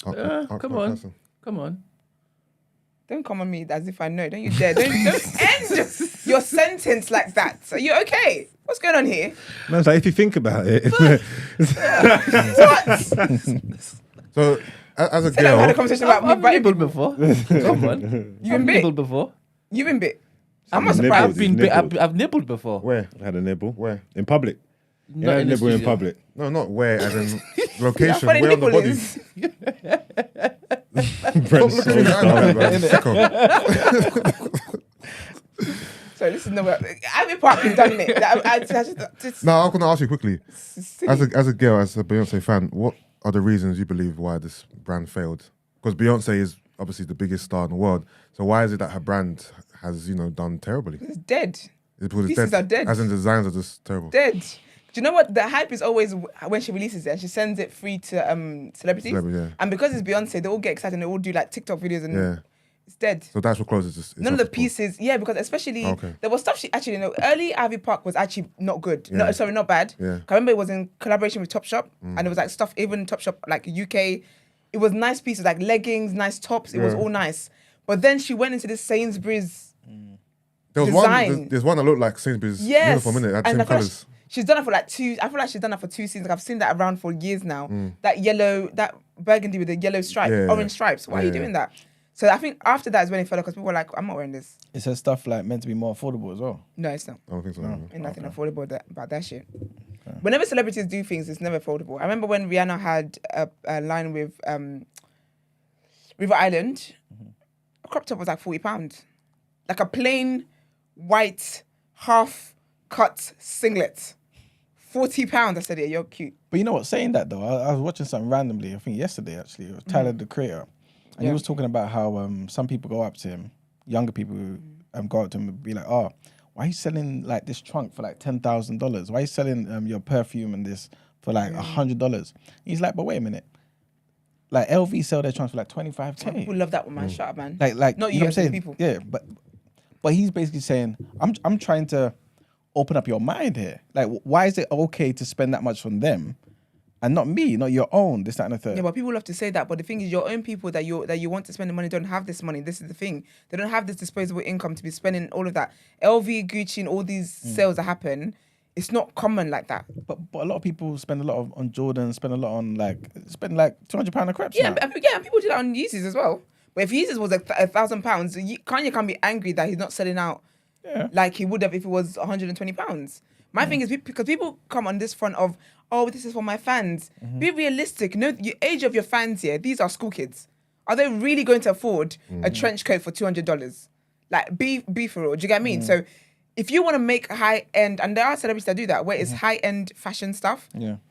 Come on. Come on. Don't come on me as if I know. Don't you dare. Don't end your sentence like that. Are you okay? What's going on here? Man's like, if you think about it. What? So, as a Said I had a girl, conversation about me I've biting nibbled people. before. Come on. You I've been nibbled bit? before. You been bit? I'm not Nibbled. surprised. I've been He's bit. nibbled. I've nibbled before. where? I had a nibble. Where? In public. Not Yeah, in the nibble in studio. public. No, not where, as in Yeah, location. funny Where on the nibble body? is. Brent's Look at me, man, man. Sicko. Sorry, this is nowhere. Ivy Park, you've done it. No, I'm going to ask you quickly. Silly. As a girl, as a Beyonce fan, what are the reasons you believe why this brand failed? Because Beyonce is obviously the biggest star in the world. So why is it that her brand has, done terribly? It's dead. Is it because it's Pieces are dead. As in the designs are just terrible. Dead. Do you know what? The hype is always when she releases it and she sends it free to celebrities. Celebrity, yeah. And because it's Beyonce, they all get excited and they all do like TikTok videos and Yeah. it's dead. So that's what closes this. None of the pieces, yeah, because especially Okay. there was stuff she actually early Ivy Park was actually not good. Yeah. Not bad. Yeah. I remember it was in collaboration with Topshop and it was like stuff, even Topshop like UK. It was nice pieces like leggings, nice tops. It was Yeah. all nice. But then she went into this Sainsbury's. There was design. one. There's one that looked like Sainsbury's Yes. uniform, innit? It had the And same I feel like colours. she's done it for like two. I feel like she's done that for 2 seasons. Like I've seen that around for years now. Mm. That burgundy with the yellow stripe, Yeah. orange stripes. Why are you Yeah. doing that? So I think after that is when it fell off because people were like, I'm not wearing this. Is her stuff like meant to be more affordable as well? No, it's not. I don't think so. no. Ain't nothing affordable about that shit. Whenever celebrities do things, it's never affordable. I remember when Rihanna had a line with River Island, a crop top was like £40. Like a plain white half cut singlet. £40. I said, yeah, you're cute. But you know what? Saying that though, I was watching something randomly. I think yesterday actually, it was Tyler the Creator, and he was talking about how some people go up to him, younger people who go up to him and be like, "Oh, why are you selling like this trunk for like $10,000? Why are you selling your perfume and this for like $100. He's like, but wait a minute. Like LV sell their trunks for like 25K. People love that one, man. Shut up, man. Like not you you, know what I'm saying? people. Yeah, but he's basically saying, I'm trying to open up your mind here. Like, why is it okay to spend that much on them and not me, not your own, this, that, and the third? Yeah, but people love to say that. But the thing is, your own people that you want to spend the money don't have this money. This is the thing. They don't have this disposable income to be spending all of that. LV, Gucci, and all these sales that happen, it's not common like that. But a lot of people spend a lot on Jordan, spend a lot on spend like £200 a crepe. Yeah, and people do that on Yeezys as well. But if Yeezys was £1,000, Kanye can't be angry that he's not selling out like he would have if it was £120. My thing is because people come on this front of, oh, this is for my fans. Be realistic. No, the age of your fans here, these are school kids. Are they really going to afford a trench coat for $200? Like, be for real. Do you get what I mean? So if you want to make high end, and there are celebrities that do that, where it's high end fashion stuff,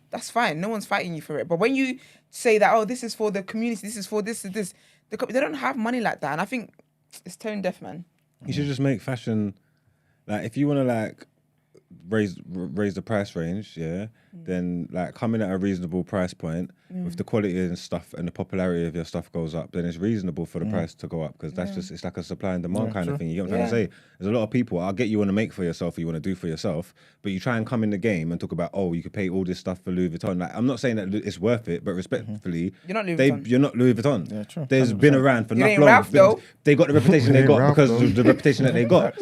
that's fine. No one's fighting you for it. But when you say that, oh, this is for the community, this is for this, they don't have money like that. And I think it's tone deaf, man. You should just make fashion, like, if you want to like raise the price range, then like come in at a reasonable price point. If the quality and stuff and the popularity of your stuff goes up, then it's reasonable for the price to go up, because that's just, it's like a supply and demand kind of thing. You get what I'm trying to say? There's a lot of people, I'll get you want to make for yourself or you want to do for yourself, but you try and come in the game and talk about, oh, you could pay all this stuff for Louis Vuitton. Like, I'm not saying that it's worth it, but respectfully, You're not Louis Vuitton. You're not Louis Vuitton. Yeah, true. There's been around for You not ain't long. Ralph, though. They got the reputation they got Ralph, because though. of the reputation that they got.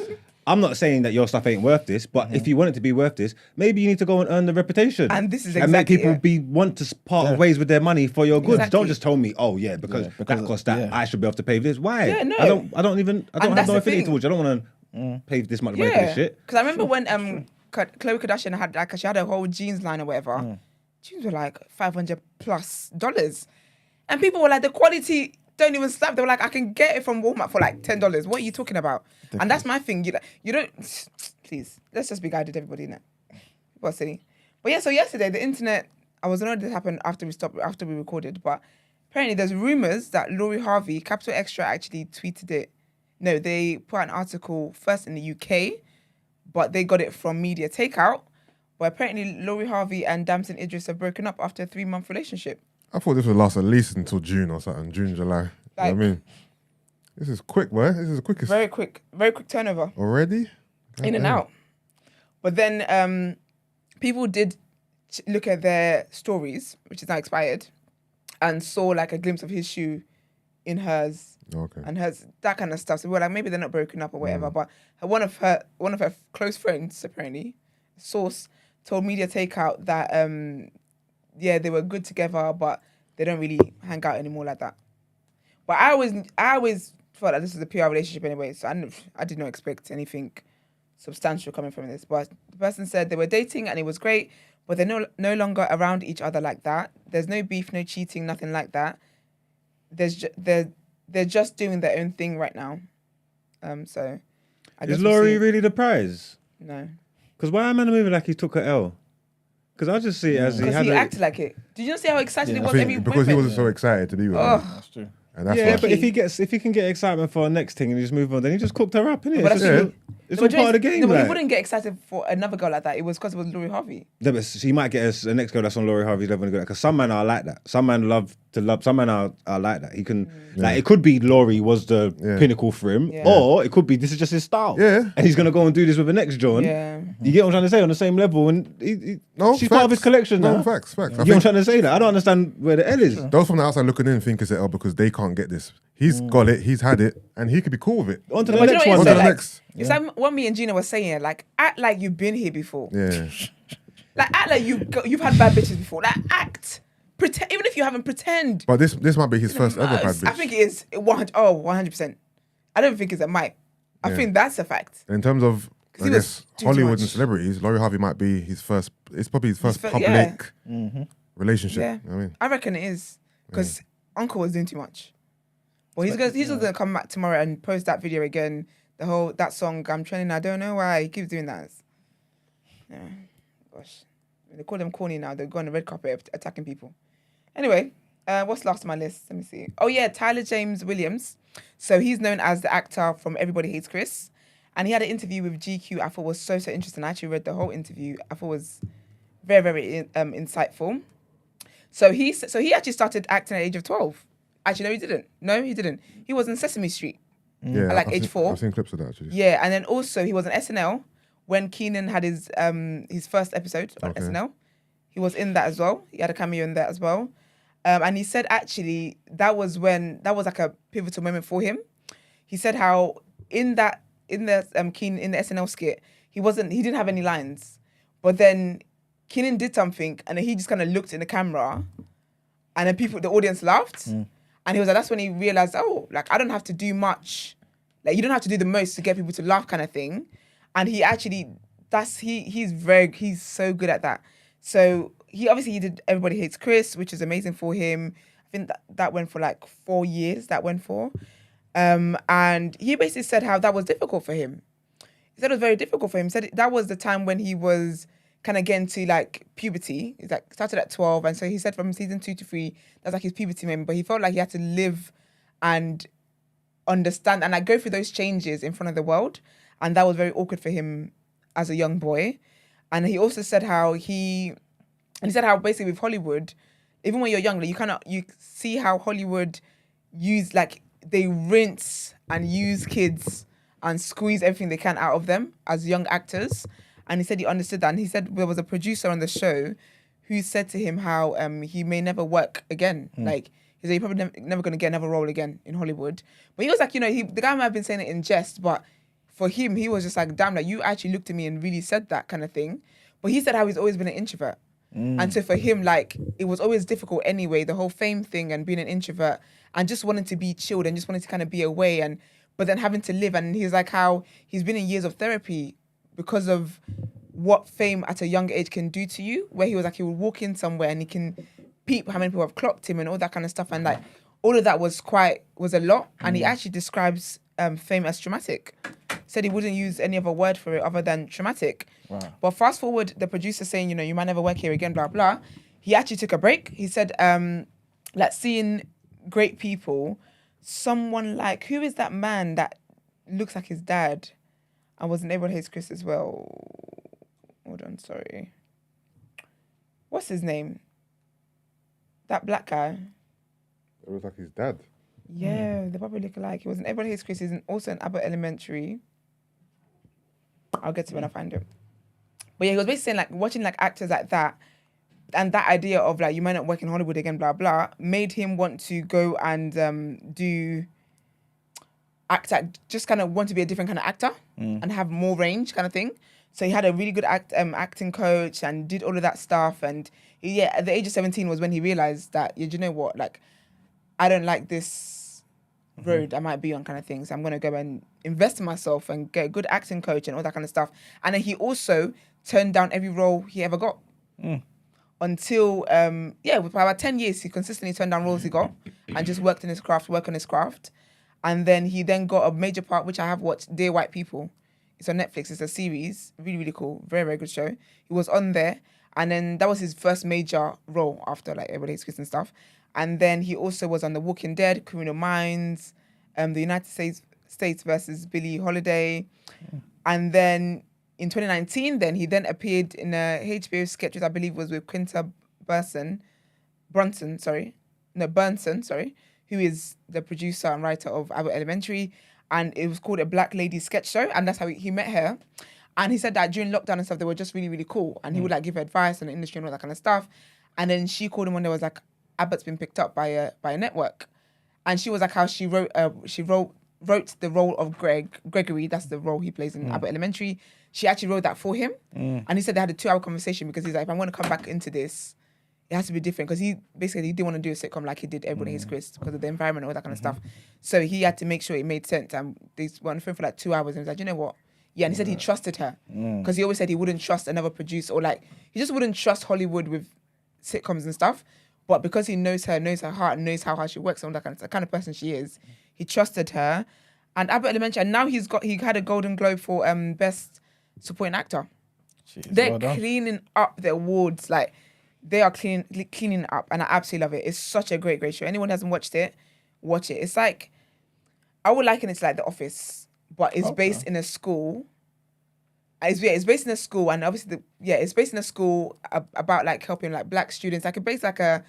I'm not saying that your stuff ain't worth this, but if you want it to be worth this, maybe you need to go and earn the reputation. And this is and make exactly people want to part ways with their money for your goods. Exactly. Don't just tell me, oh yeah, because that costs that, I should be able to pay this. Why? Yeah, no. I don't have that's no the affinity thing. towards you. I don't want to pay this much money for this shit. Because I remember when Khloe Kardashian had she had a whole jeans line or whatever. Jeans were like $500+, and people were like, the quality don't even slap. They were like, I can get it from Walmart for like $10. What are you talking about? And that's my thing. You don't. Please, let's just be guided, everybody, innit? People are silly. But yeah, so yesterday the internet. I was not know this happened after we recorded, but apparently there's rumors that Lori Harvey, Capital Extra, actually tweeted it. No, they put an article first in the UK, but they got it from Media Takeout. But apparently Lori Harvey and Damson Idris have broken up after a 3-month relationship. I thought this would last at least until June or something. June, July. You know what I mean? This is quick, boy. This is the quickest. Very quick turnover. Already? In and out. But then people did look at their stories, which is now expired, and saw like a glimpse of his shoe in hers. Okay. And hers, that kind of stuff. So we were like, maybe they're not broken up or whatever. But one of her close friends, apparently, source, told Media Takeout that they were good together, but they don't really hang out anymore like that. But I always felt that this was a PR relationship anyway, so I did not expect anything substantial coming from this. But the person said they were dating and it was great, but they're no longer around each other like that. There's no beef, no cheating, nothing like that. They're just doing their own thing right now. So I guess Is Laurie really the prize? No. Because why am I moving like he took a L? Because I just see it as Because he acted like it. Did you not see how excited he was? I every think because he movement? wasn't so excited to be with Oh. her. That's true. And that's Yeah, why. but if he can get excitement for a next thing and he just move on, then he just cooked her up, innit? But It's, that's just, it's all part of the game. No, but like. he wouldn't get excited for another girl like that. It was because it was Lori Harvey. Yeah, but she might get a next girl that's on Laurie Harvey's level. Because some men are like that. Some men love to love. Some men are like that. He can like it could be Laurie was the pinnacle for him, or it could be this is just his style. Yeah. and he's gonna go and do this with the next John. Yeah. You get what I'm trying to say on the same level, and she's part of his collection now. No, facts. You know what I'm trying to say? That I don't understand where the L is. Those from the outside looking in think it's L because they can't get this. He's got it, he's had it, and he could be cool with it. On to the But you next know one. what On to it's the like? next. It's like what me and Gina were saying. Like, act like you've been here before. Yeah. Like, act like you've had bad bitches before. Like, act. Pretend, even if you haven't, pretend. But this might be his first ever bad bitch. I think it is 100%. I don't think it's a might. I think that's a fact. In terms of, 'Cause I he was guess, too Hollywood much. and celebrities, Laurie Harvey might be his first, it's probably his first fir- public yeah. relationship. Yeah. You know what I mean? I reckon it is. Because Uncle was doing too much. Well, he's going to come back tomorrow and post that video again. That song, I'm trending, I don't know why. He keeps doing that. Yeah. Gosh. They call them corny now. They go on the red carpet attacking people. Anyway, what's last on my list? Let me see. Oh, yeah, Tyler James Williams. So he's known as the actor from Everybody Hates Chris. And he had an interview with GQ I thought was so interesting. I actually read the whole interview. I thought it was Very, very insightful. So he actually started acting at the age of 12. Actually, no, he didn't. No, he didn't. He was in Sesame Street Yeah, at like age 4. I've seen clips of that actually. Yeah, and then also he was on SNL when Keenan had his first episode on Okay. SNL. He was in that as well. He had a cameo in that as well. And he said actually that was like a pivotal moment for him. He said how in the SNL skit he didn't have any lines, but then Keenan did something and then he just kind of looked in the camera, and then the audience laughed, and he was like, that's when he realized, oh, like I don't have to do much, like you don't have to do the most to get people to laugh, kind of thing. And he actually he's so good at that. So he did Everybody Hates Chris, which is amazing for him. I think that went for like 4 years. And he basically said how that was difficult for him. He said it was very difficult for him. He said that was the time when he was kind of getting to like puberty. He's like started at 12, and so he said from season 2 to 3, that's like his puberty moment. But he felt like he had to live and understand and like go through those changes in front of the world, and that was very awkward for him as a young boy. And he also said how basically with Hollywood, even when you're young, like you see how Hollywood they rinse and use kids and squeeze everything they can out of them as young actors. And he said he understood that. And he said there was a producer on the show who said to him how he may never work again. Like he said, you're probably never going to get another role again in Hollywood. But he was like, the guy might have been saying it in jest, but for him, he was just like, damn, like you actually looked at me and really said that kind of thing. But he said how he's always been an introvert. And so for him, like, it was always difficult anyway, the whole fame thing and being an introvert and just wanting to be chilled and just wanting to kind of be away, but then having to live. And he's like how he's been in years of therapy because of what fame at a young age can do to you, where he was like, he would walk in somewhere and he can peep how many people have clocked him and all that kind of stuff. And like, all of that was a lot. And he actually describes fame as traumatic. Said he wouldn't use any other word for it other than traumatic. Wow. But fast forward, the producer saying, you might never work here again, blah, blah. He actually took a break. He said, like seeing great people, someone like, who is that man that looks like his dad and was in Everybody Hates Chris as well? Hold on, sorry. What's his name? That black guy. It was like his dad. Yeah, they probably look alike. He was in Everybody Hates Chris. He's also in Abbott Elementary. I'll get to when I find him. But yeah, he was basically saying like watching like actors like that, and that idea of like you might not work in Hollywood again, blah blah, made him want to go and just kind of want to be a different kind of actor and have more range, kind of thing. So he had a really good acting coach and did all of that stuff. And at the age of 17 was when he realized that, you know what, like I don't like this road I might be on, kind of thing. So I'm going to go and invest in myself and get a good acting coach and all that kind of stuff. And then he also turned down every role he ever got. Until, for about 10 years, he consistently turned down roles he got and just worked on his craft. And then he then got a major part, which I have watched, Dear White People. It's on Netflix. It's a series. Really, really cool. Very, very good show. He was on there. And then that was his first major role after like Everybody Hates Chris and stuff. And then he also was on The Walking Dead, Criminal Minds, The United States versus Billie Holiday. And then in 2019, he appeared in a HBO sketch, which I believe was with Quinta Burnson, who is the producer and writer of Abbott Elementary. And it was called A Black Lady Sketch Show. And that's how he met her. And he said that during lockdown and stuff, they were just really, really cool. And he would like give her advice on the industry and all that kind of stuff. And then she called him when there was like, Abbott's been picked up by a network. And she was like how she wrote the role of Gregory, that's the role he plays in Abbott Elementary. She actually wrote that for him. And he said they had a 2-hour conversation because he's like, if I want to come back into this, it has to be different. Because he didn't want to do a sitcom like he did Everybody Hates Chris because of the environment and all that kind of stuff. So he had to make sure it made sense. And they were on the phone for like 2 hours and he was like, you know what? Yeah, and he said he trusted her. Because he always said he wouldn't trust another producer or like, he just wouldn't trust Hollywood with sitcoms and stuff. But because he knows her heart, and knows how hard she works, and all that the kind of person she is, he trusted her. And Abbott Elementary, and now he had a Golden Globe for Best Supporting Actor. Jeez, they're cleaning up the awards, like they are cleaning up, and I absolutely love it. It's such a great show. Anyone who hasn't watched it, watch it. It's like, I would liken it to like The Office, but it's based in a school, It's based in a school, and obviously, it's based in a school about like helping like black students. Like, it's based like a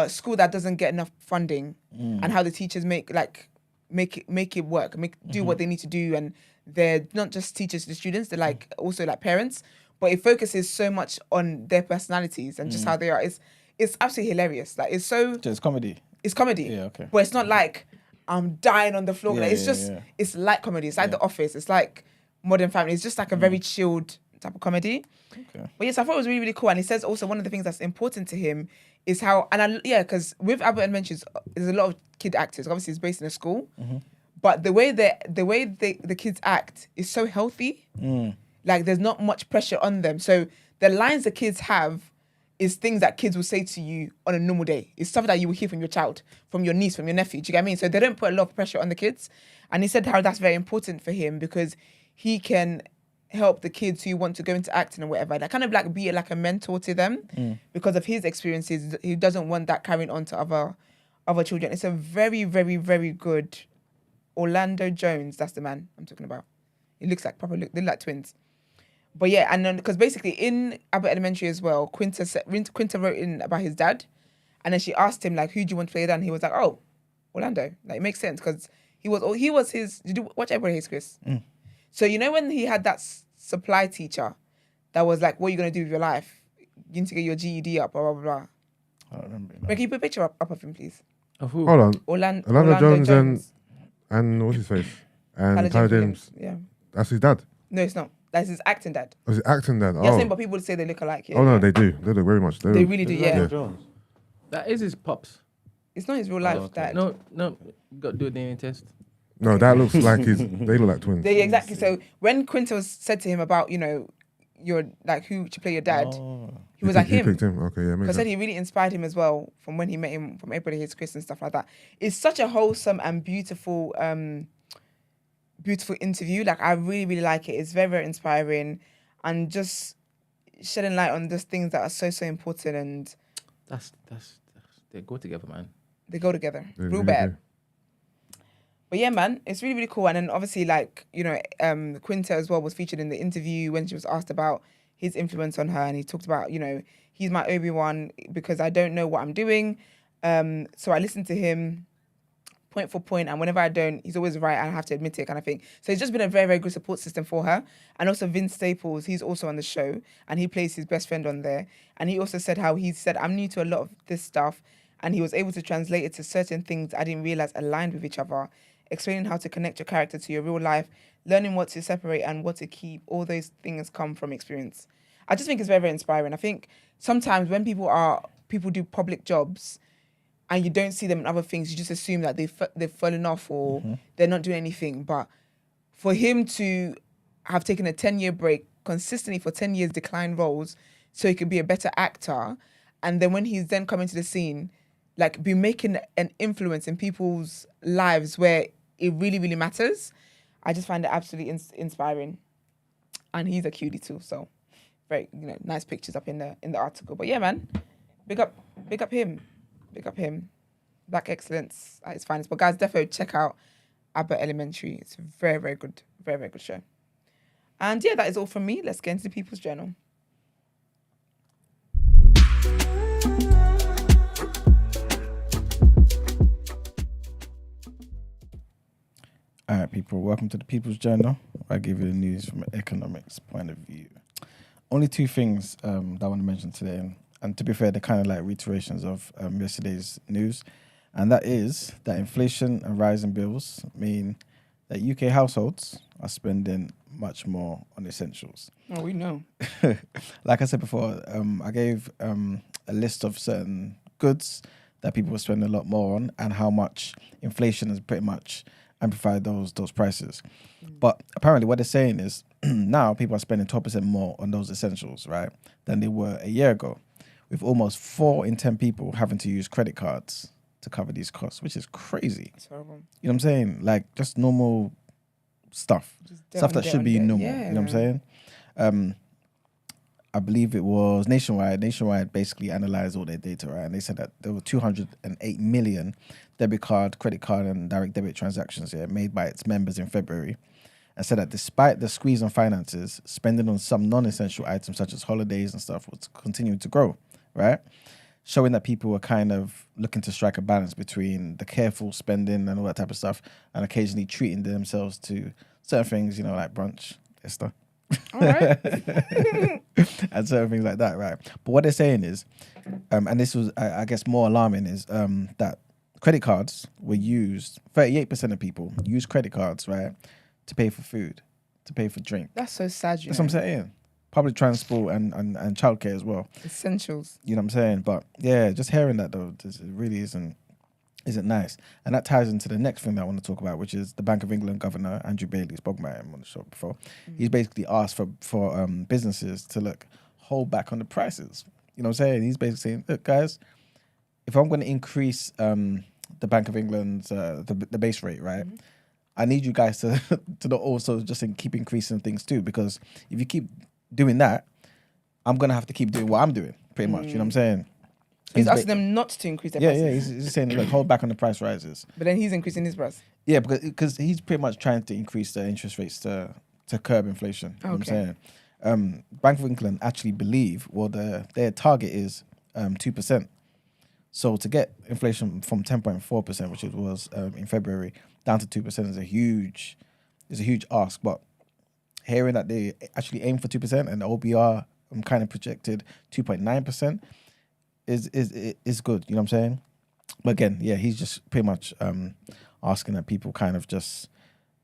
school that doesn't get enough funding, and how the teachers make it work, do what they need to do, and they're not just teachers to the students; they're like also like parents. But it focuses so much on their personalities and just how they are. It's absolutely hilarious. Like, it's comedy. It's comedy. Yeah, okay. But it's not like I'm dying on the floor. Yeah, like, it's just it's like comedy. It's like The Office. It's like Modern Family. It's just like a very chilled type of comedy. Okay. But yes, I thought it was really, really cool. And he says also one of the things that's important to him is how, because with Abbott Elementary, there's a lot of kid actors. Obviously, it's based in a school, but the way the kids act is so healthy. Like, there's not much pressure on them. So the lines the kids have is things that kids will say to you on a normal day. It's stuff that you will hear from your child, from your niece, from your nephew. Do you get what I mean? So they don't put a lot of pressure on the kids. And he said how that's very important for him because he can help the kids who want to go into acting or whatever. That kind of like be like a mentor to them because of his experiences. He doesn't want that carrying on to other children. It's a very, very, very good Orlando Jones. That's the man I'm talking about. He looks like they look like twins. But yeah, and then because basically in Abbott Elementary as well, Quinta wrote in about his dad, and then she asked him like, "Who do you want to play your dad?" And he was like, "Oh, Orlando." Like, it makes sense because he was his. Did you watch Everybody Hates Chris? So you know when he had that supply teacher that was like, "What are you gonna do with your life? You need to get your GED up, blah blah blah." I don't remember. Can you put a picture up of him, please? Of who? Hold on. Orlando Jones and what's his face? And Tyler James. Yeah. That's his dad. No, it's not. That's his acting dad. Was it acting dad? Yeah, Oh. same, but people would say they look alike. Yeah, Oh no, they do. They look very much. They really do. Yeah. Jones. That is his pops. It's not his real life dad. No, you got to do a DNA test. No, that looks like they look like twins. Exactly. So when Quinta said to him about, your like who should play your dad, he was like He him. picked him. Okay, yeah, makes Because sense. he really inspired him as well from when he met him from Everybody Hates Chris and stuff like that. It's such a wholesome and beautiful interview. Like, I really, really like it. It's very, very inspiring and just shedding light on those things that are so, so important, and That's they go together, man. they go together. They Real really bad. do. But yeah, man, it's really, really cool. And then obviously, like, Quinta as well was featured in the interview when she was asked about his influence on her. And he talked about, he's my Obi-Wan because I don't know what I'm doing. So I listen to him point for point. And whenever I don't, he's always right. And I have to admit it, kind of thing. So he's just been a very, very good support system for her. And also Vince Staples, he's also on the show. And he plays his best friend on there. And he also said how he said, I'm new to a lot of this stuff. And he was able to translate it to certain things I didn't realize aligned with each other. Explaining how to connect your character to your real life, learning what to separate and what to keep. All those things come from experience. I just think it's very, very inspiring. I think sometimes when people do public jobs and you don't see them in other things, you just assume that they've fallen off or they're not doing anything. But for him to have taken a 10-year break consistently for 10 years, decline roles so he could be a better actor, and then when he's then coming to the scene, like, be making an influence in people's lives where it really, really matters. I just find it absolutely inspiring. And he's a cutie too, so very, nice pictures up in the article. But yeah, man, big up him. Big up him. Black excellence at its finest. But guys, definitely check out Abbott Elementary. It's a very, very good, very, very good show. And yeah, that is all from me. Let's get into the People's Journal. All right, people, welcome to the People's Journal, where I give you the news from an economics point of view. Only two things that I want to mention today, and to be fair, they're kind of like reiterations of yesterday's news, and that is that inflation and rising bills mean that UK households are spending much more on essentials. Oh, we know. Like I said before, I gave a list of certain goods that people were spending a lot more on and how much inflation has pretty much amplified those prices. But apparently what they're saying is now people are spending 12% more on those essentials, right, than they were a year ago, with almost 4 in 10 people having to use credit cards to cover these costs, which is crazy. It's horrible. You know what I'm saying? Like, just normal stuff. Stuff that should be normal. Yeah, you know what I'm saying? I believe it was Nationwide. Nationwide basically analyzed all their data, right? And they said that there were 208 million debit card, credit card, and direct debit transactions made by its members in February. and said that despite the squeeze on finances, spending on some non-essential items such as holidays and stuff was continuing to grow, right? Showing that people were kind of looking to strike a balance between the careful spending and all that type of stuff, and occasionally treating themselves to certain things, you know, like brunch, Esther. All right. And certain things like that, right? But what they're saying is, and this was, I guess, more alarming, is that credit cards were used, 38% of people use credit cards, right, to pay for food, to pay for drink. That's so sad, That's what I'm saying. Public transport and childcare as well. Essentials. You know what I'm saying? But yeah, just hearing that though, it really isn't nice. And that ties into the next thing that I want to talk about, which is the Bank of England Governor, Andrew Bailey, spoke about him on the show before. He's basically asked for businesses to hold back on the prices. You know what I'm saying? He's basically saying, look, guys, if I'm going to increase the Bank of England's the base rate, right? I need you guys to not also just keep increasing things too, because if you keep doing that, I'm going to have to keep doing what I'm doing, pretty much. You know what I'm saying? He's asking them not to increase their prices. Yeah, he's saying, look, hold back on the price rises. But then he's increasing his price. Yeah, because he's pretty much trying to increase the interest rates to curb inflation. You know what I'm saying? Bank of England actually believe, their target is 2%. So to get inflation from 10.4%, which it was in February, down to 2% is a huge ask. But hearing that they actually aim for 2% and the OBR kind of projected 2.9% is good. You know what I'm saying? But again, yeah, he's just pretty much asking that people kind of just,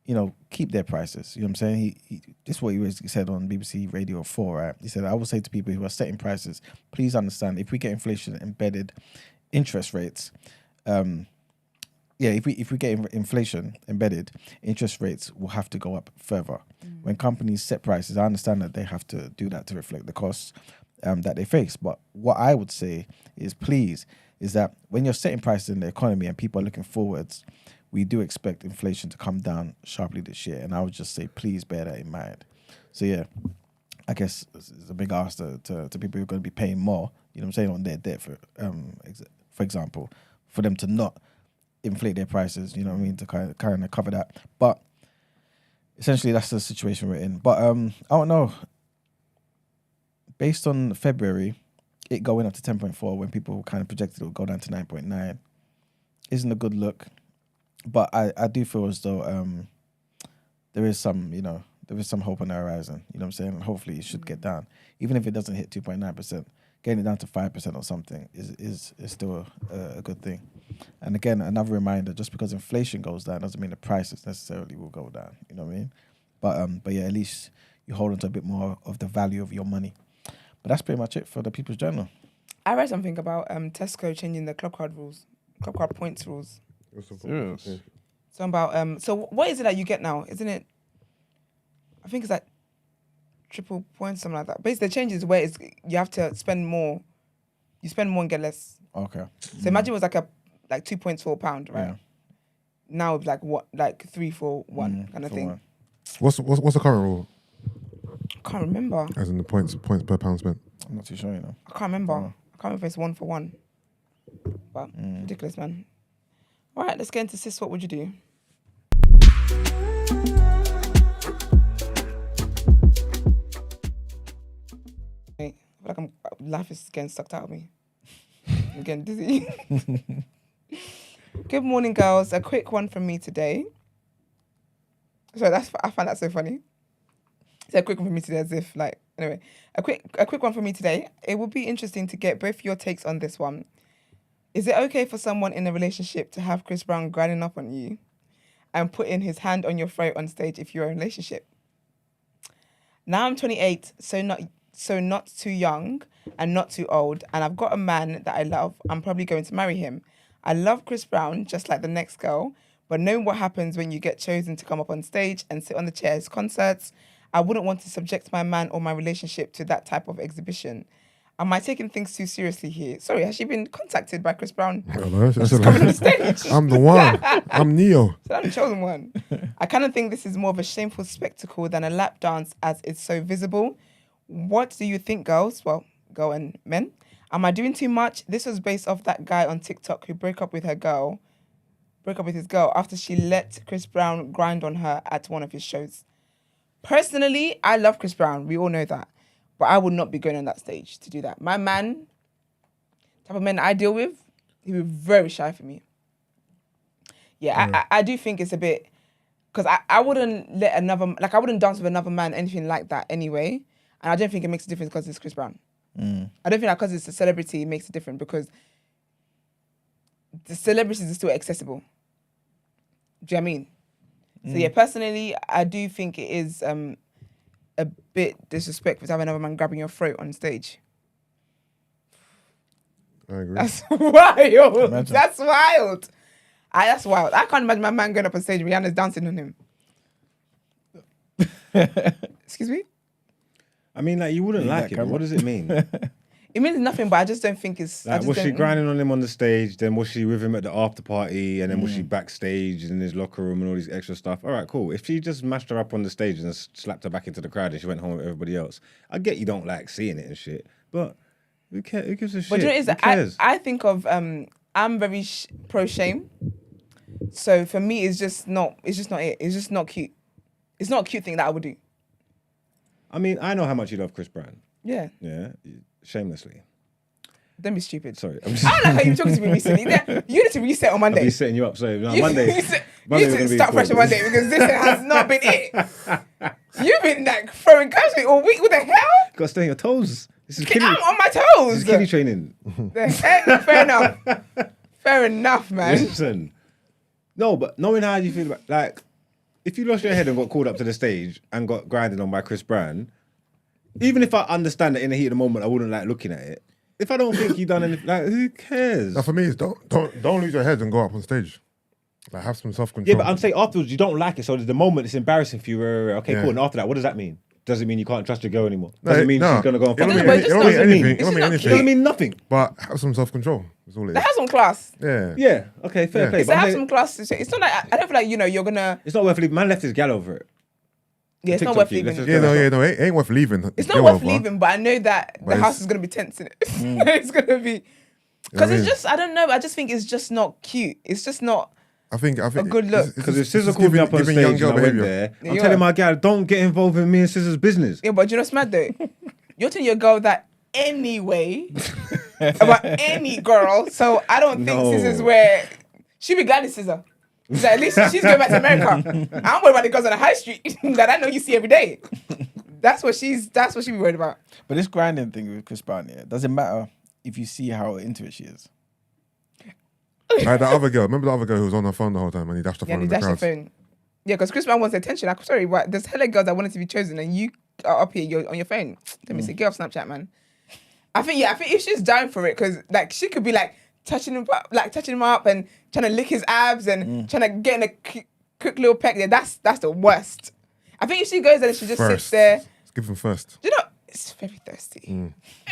you know, keep their prices. You know what I'm saying? He this is what he said on BBC Radio 4, right? He said, I will say to people who are setting prices, please understand, if we get inflation embedded interest rates, if we get inflation embedded, interest rates will have to go up further. When companies set prices, I understand that they have to do that to reflect the costs that they face. But what I would say is that when you're setting prices in the economy and people are looking forwards, we do expect inflation to come down sharply this year. And I would just say, please bear that in mind. So yeah, I guess it's a big ask to people who are going to be paying more, you know what I'm saying, on their debt, for example, for them to not inflate their prices, you know what I mean, to kind of cover that. But essentially, that's the situation we're in. But I don't know. Based on February, it going up to 10.4 when people kind of projected it would go down to 9.9 isn't a good look. But I do feel as though there is some hope on the horizon. You know what I'm saying? And hopefully it should get down. Even if it doesn't hit 2.9%, getting it down to 5% or something is still a good thing. And again, another reminder, just because inflation goes down doesn't mean the prices necessarily will go down. You know what I mean? But yeah, at least you hold on to a bit more of the value of your money. But that's pretty much it for the People's Journal. I read something about Tesco changing the club card points rules. Serious? So about so what is it that you get now? Isn't it? I think it's like triple points, something like that. Basically, the change is where you have to spend more. You spend more and get less. Okay. So imagine it was like 2 points for £1, right? Yeah. Now it's like 3 for 1 kind of thing. One. What's the current rule? I can't remember. As in the points per pound spent. I'm not too sure, you know. I can't remember. I can't remember if it's 1 for 1. But ridiculous, man. All right, let's get into Sis. What would you do? I feel like life is getting sucked out of me. I'm getting dizzy. Good morning, girls. A quick one from me today. Sorry, I find that so funny. It's a quick one from me today, as if anyway. A quick one from me today. It would be interesting to get both your takes on this one. Is it okay for someone in a relationship to have Chris Brown grinding up on you and putting his hand on your throat on stage if you're in a relationship? Now I'm 28, so not too young and not too old, and I've got a man that I love. I'm probably going to marry him. I love Chris Brown just like the next girl, but knowing what happens when you get chosen to come up on stage and sit on the chairs concerts, I wouldn't want to subject my man or my relationship to that type of exhibition. Am I taking things too seriously here? Sorry, has she been contacted by Chris Brown? Hello, coming on stage. I'm the one. I'm Neo. So I'm the chosen one. I kind of think this is more of a shameful spectacle than a lap dance, as it's so visible. What do you think, girls? Well, girl and men. Am I doing too much? This was based off that guy on TikTok who broke up with his girl after she let Chris Brown grind on her at one of his shows. Personally, I love Chris Brown. We all know that. But I would not be going on that stage to do that. My man, type of men I deal with, he would be very shy for me. Yeah, I do think it's a bit... Because I wouldn't let another... Like, I wouldn't dance with another man, anything like that anyway. And I don't think it makes a difference because it's Chris Brown. I don't think that because it's a celebrity, it makes a difference because the celebrities are still accessible. Do you know what I mean? So yeah, personally, I do think it is a bit disrespectful to have another man grabbing your throat on stage. I agree. That's wild. Imagine. That's wild. That's wild. I can't imagine my man going up on stage and Rihanna's dancing on him. Excuse me? I mean, like, you wouldn't like it, but what does it mean? It means nothing, but I just don't think it's... Like, was she grinding on him on the stage? Then was she with him at the after party? And then was she backstage in his locker room and all these extra stuff? All right, cool. If she just mashed her up on the stage and slapped her back into the crowd and she went home with everybody else, I get you don't like seeing it and shit, but who cares? Who gives a shit? But you know what it is? I think of... I'm very pro-shame. So for me, it's just not it. It's just not cute. It's not a cute thing that I would do. I mean, I know how much you love Chris Brown. Yeah. Yeah, shamelessly. Don't be stupid. Sorry. I don't like how you were talking to me recently. You need to reset on I'll Monday. be setting you up. So no, You Monday. need Monday to start fresh on Monday because this has not been it. You've been like throwing guys all week. What the hell? Got to stay on your toes. This is I'm kiddie. on my This toes. is kiddie training. The heck? Fair enough. Fair enough, man. Listen. No, but knowing how you feel about, like, if you lost your head and got called up to the stage and got grinded on by Chris Brown, even if I understand that in the heat of the moment I wouldn't like looking at it, if I don't think you done anything, like, who cares? Now for me, it's don't lose your head and go up on stage. Like, have some self-control. Yeah, but I'm saying afterwards you don't like it, so the moment it's embarrassing for you. Okay, Yeah. cool. And after that, what does that mean? Does it mean you can't trust your girl anymore? No, Does it mean no. she's gonna go and It fuck don't you? mean It it don't doesn't mean anything. mean- It don't mean it's It doesn't anything. mean nothing. But have some self-control. That's all it They is. have some class. Yeah. Yeah. Okay. Fair play. It's but to I'm have saying- some class. It's not like I don't feel like you're gonna. It's not worth leaving. Man left his gal over it. Yeah, it's not TikTok worth kid, leaving. let's Yeah, no, it ain't worth leaving. It's not worth leaving, but I know that the But house it's- is gonna be tense in it. It's gonna be because it's just I don't know. I just think it's just not cute. It's just not. I think a good look. Because if Scissor called me up on stage and I went there, I'm Yeah. telling my gal, don't get involved in me and Scissor's business. Yeah, but you know what's mad though? You're telling your girl that anyway about any girl. So I don't think No. Scissor's where she'd be glad it's Scissor. So at least she's going back to America. I'm worried about the girls on the high street that I know you see every day. That's what she'd be worried about. But this grinding thing with Chris Brown, yeah, doesn't matter if you see how into it she is. Like that other girl. Remember the other girl who was on her phone the whole time and he dashed her Yeah, phone and in he the dashed the crowd? phone. Yeah, because Chris Brown wants attention. I'm sorry, but there's hella girls that wanted to be chosen, and you are up here, you're on your phone. Let me see, get off Snapchat, man. I think if she's down for it, because like she could be like touching him up and trying to lick his abs and trying to get in a quick little peck. Yeah, that's the worst. I think if she goes there and she just sits there, Let's give him first. you know, it's very thirsty.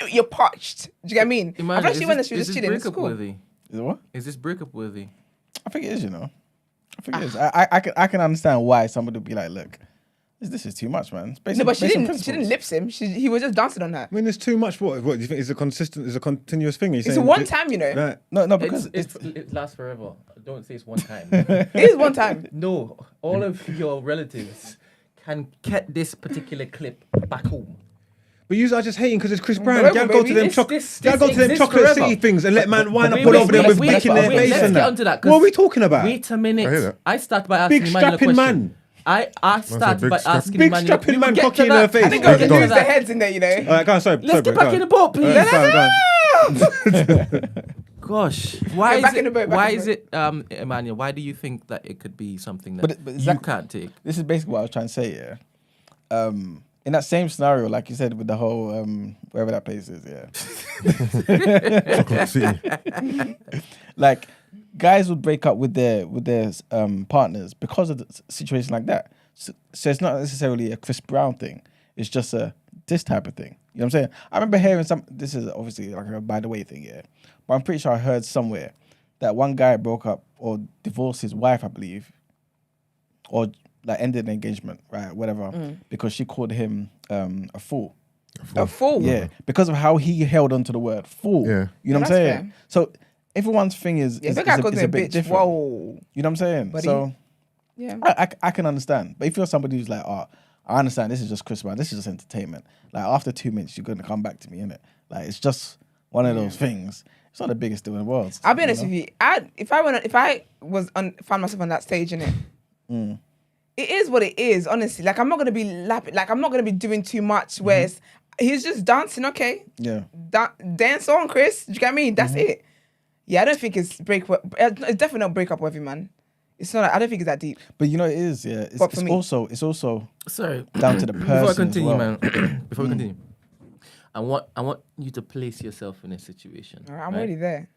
You're parched. Do you get what I mean? Imagine, I thought she went there, she was just chilling. It's breakup cool. worthy? Is it what? Is this breakup worthy? I think it is, you know. I think it is. I can understand why somebody would be like, look, this is too much, man. It's based No, on- but she based on didn't principles. lips him. He was just dancing on her. I mean, there's too much. What do you think is a continuous thing? It's a one time, you know. Like, No, because It lasts forever. Don't say it's one time. It is one time. No, all of your relatives can get this particular clip back home. but you are just hating because it's Chris Whatever, Brown. Y'all go to baby. them This chocolate. exists Chocolate forever. City things and let man wind up Wait, all wait, over them wait, with wait, dick in their wait, face let's and get that. onto that, 'cause What are we talking about? Wait a I hear minute. that. I start by asking Big Emmanuel a strapping question. man. I started by asking Big Emmanuel. strapping we man will get cocky to in that. her face. I think girls Big can lose dog. their heads in there, you know. All right, go on. Sorry. Let's get back in the boat, please. Go on. Gosh, why Get is back it? in the boat, back Why in the is it, Emmanuel? Why do you think that it could be something that But you can't take? This is basically what I was trying to say, yeah. In that same scenario, like you said, with the whole wherever that place is, yeah. Chocolate City. Like guys would break up with their partners because of the situation like that. So it's not necessarily a Chris Brown thing. It's just this type of thing. You know what I'm saying? I remember hearing this is obviously like a by the way thing, yeah. But I'm pretty sure I heard somewhere that one guy broke up or divorced his wife, I believe, or like ended an engagement, right? Whatever, because she called him a fool. A fool. Yeah, because of how he held onto the word fool. Yeah. You know what I'm that's saying? fair. So everyone's thing is Yeah, is, that guy is, calls is me a a bit bitch. different. Whoa. You know what I'm saying? Buddy. So Yeah. I can understand. But if you're somebody who's like, oh, I understand this is just Chris Brown. This is just entertainment. Like after 2 minutes, you're gonna come back to me, innit? Like it's just one of those things. It's not the biggest deal in the world. I'll be honest with you. If I found myself on that stage, innit? It is what it is, honestly. Like I'm not gonna be lapping. Like I'm not gonna be doing too much. Where he's just dancing, okay? Yeah. Dance on, Chris. Do you get me? That's it. Yeah, I don't think it's It's definitely not breakup worthy, man. It's not. I don't think it's that deep. But you know it is. Yeah. It's also Sorry. down to the person. Before I continue, as well. man. Before we continue, I want you to place yourself in a situation. All right, I'm already there.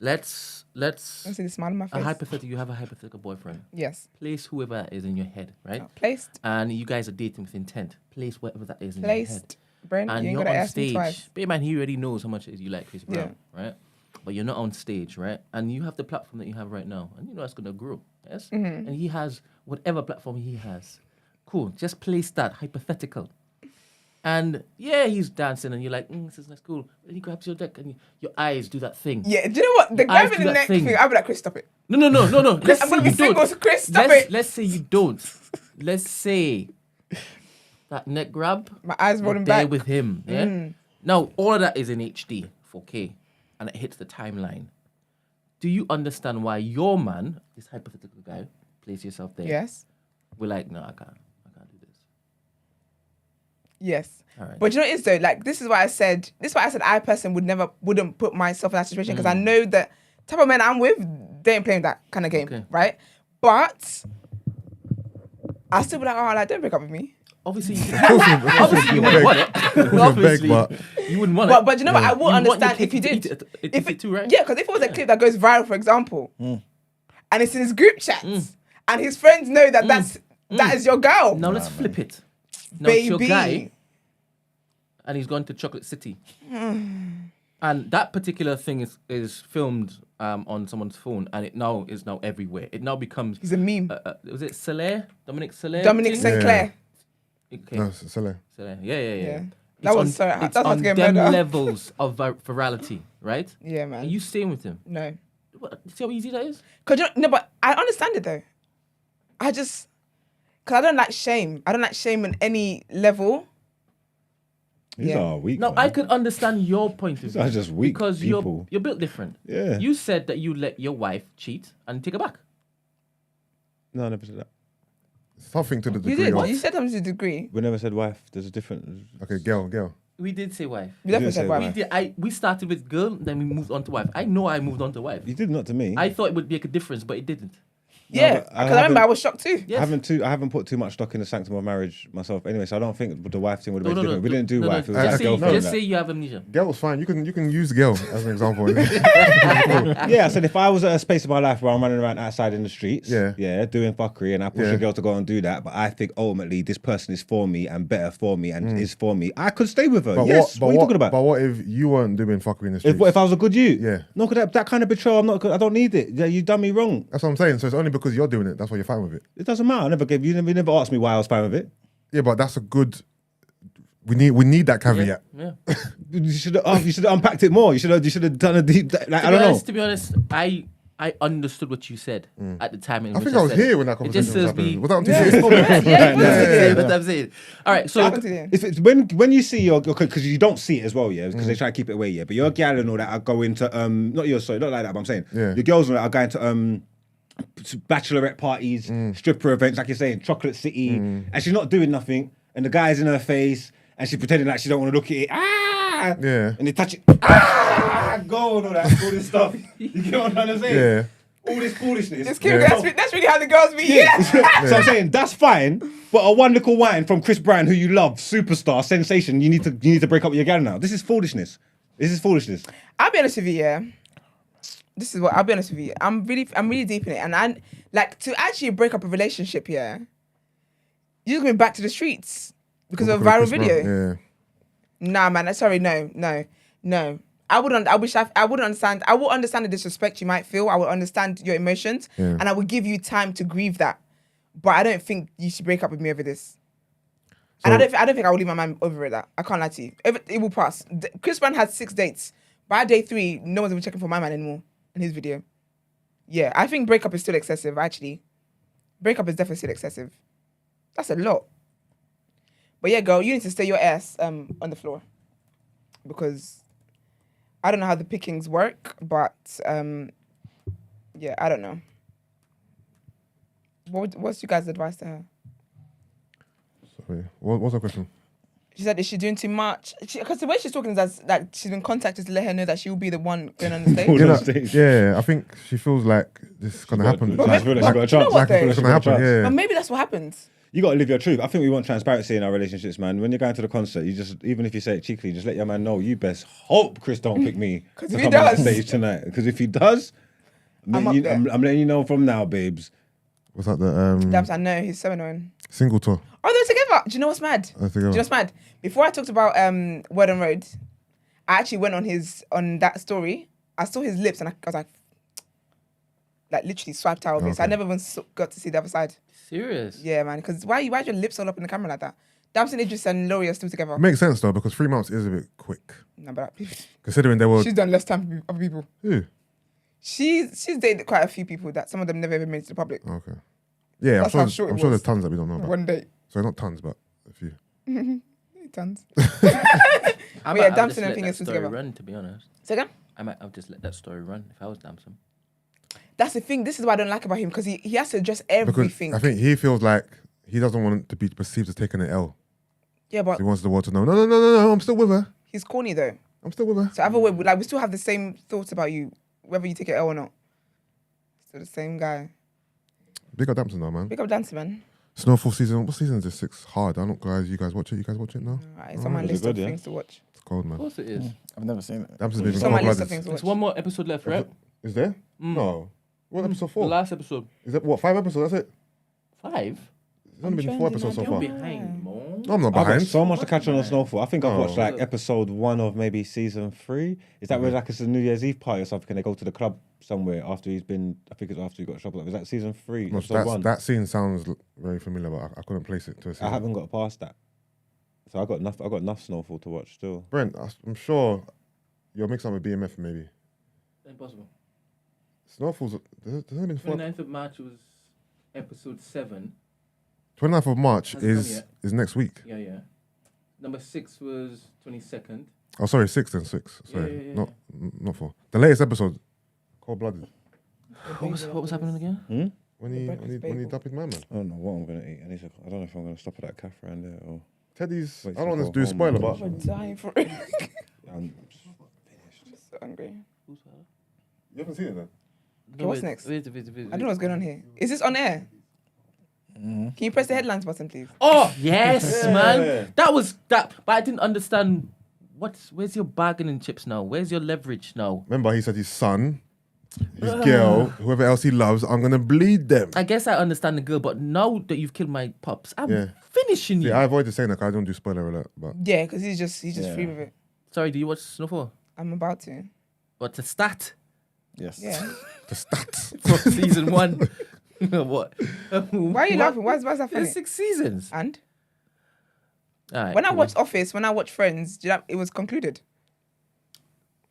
Let's Don't see the smile on my face. You have a hypothetical boyfriend. Yes. Place whoever is in your head, right? Placed. And you guys are dating with intent. Place whatever that is in your head. Placed. Brent, And you ain't you're gotta on ask me stage. twice. But man, he already knows how much you like Chris Brown, right? But you're not on stage, right? And you have the platform that you have right now, and you know that's gonna grow, yes? And he has whatever platform he has. Cool. Just place that hypothetical. And yeah, he's dancing, and you're like, this is nice, cool. And he grabs your neck, and your eyes do that thing. Yeah, do you know what? The Eyes grabbing do the that neck thing. thing, I'll be like, Chris, stop it. No. Let's I'm say gonna be you single, don't. so Chris, stop it. Let's say you don't. Let's say that neck grab. My eyes you're rolling there back. with him. Yeah. Now all of that is in HD 4K, and it hits the timeline. Do you understand why your man, this hypothetical guy, place yourself there? Yes. We're like, no, I can't do this. Yes. All right. But you know what it is though? Like this is why I said I personally wouldn't put myself in that situation because I know that type of men I'm with, they ain't playing that kind of game, Okay. right? But I still be like, oh, like don't break up with me. Obviously, obviously you wouldn't want it. Obviously, you wouldn't want it. But you know what? I will understand if you did. If it too, right? Yeah, because if it was a clip that goes viral, for example, and it's in his group chats, and his friends know that that is your girl. Now let's flip it. Now it's your Baby. guy, and he's gone to Chocolate City. And that particular thing is filmed on someone's phone, and it now is everywhere. It now becomes. He's a meme. Was it Soler? Dominic Soler? Dominic Okay. Sinclair. No, Soler. Soler. Yeah. That was so. It's That's how to on get them murdered. levels of virality, right? Yeah, Are man. you staying with him? No. See how easy that is? Cause no, but I understand it though. Cause I don't like shame. I don't like shame on any level. These are weak. No, man. I could understand your point of view. are just weak because people. you're built different. Yeah. You said that you let your wife cheat and take her back. No, I never said that. Something to the You degree did. of. You said something to a degree. We never said wife. There's a different. Okay, girl. We did say wife. You definitely did said say wife. wife. We started with girl, then we moved on to wife. I know I moved on to wife. You did not to me. I thought it would make a difference, but it didn't. Yeah, but I because I remember haven't- I was shocked too. Yes. I haven't put too much stock in the sanctum of marriage myself anyway, so I don't think the wife thing would have been No, different. We didn't do wife. It was Just, like say, girlfriend. just say you have amnesia. Girl was fine. You can use girl as an example. Yeah, I said if I was at a space of my life where I'm running around outside in the streets, Yeah. doing fuckery, and I push Yeah. a girl to go and do that, but I think ultimately this person is for me and better for me and is for me, I could stay with her. Yes, what are you talking about? But what if you weren't doing fuckery in the streets? If I was a good you, Yeah. no, cause that kind of betrayal, I'm not. I don't need it. Yeah, you done me wrong. That's what I'm saying. So it's only because you're doing it. That's why you're fine with it. It doesn't matter. I never gave you. You never asked me why I was fine with it. Yeah, but that's a good. We need that caveat. Yeah. You should have unpacked it more. You should have done a deep. Like, I don't know. To be honest, I understood what you said at the time. I think I was here when that It just conversation was serves me. happening. Was that on Yeah. TV? Yeah, that's what I'm saying. All right, so Happened to you. If it's when you see your because you don't see it as well, yeah, because they try to keep it away, yeah. But your gal and all that are going to not like that, but I'm saying Yeah. your girls and all that are going to bachelorette parties, stripper events, like you're saying, Chocolate City, and she's not doing nothing, and the guy's in her face, and she's pretending like she don't want to look at it. Yeah. And they touch it. Go and all this stuff. You get what I'm trying to say? Yeah. All this foolishness. It's cute. That's really how the girls be. Yeah. So I'm saying that's fine, but a one little wine from Chris Brown, who you love, superstar, sensation, you need to break up with your gal now. This is foolishness. I'll be honest with you, yeah. This is what I'll be honest with you. I'm really deep in it, and I like to actually break up a relationship. Yeah, you're just going back to the streets because of a viral video. Yeah. Nah, man. Sorry, no. I wouldn't understand. I will understand the disrespect you might feel. I will understand your emotions, and I will give you time to grieve that. But I don't think you should break up with me over this. And I don't think I will leave my man over it. That I can't lie to you. It will pass. Chris Brown had 6 dates. By day 3, no one's even checking for my man anymore in his video. Yeah, I think breakup is still excessive. Actually, breakup is definitely still excessive. That's a lot. But yeah, girl, you need to stay your ass on the floor because I don't know how the pickings work, but yeah, I don't know. What's you guys' advice to her? Sorry, what's her question? She said, is she doing too much? Because the way she's talking is that she's been contacted to let her know that she will be the one going on the stage. Yeah, I think she feels like this is going to happen. Like, you know like, what, like though? it's going to happen, yeah. But maybe that's what happens. You got to live your truth. I think we want transparency in our relationships, man. When you're going to the concert, you just, even if you say it cheekily, just let your man know, you best hope Chris don't pick me to if he come on the does. stage tonight. Because if he does, I'm letting you know from now, babes. What's that? The Dabs, I know, he's so annoying. single tour. Oh, they're together. Do you know what's mad? They're Do you know what's mad? Before I talked about Word on Road, I actually went on that story. I saw his lips and I was like literally swiped out of it. So I never even got to see the other side. Serious? Yeah, man. Because why are your lips all up in the camera like that? Damson Idris and Laurie are still together. It makes sense though because 3 months is a bit quick. No, but Considering they were. she's done less time for other people. Who? She's dated quite a few people that some of them never even made it to the public. Okay. Yeah, That's how I'm short it sure was. there's tons that we don't know about. One day. So not tons, but a few. Tons. I yeah, might have Damson just and let Thing that is still story together. run, to be honest. So again? I might have just let that story run if I was Damson. That's the thing. This is what I don't like about him because he has to address Because everything. I think he feels like he doesn't want it to be perceived as taking an L. Yeah, but He wants the world to know, no, I'm still with her. he's corny though. I'm still with her. So either way, we still have the same thoughts about you, whether you take it L or not. Still the same guy. Big up Damson though, man. Pick up Dance, man. Snowfall season. What season is this? 6? Hard. I don't, guys. You guys watch it? You guys watch it now? Alright, it's on my is it list good, of yeah? things to watch. It's cold, Of man. course it is. I've never seen it. Damson's been It's on my list cold-blooded. of things to watch. There's one more episode left, right? Is there? No. What episode The 4? last episode. Is that what? 5 episodes? That's it. 5? There's only been 4 episodes so You're far. behind, man. No, I'm not I've got behind. so much to catch on Snowfall. I think I've watched Oh. like episode 1 of maybe season 3. Is that where like it's a New Year's Eve party or something? Can they go to the club somewhere after he's been? I think it's after he got a shop. Is that season 3? No, Episode 1. that scene sounds very familiar, but I couldn't place it to a scene. I haven't got past that, so I got enough Snowfall to watch still. Brent, I'm sure you're mixed up with BMF maybe. Impossible. Snowfall's. There's only been 4. 29th of March was episode 7. 29th of March Hasn't come is yet. next week. Yeah. Number 6 was 22nd. Oh, sorry, 6 then 6. Sorry, Yeah. not 4. The latest episode, Cold Blooded. What was happening again? When he breakfast when he bagel. dumped his man. I don't know what I'm gonna eat. I don't know if I'm gonna stop at that cafe around there or. Teddy's. Wait I don't to want to go do a home. spoiler, but I'm dying for it. I'm So hungry. you haven't seen it then. Okay, what's next? Wait. I don't know what's going on here. Is this on air? Can you press the headlines button, please? Oh, yes, man. That was that. But I didn't understand. Where's your bargaining chips now? Where's your leverage now? Remember, he said his son, his girl, whoever else he loves, I'm gonna bleed them. I guess I understand the girl, but now that you've killed my pups, I'm Yeah. finishing you. See, I avoided saying that 'cause I don't do spoiler alert, but Yeah, because he's just free with it. Sorry, do you watch Snowfall? I'm about to. What, the stat? Yes. Yeah. the stats. From season 1. What? Why are you laughing? Why's that funny? There's 6 seasons. And All right, when I cool. watched Office, when I watched Friends, do you know, it was concluded.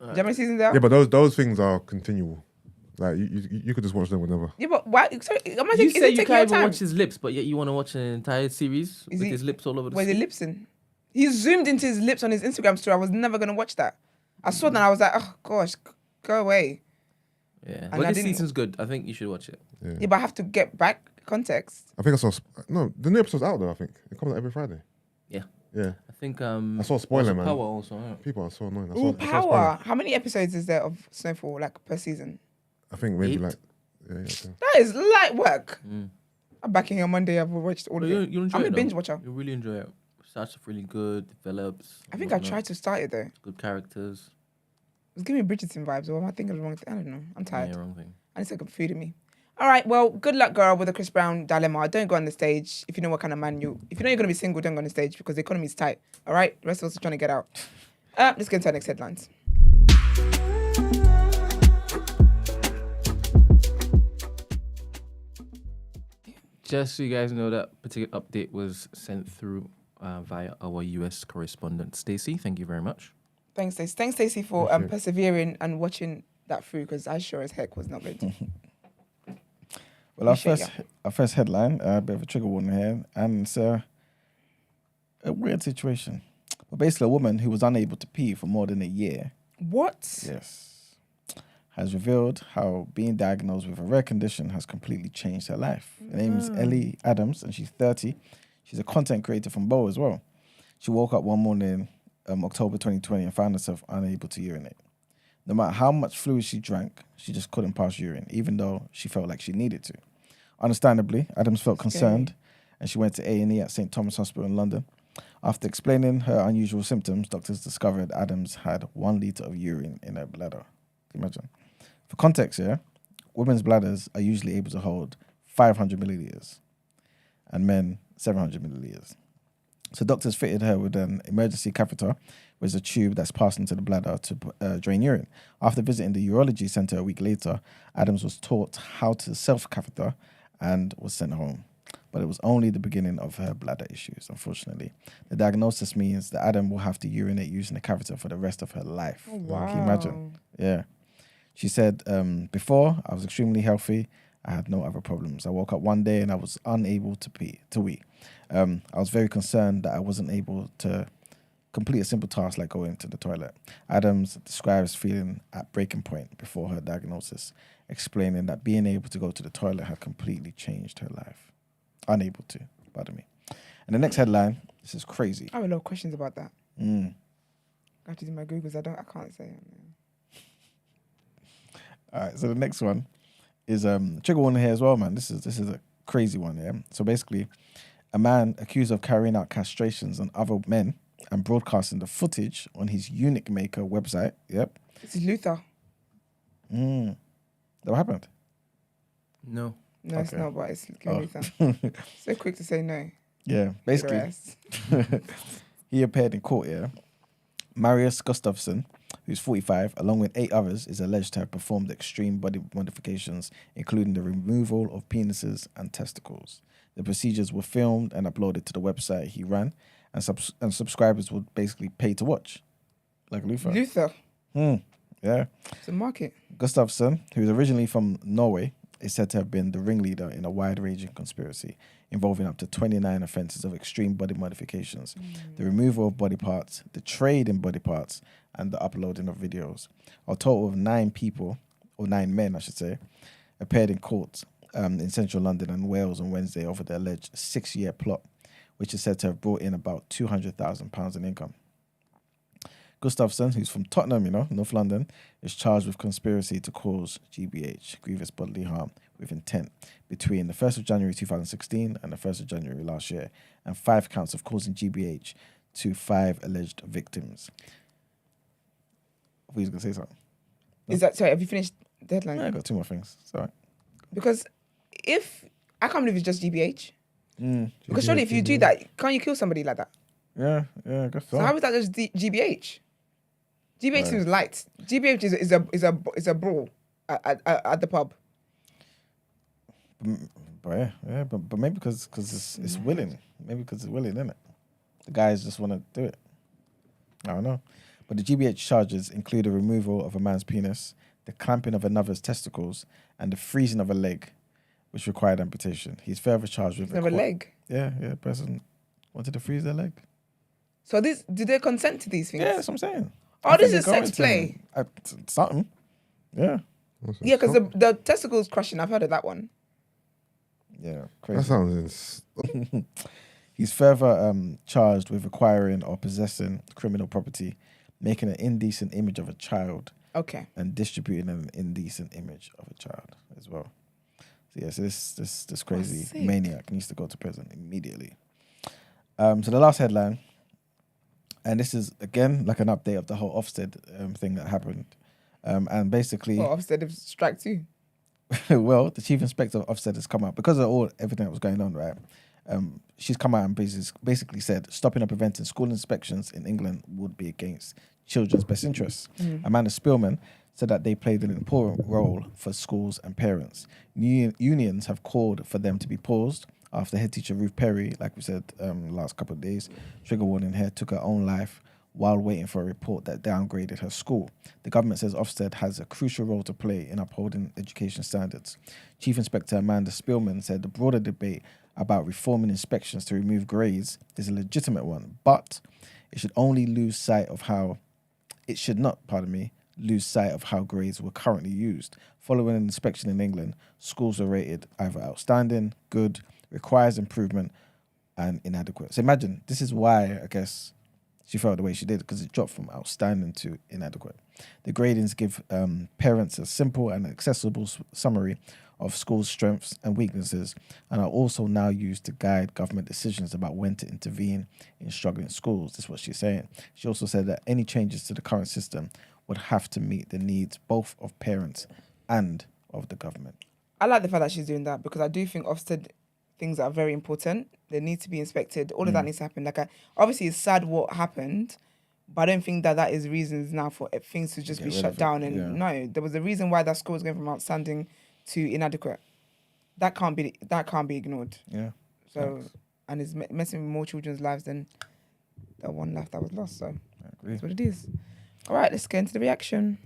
Do you know how many seasons there are? Yeah, but those things are continual. Like you could just watch them whenever. Yeah, but why? Sorry, am I You taking, is say it you taking your can't even time? watch his lips, but yet you want to watch an entire series with he- his lips all over the Where's the screen. lips in? He zoomed into his lips on his Instagram story. I was never gonna watch that. I saw that and I was like, oh gosh, go away. Yeah, I but this didn't- season's good. I think you should watch it. Yeah, but I have to get back context. I think I saw. No, the new episode's out though. I think it comes out every Friday. Yeah. Yeah. I think I saw spoiler, man. Power also. Yeah. People are so annoying. I Ooh, saw Power. spoiler. How many episodes is there of Snowfall, like per season? I think maybe 8? like. Yeah. Okay. That is light work. I'm back in here on Monday. I've watched all of You it. enjoy I'm it a though. binge watcher. You really enjoy it. Starts off really good, develops. I think I tried to start it though. It Good characters. was giving me Bridgerton vibes, or am I thinking of the wrong thing? I don't know. I'm tired. Yeah, wrong thing. I need to get food in me. All right, well, good luck, girl, with the Chris Brown dilemma. Don't go on the stage if you know what kind of man you. If you know you're gonna be single, don't go on the stage because the economy is tight. All right, the rest of us are trying to get out. Let's get into our next headlines. Just so you guys know, that particular update was sent through via our US correspondent, Stacey. Thank you very much. Thanks, Stacey. Thanks, Stacey, for persevering and watching that through because I sure as heck was not good. Well, our Appreciate first headline, a bit of a trigger warning here, and it's A weird situation. But basically, a woman who was unable to pee for more than a year. What? Yes. Has revealed how being diagnosed with a rare condition has completely changed her life. Her name is Ellie Adams, and she's 30. She's a content creator from Bow as well. She woke up one morning, October 2020, and found herself unable to urinate. No matter how much fluid she drank, she just couldn't pass urine, even though she felt like she needed to. Understandably, Adams felt concerned, and she went to A&E at St. Thomas Hospital in London. After explaining her unusual symptoms, doctors discovered Adams had 1 litre of urine in her bladder. Can you imagine? For context, women's bladders are usually able to hold 500 millilitres and men 700 millilitres. So doctors fitted her with an emergency catheter, which is a tube that's passed into the bladder to drain urine. After visiting the urology centre a week later, Adams was taught how to self-catheter and was sent home. But it was only the beginning of her bladder issues, unfortunately. The diagnosis means that Adam will have to urinate using a catheter for the rest of her life. Oh, wow. Can you imagine? Yeah. She said, before, I was extremely healthy. I had no other problems. I woke up one day and I was unable to wee. I was very concerned that I wasn't able to complete a simple task like going to the toilet. Adams describes feeling at breaking point before her diagnosis, explaining that being able to go to the toilet had completely changed her life. Unable to, pardon me. And the next headline, this is crazy. I have a lot of questions about that. I have to do my Googles. I can't say it. All right, so the next one is trigger warning here as well, man. This is a crazy one, yeah. So basically, a man accused of carrying out castrations on other men and broadcasting the footage on his Eunuch Maker website. Yep. This is Luther. That what happened? No. No, it's Okay. not, but it's Luther. So quick to say no. Yeah, basically, he appeared in court, yeah. Marius Gustafsson, who's 45, along with 8 others, is alleged to have performed extreme body modifications, including the removal of penises and testicles. The procedures were filmed and uploaded to the website he ran, and subscribers would basically pay to watch, like Luther. Yeah. It's a market. Gustafsson, who is originally from Norway, is said to have been the ringleader in a wide-ranging conspiracy involving up to 29 offences of extreme body modifications, the removal of body parts, the trade in body parts, and the uploading of videos. A total of 9 people, or 9 men, I should say, appeared in court in central London and Wales on Wednesday over the alleged 6-year plot, which is said to have brought in about £200,000 in income. Gustafsson, who's from Tottenham, North London, is charged with conspiracy to cause GBH, grievous bodily harm, with intent between the 1st of January 2016 and the 1st of January last year, and 5 counts of causing GBH to 5 alleged victims. I thought you was going to say something. Is that, sorry, have you finished the headline? Yeah, I got 2 more things. It's all right. Because I can't believe it's just GBH. Because surely if you do that, can't you kill somebody like that? Yeah, I guess so. So how is that just GBH? GBH seems light. GBH is a brawl at the pub. But but maybe because it's willing. Maybe because it's willing, isn't it? The guys just want to do it. I don't know. But the GBH charges include the removal of a man's penis, the clamping of another's testicles, and the freezing of a leg, which required amputation. He's further charged with... Of a leg? Yeah, a person wanted to freeze their leg. So do they consent to these things? Yeah, that's what I'm saying. Oh, this is sex play. Something. Yeah. Yeah, because the testicles crushing, I've heard of that one. Yeah, crazy. That sounds... He's further charged with acquiring or possessing criminal property, making an indecent image of a child, and distributing an indecent image of a child as well. So yeah, so this crazy maniac needs to go to prison immediately. So the last headline, and this is again like an update of the whole Ofsted thing that happened, and basically, well, Ofsted have strike too. well, the chief inspector of Ofsted has come out because of everything that was going on, right? She's come out and basically said stopping or preventing school inspections in England would be against children's best interests. Amanda Spielman said that they played an important role for schools and parents. Unions have called for them to be paused after head teacher Ruth Perry, like we said last couple of days, trigger warning here, took her own life while waiting for a report that downgraded her school. The government says Ofsted has a crucial role to play in upholding education standards. Chief Inspector Amanda Spielman said the broader debate about reforming inspections to remove grades is a legitimate one, but it should only lose sight of how lose sight of how grades were currently used. Following an inspection in England, schools were rated either outstanding, good, requires improvement, and inadequate. So imagine, this is why I guess she felt the way she did, because it dropped from outstanding to inadequate. The gradings give parents a simple and accessible summary of schools' strengths and weaknesses, and are also now used to guide government decisions about when to intervene in struggling schools. This is what she's saying. She also said that any changes to the current system would have to meet the needs both of parents and of the government. I like the fact that she's doing that, because I do think Ofsted things are very important. They need to be inspected. All of that needs to happen. Obviously, it's sad what happened, but I don't think that is reasons now for things to just be shut down. And no, there was a reason why that school was going from outstanding to inadequate. That can't be ignored. Yeah. So, and it's messing with more children's lives than that one life that was lost. So, I agree. that's what it is. All right, let's get into the reaction.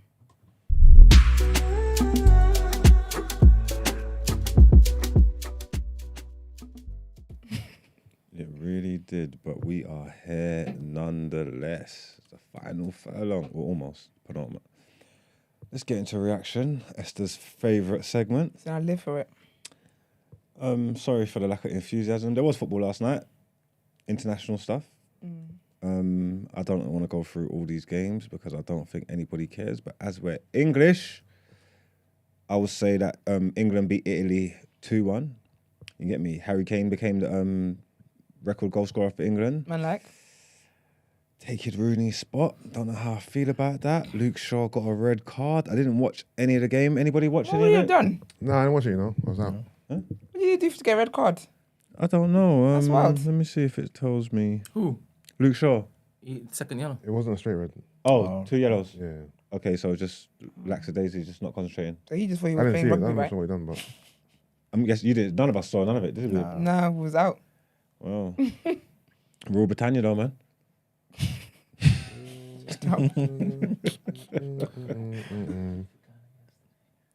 It really did, but we are here nonetheless. It's the final furlong, or almost penultimate. Let's get into reaction. Esther's favourite segment. So I live for it. Sorry for the lack of enthusiasm. There was football last night, international stuff. I don't want to go through all these games because I don't think anybody cares. But as we're English, I would say that England beat Italy 2-1. You get me? Harry Kane became the record goal scorer for England. Man, like. Taken Rooney's spot. Don't know how I feel about that. Luke Shaw got a red card. I didn't watch any of the game. Anybody watch What any would you of have it? done? No, I didn't watch it, I was out. What did you do to get a red card? I don't know. That's wild. Let me see if it tells me. Who? Luke Shaw. Second yellow. It wasn't a straight red. Oh, 2 yellows. Yeah. Okay, so just lackadaisy, just not concentrating. So he just thought he I was didn't see playing it. rugby, I right? don't know what he done, but... I guess you didn't. None of us saw none of it, did we? No, he was out. Wow. Rule Britannia though, man.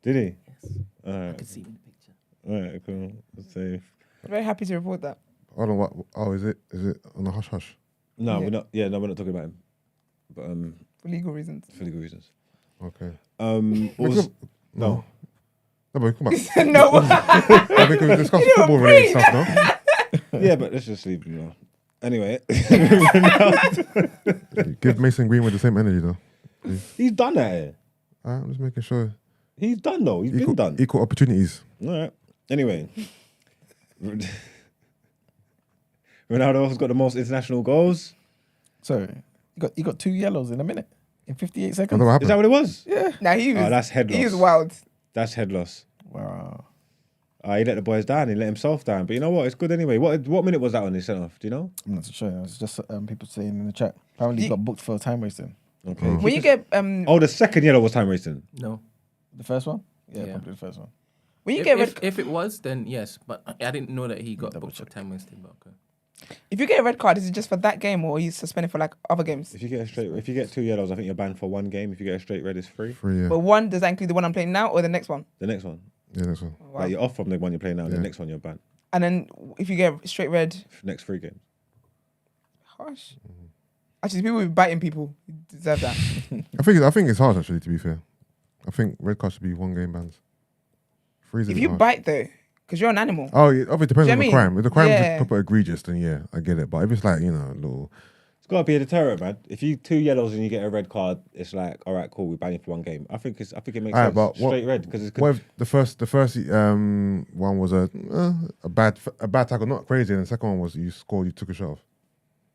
Did he? Yes. All I right. could see in the picture. All right, cool. Let's see. Very happy to report that. I don't know what... Oh, is it on the hush-hush? No, Yeah. we're not. Yeah, no, we're not talking about him. But For legal reasons. for legal reasons. Okay. What was, no. No, but come on. No. I think we can discuss football-related stuff, no? Yeah, but let's just leave. Anyway, Give Mason Greenwood the same energy, though. he's done that. Here. I'm just making sure. He's done though. He's been done. Equal opportunities. All right. Anyway, Ronaldo has got the most international goals. So you got 2 yellows in a minute, in 58 I seconds. don't know what Is that happened. what it was? Yeah. Nah, he was. Oh, that's head He loss. was wild. That's head loss. Wow. He let the boys down. He let himself down. But you know what? It's good anyway. What minute was that when he sent off? Do you know? I'm not too sure. It's just people saying in the chat. Apparently he got booked for time wasting. Okay. When you get Oh, the second yellow was time wasting. No. The first one? Yeah, Yeah. probably the first one. when you get red If it was, then yes. But I didn't know that he got booked for time wasting. But okay. if you get a red card, is it just for that game or are you suspended for like other games? If you get 2 yellows, I think you're banned for 1 game. If you get a straight red, it's free. Free, yeah. But one, does that include the one I'm playing now or the next one? The next one, Yeah, that's all. Wow. like you're off from the one you're playing now. The Yeah. next one you're banned. And then if you get straight red, Next 3 games. harsh. Actually, people be biting people. You deserve that. I think it's harsh, actually, to be fair. I think red card should be 1 game bans. Freeze If is you harsh. bite though, because you're an animal. Oh, yeah, it depends Do you on know the what I crime. mean? If the crime Yeah. is proper egregious, then yeah, I get it. But if it's like, a little... It's got to be a deterrent, man. If you 2 yellows and you get a red card, it's like, all right, cool, we ban you for 1 game. I think it makes Alright, sense. but what- Straight red because it's What if the first one was a bad tackle, not crazy, and the second one was you scored, you took a shot off.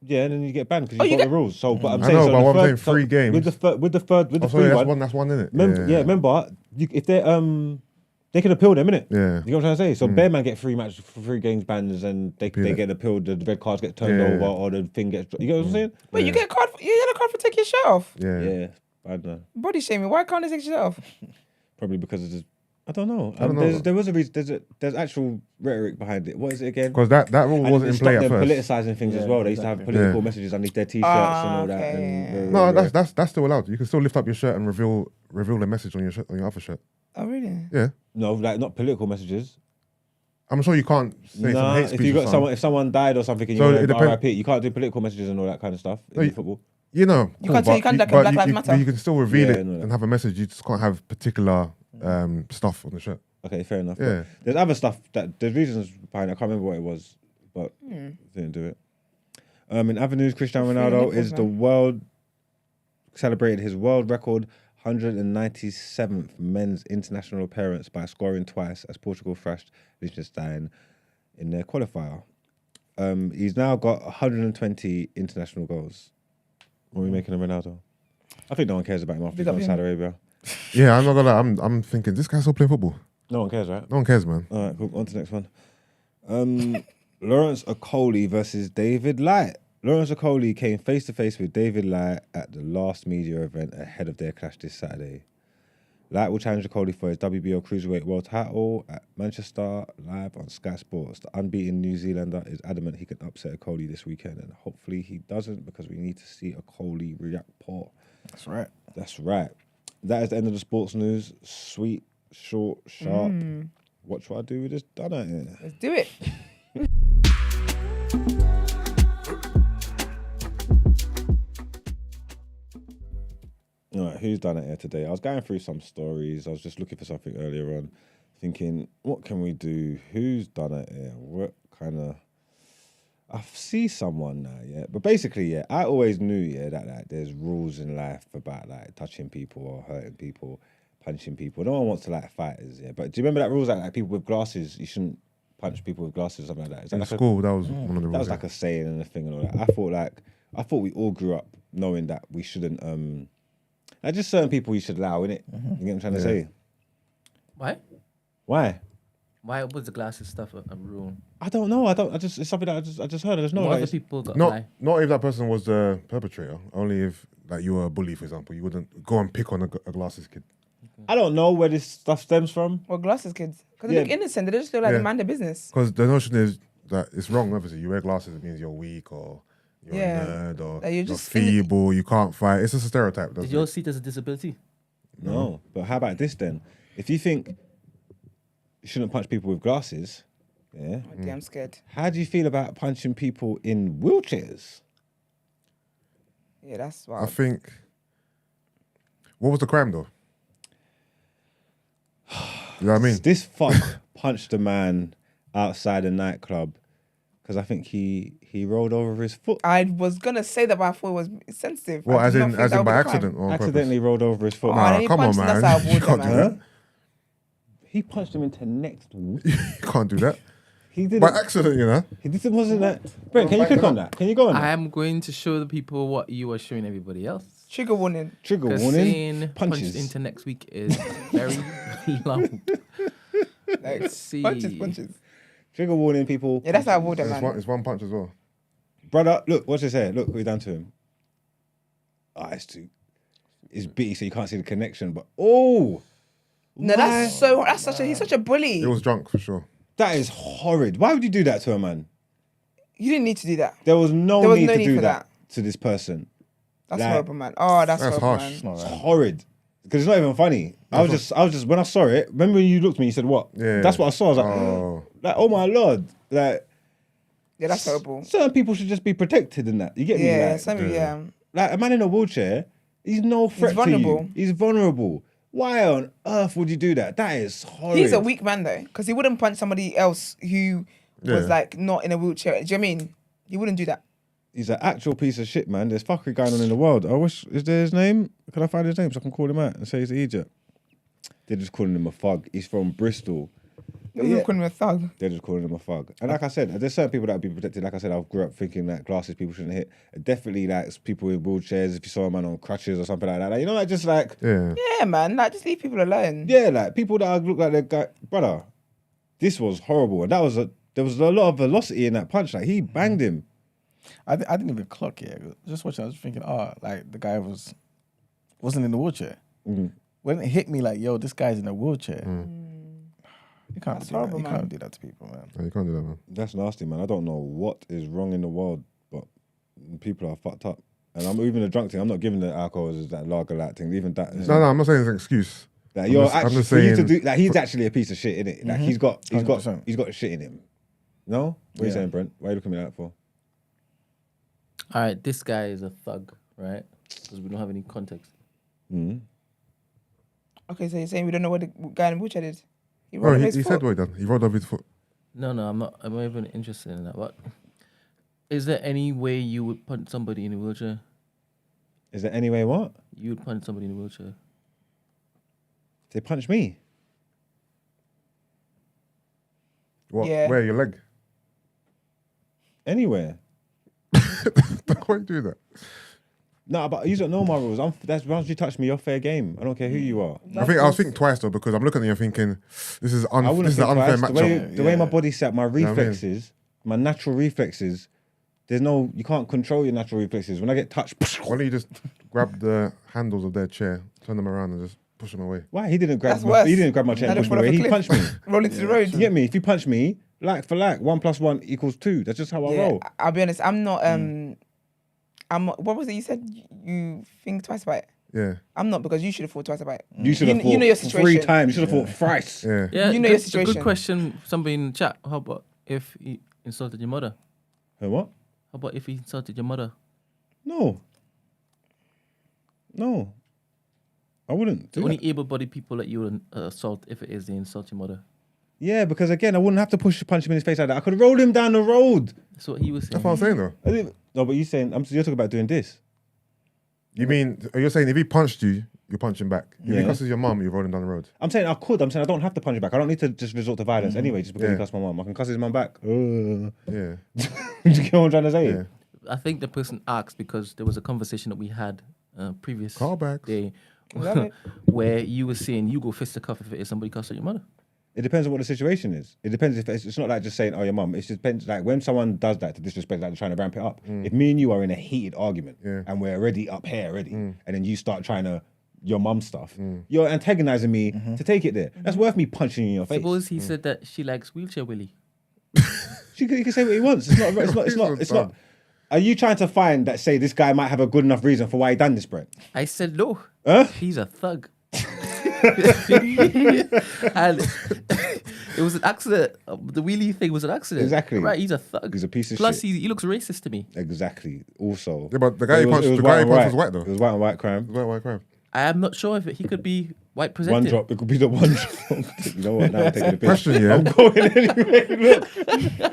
yeah, and then you get banned because Oh, you you got get- the rules. So, but I'm I saying, know, so but the what I'm third- saying, 3 games. with the Oh, free sorry, one. that's one, isn't it? Remember, if they're they can appeal them, innit? Yeah. You know what I'm trying to say? So Bearman get 3 games bans and they get appealed, the red cards get turned Yeah. over or the thing gets... You get what I'm saying? Wait, you get a card. You get a card for taking your shirt off. Yeah. Yeah, I don't know. Body shaming. Why can't they take your shirt off? Probably because I don't know. I don't know. There was a reason. There's actual rhetoric behind it. What is it again? Because that rule wasn't in play at first. Politicizing things as well. They used to have political messages underneath their t-shirts and all that. And no, that's still allowed. You can still lift up your shirt and reveal the message on your shirt, on your other shirt. Oh really? Yeah. No, like not political messages. I'm sure you can't say some hate speech. If someone died or something and you want to RIP, you can't do political messages and all that kind of stuff in football. You know, you can't say Black Lives Matter. But you can still reveal it and have a message. You just can't have particular stuff on the shirt. Okay, fair enough. Yeah. There's other stuff there's reasons behind it. I can't remember what it was, but didn't do it. In other news, Cristiano Ronaldo celebrated his world record 197th men's international appearance by scoring twice as Portugal thrashed Liechtenstein in their qualifier. He's now got 120 international goals. What are we making of Ronaldo? I think no one cares about him after he's gone to Saudi Arabia. Yeah, I'm not gonna lie. I'm thinking this guy's still playing football. No one cares, right? No one cares, man. All right, cool. On to the next one. Lawrence Okolie versus David Light. Lawrence Okolie came face to face with David Light at the last media event ahead of their clash this Saturday. Light will challenge Okolie for his WBO Cruiserweight World title at Manchester, live on Sky Sports. The unbeaten New Zealander is adamant he can upset Okolie this weekend, and hopefully he doesn't, because we need to see Okolie react poor. That's right. That's right. That is the end of the sports news. Sweet, short, sharp. Watch what I do with this done out here. Let's do it. All right, who's done it here today? I was going through some stories. I was just looking for something earlier on, thinking, what can we do? Who's done it here? What kind of... I see someone now, yeah. But basically, yeah, I always knew, yeah, that like there's rules in life about like touching people or hurting people, punching people. No one wants to like fight us, yeah. But do you remember that rules like people with glasses, you shouldn't punch people with glasses or something like that? Is that In like school, that was one of the rules. That was like a saying and a thing and all that. I thought we all grew up knowing that we shouldn't like just certain people you should allow, innit? You get what I'm trying to say? Why? Why? Why was the glasses stuff a rule? I don't know. It's something that I just heard. There's no What like, other people got not if that person was the perpetrator. Only if like you were a bully, for example, you wouldn't go and pick on a glasses kid. I don't know where this stuff stems from. Well, glasses kids. Because they look innocent. They just look like they mind their business. Because the notion is that it's wrong, obviously. You wear glasses, it means you're weak or you're a nerd or like you're feeble, you can't fight. It's just a stereotype. Did you all see it as a disability? No. But how about this then? If you think you shouldn't punch people with glasses, yeah. Oh, I'm scared. How do you feel about punching people in wheelchairs? Yeah, that's wild. I think... What was the crime, though? You know what I mean? This fuck punched a man outside a nightclub because I think he rolled over his foot. I was going to say that, but I thought it was sensitive. Well, as in by accident? accident or on Accidentally purpose? rolled over his foot. Nah, come on, man. You can't do that. He punched him into next week. You can't do that. He did By it. accident, you know? He did it, wasn't that? Brent, can you click on that? Can you go on that? I am going to show the people what you are showing everybody else. Trigger warning. Trigger Because warning. saying punched into next week is very loud. Let's see. Punches. Trigger warning, people. Yeah, that's how I would it, man. It's one punch as well. Brother, look, watch this here. Look what we done to him. It's bitty, so you can't see the connection, but No, he's such a bully. He was drunk, for sure. That is horrid. Why would you do that to a man? You didn't need to do that. There was no need to do for that to this person. That's horrible, man. Oh, that's horrible, harsh. man. It's horrid. Because it's not even funny. I was just when I saw it, remember when you looked at me, you said what? Yeah. That's what I saw. I was like, oh my Lord. Like, Yeah, that's horrible. certain people should just be protected in that. You get me? Yeah, Like, like a man in a wheelchair, he's no threat to you. He's vulnerable. Why on earth would you do that? That is horrid. He's a weak man, though, because he wouldn't punch somebody else who was like not in a wheelchair. Do you know what I mean? He wouldn't do that. He's an actual piece of shit, man. There's fuckery going on in the world. Is there his name? Can I find his name so I can call him out and say he's an idiot? They're just calling him a thug. He's from Bristol. They're calling him a thug. They're just calling him a thug. And like I said, there's certain people that would be protected. Like I said, I grew up thinking that glasses people shouldn't hit. Definitely like people in wheelchairs, if you saw a man on crutches or something like that. Like, you know, like just like... Yeah, man. Like, just leave people alone. Yeah, like people that look like they're guy... Brother, this was horrible. And there was a lot of velocity in that punch. Like, he banged him. I didn't even clock it. Just watching, I was thinking, like the guy wasn't in the wheelchair. When it hit me, like, yo, this guy's in a wheelchair. You can't That's do that. horrible, You man. can't do that to people, man. No, you can't do that, man. That's nasty, man. I don't know what is wrong in the world, but people are fucked up. And I'm even a drunk thing. I'm not giving the alcohol as that lager like thing. Even that. No, I'm not saying it's an excuse. Like I'm you're just- I'm actually just for you to saying- do. Like he's actually a piece of shit, innit? Like he's got 100%. shit in him. No, what are you saying, Brent? Why are you looking at me like that for? All right, this guy is a thug, right? Because we don't have any context. Okay, so you're saying we don't know what the guy in the wheelchair did? He Oh, rolled he his said foot. what he done. He rolled over his foot. No, I'm not. I'm not even interested in that. What? Is there any way you would punch somebody in a wheelchair? Is there any way what? You would punch somebody in a wheelchair. They punch me. What? Yeah. Where? Your leg? Anywhere. Why you do that? No, but you don't know my rules. That's once you touch me, you're fair game. I don't care who you are. I was thinking twice though because I'm looking at you thinking this is I wouldn't this is an think unfair twice. matchup. The way my body's set, my know what I mean? reflexes, my natural reflexes. You can't control your natural reflexes. When I get touched, Why don't you just grab the handles of their chair, turn them around, and just push them away? why he didn't grab? That's worse. He didn't grab my chair Now and they push me fall off away. a He cliff. punched me. Roll into the road. You get me? If you punch me, like for like, 1 + 1 = 2. That's just how I Yeah, roll. I'll be honest. I'm not. What was it you said? You think twice about it. Yeah, I'm not, because you should have thought twice about it. You should have You know your fought situation. 3 times. You should have fought thrice. yeah. Yeah, You know your it's a situation. good question. Somebody in the chat. How about if he insulted your mother? Hey, what? How about if he insulted your mother? No. I wouldn't The do only that. able-bodied people that you would assault if it is they insult your mother. Yeah, because again, I wouldn't have to punch him in his face like that. I could roll him down the road. That's what he was saying. That's what I'm saying though. No, but you're talking about doing this. You mean you're saying if he punched you, you punch him back? If Yeah. he cusses your mum, you're rolling down the road. I'm saying I could. I'm saying I don't have to punch him back. I don't need to just resort to violence anyway, just because Yeah. he cussed my mum. I can cuss his mum back. Yeah, Do you get what I'm trying to say? yeah. I think the person asked because there was a conversation that we had previous Callbacks. day Love it. where you were saying you go fisticuff if it is somebody cussing your mother. It depends on what the situation is. It depends if it's not like just saying, "Oh, your mum." It just depends. Like when someone does that to disrespect, like they're trying to ramp it up. If me and you are in a heated argument and we're already up here already, and then you start trying to your mum stuff, you're antagonizing me to take it there. That's worth me punching you in your face. Suppose he said that she likes wheelchair Willie. He can say what he wants. It's not. It's not. Are you trying to find that say this guy might have a good enough reason for why he done this, Brent? I said no. Huh? He's a thug. And it was an accident. The wheelie thing was an accident. Exactly. Right, he's a thug. He's a piece of Plus, shit. he looks racist to me. Exactly. Also. Yeah, but the guy he punched, the guy he punched was white though. It was white on white crime. White crime. I am not sure if he could be white One presented. drop. It could be the one drop. You know what? Now I'm taking the piss. Question, yeah. I'm going anyway. Look,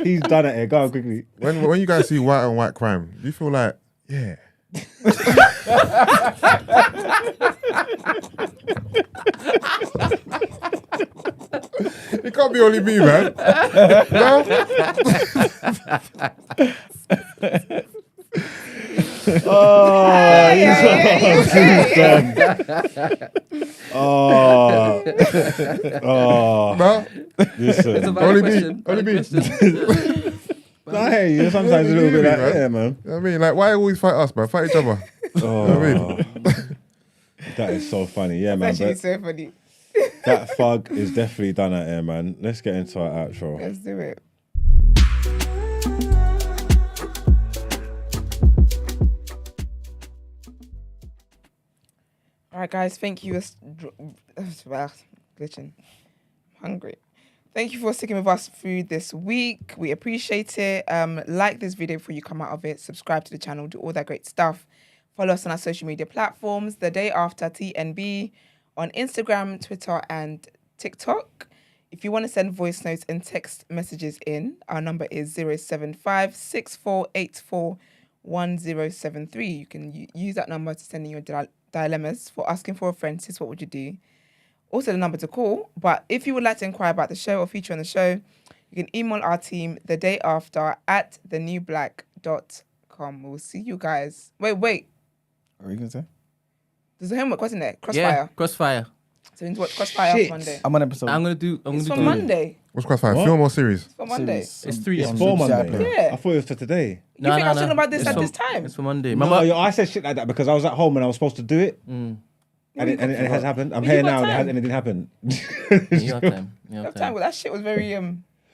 he's done it here. Go on quickly. When you guys see white on white crime, do you feel like, yeah? It can't be only me, man. No? Oh, oh. No? It's a Listen. valid Only me. question. Only valid me. question. I hear you. Sometimes a little bit like, yeah, man. You know what I mean, like, why always fight us, man? Fight each other. Oh, that is so funny. Yeah, man. Actually, But so funny. that thug is definitely done out here, man. Let's get into our outro. Let's do it. All right, guys. Thank you. Glitching. I'm hungry. Thank you for sticking with us through this week. We appreciate it. Like this video before you come out of it. Subscribe to the channel. Do all that great stuff. Follow us on our social media platforms. The Day After TNB on Instagram, Twitter, and TikTok. If you want to send voice notes and text messages in, our number is 075 6484 1073. You can use that number to send in your dilemmas. For asking for a friend, sis, what would you do? Also the number to call. But if you would like to inquire about the show or feature on the show, you can email our team thedayafter@thenewblack.com. We'll see you guys. Wait. What are you gonna say? There's a homework, wasn't there? Yeah, Crossfire. Crossfire. So we need to watch Crossfire Shit. on Monday. I'm on episode. I'm gonna do. It's for do- Monday. What's Crossfire? What? Film or series? It's for Monday. It's 3 It's on for Super Monday. Saturday. Yeah. I thought it was for today. You think I was talking about this it's at for- this time? It's for Monday. No, Mama, I said shit like that because I was at home and I was supposed to do it. And it has happened. I'm You here got now time. and it didn't happen. you have time. Yeah, That time, that shit was very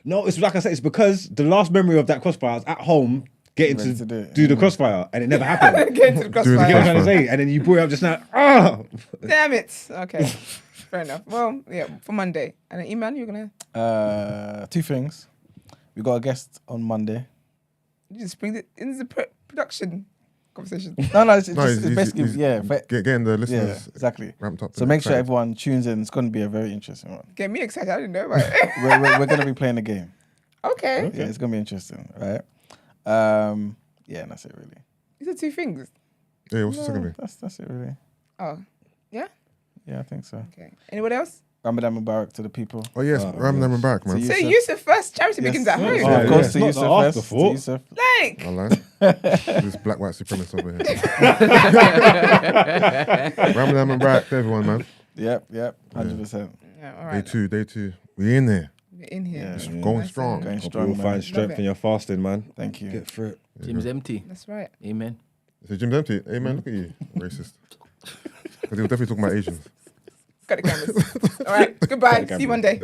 No, it's like I said, it's because the last memory of that crossfire, I was at home getting Ready to to do the crossfire, and it never happened. getting to the Doing You get what I'm crossfire. trying to say? And then you brought it up just now. Ah! Damn it. Okay. Fair enough. Well, yeah, for Monday. And then Iman, you're gonna 2 things. We got a guest on Monday. you just bring it in the production conversation. No, it's No, just, it's basically, getting the yeah, listeners exactly. ramped up. So make sure everyone tunes in. It's going to be a very interesting one. Get me excited. I didn't know about it. We're going to be playing a game. Okay. Yeah, it's going to be interesting, right? Yeah, and that's it really. These are 2 things. Yeah, what's the second thing? That's it really. Oh, yeah? Yeah, I think so. Okay. Anyone else? Ramadan Mubarak to the people. Oh yes, Ramadan and back, man. So So Yusuf first. Charity begins at home. So Oh, of course, yeah. to It's not Yusuf the first. afterthought. Yusuf. Like, I lie. This black white supremacist over here. Ramadan and back to everyone, man. Yep, 100%. yeah, all right. Day two. We in there. We're in here. Yeah. Going strong. Going Hope strong, you'll man. find strength it. in your fasting, man. Thank you. Get through it. Jim's empty. That's right. Amen. So Jim's empty. Hey man, look at you, racist. Because he was definitely talking about Asians. Got the cameras. All right. Goodbye. See you Monday.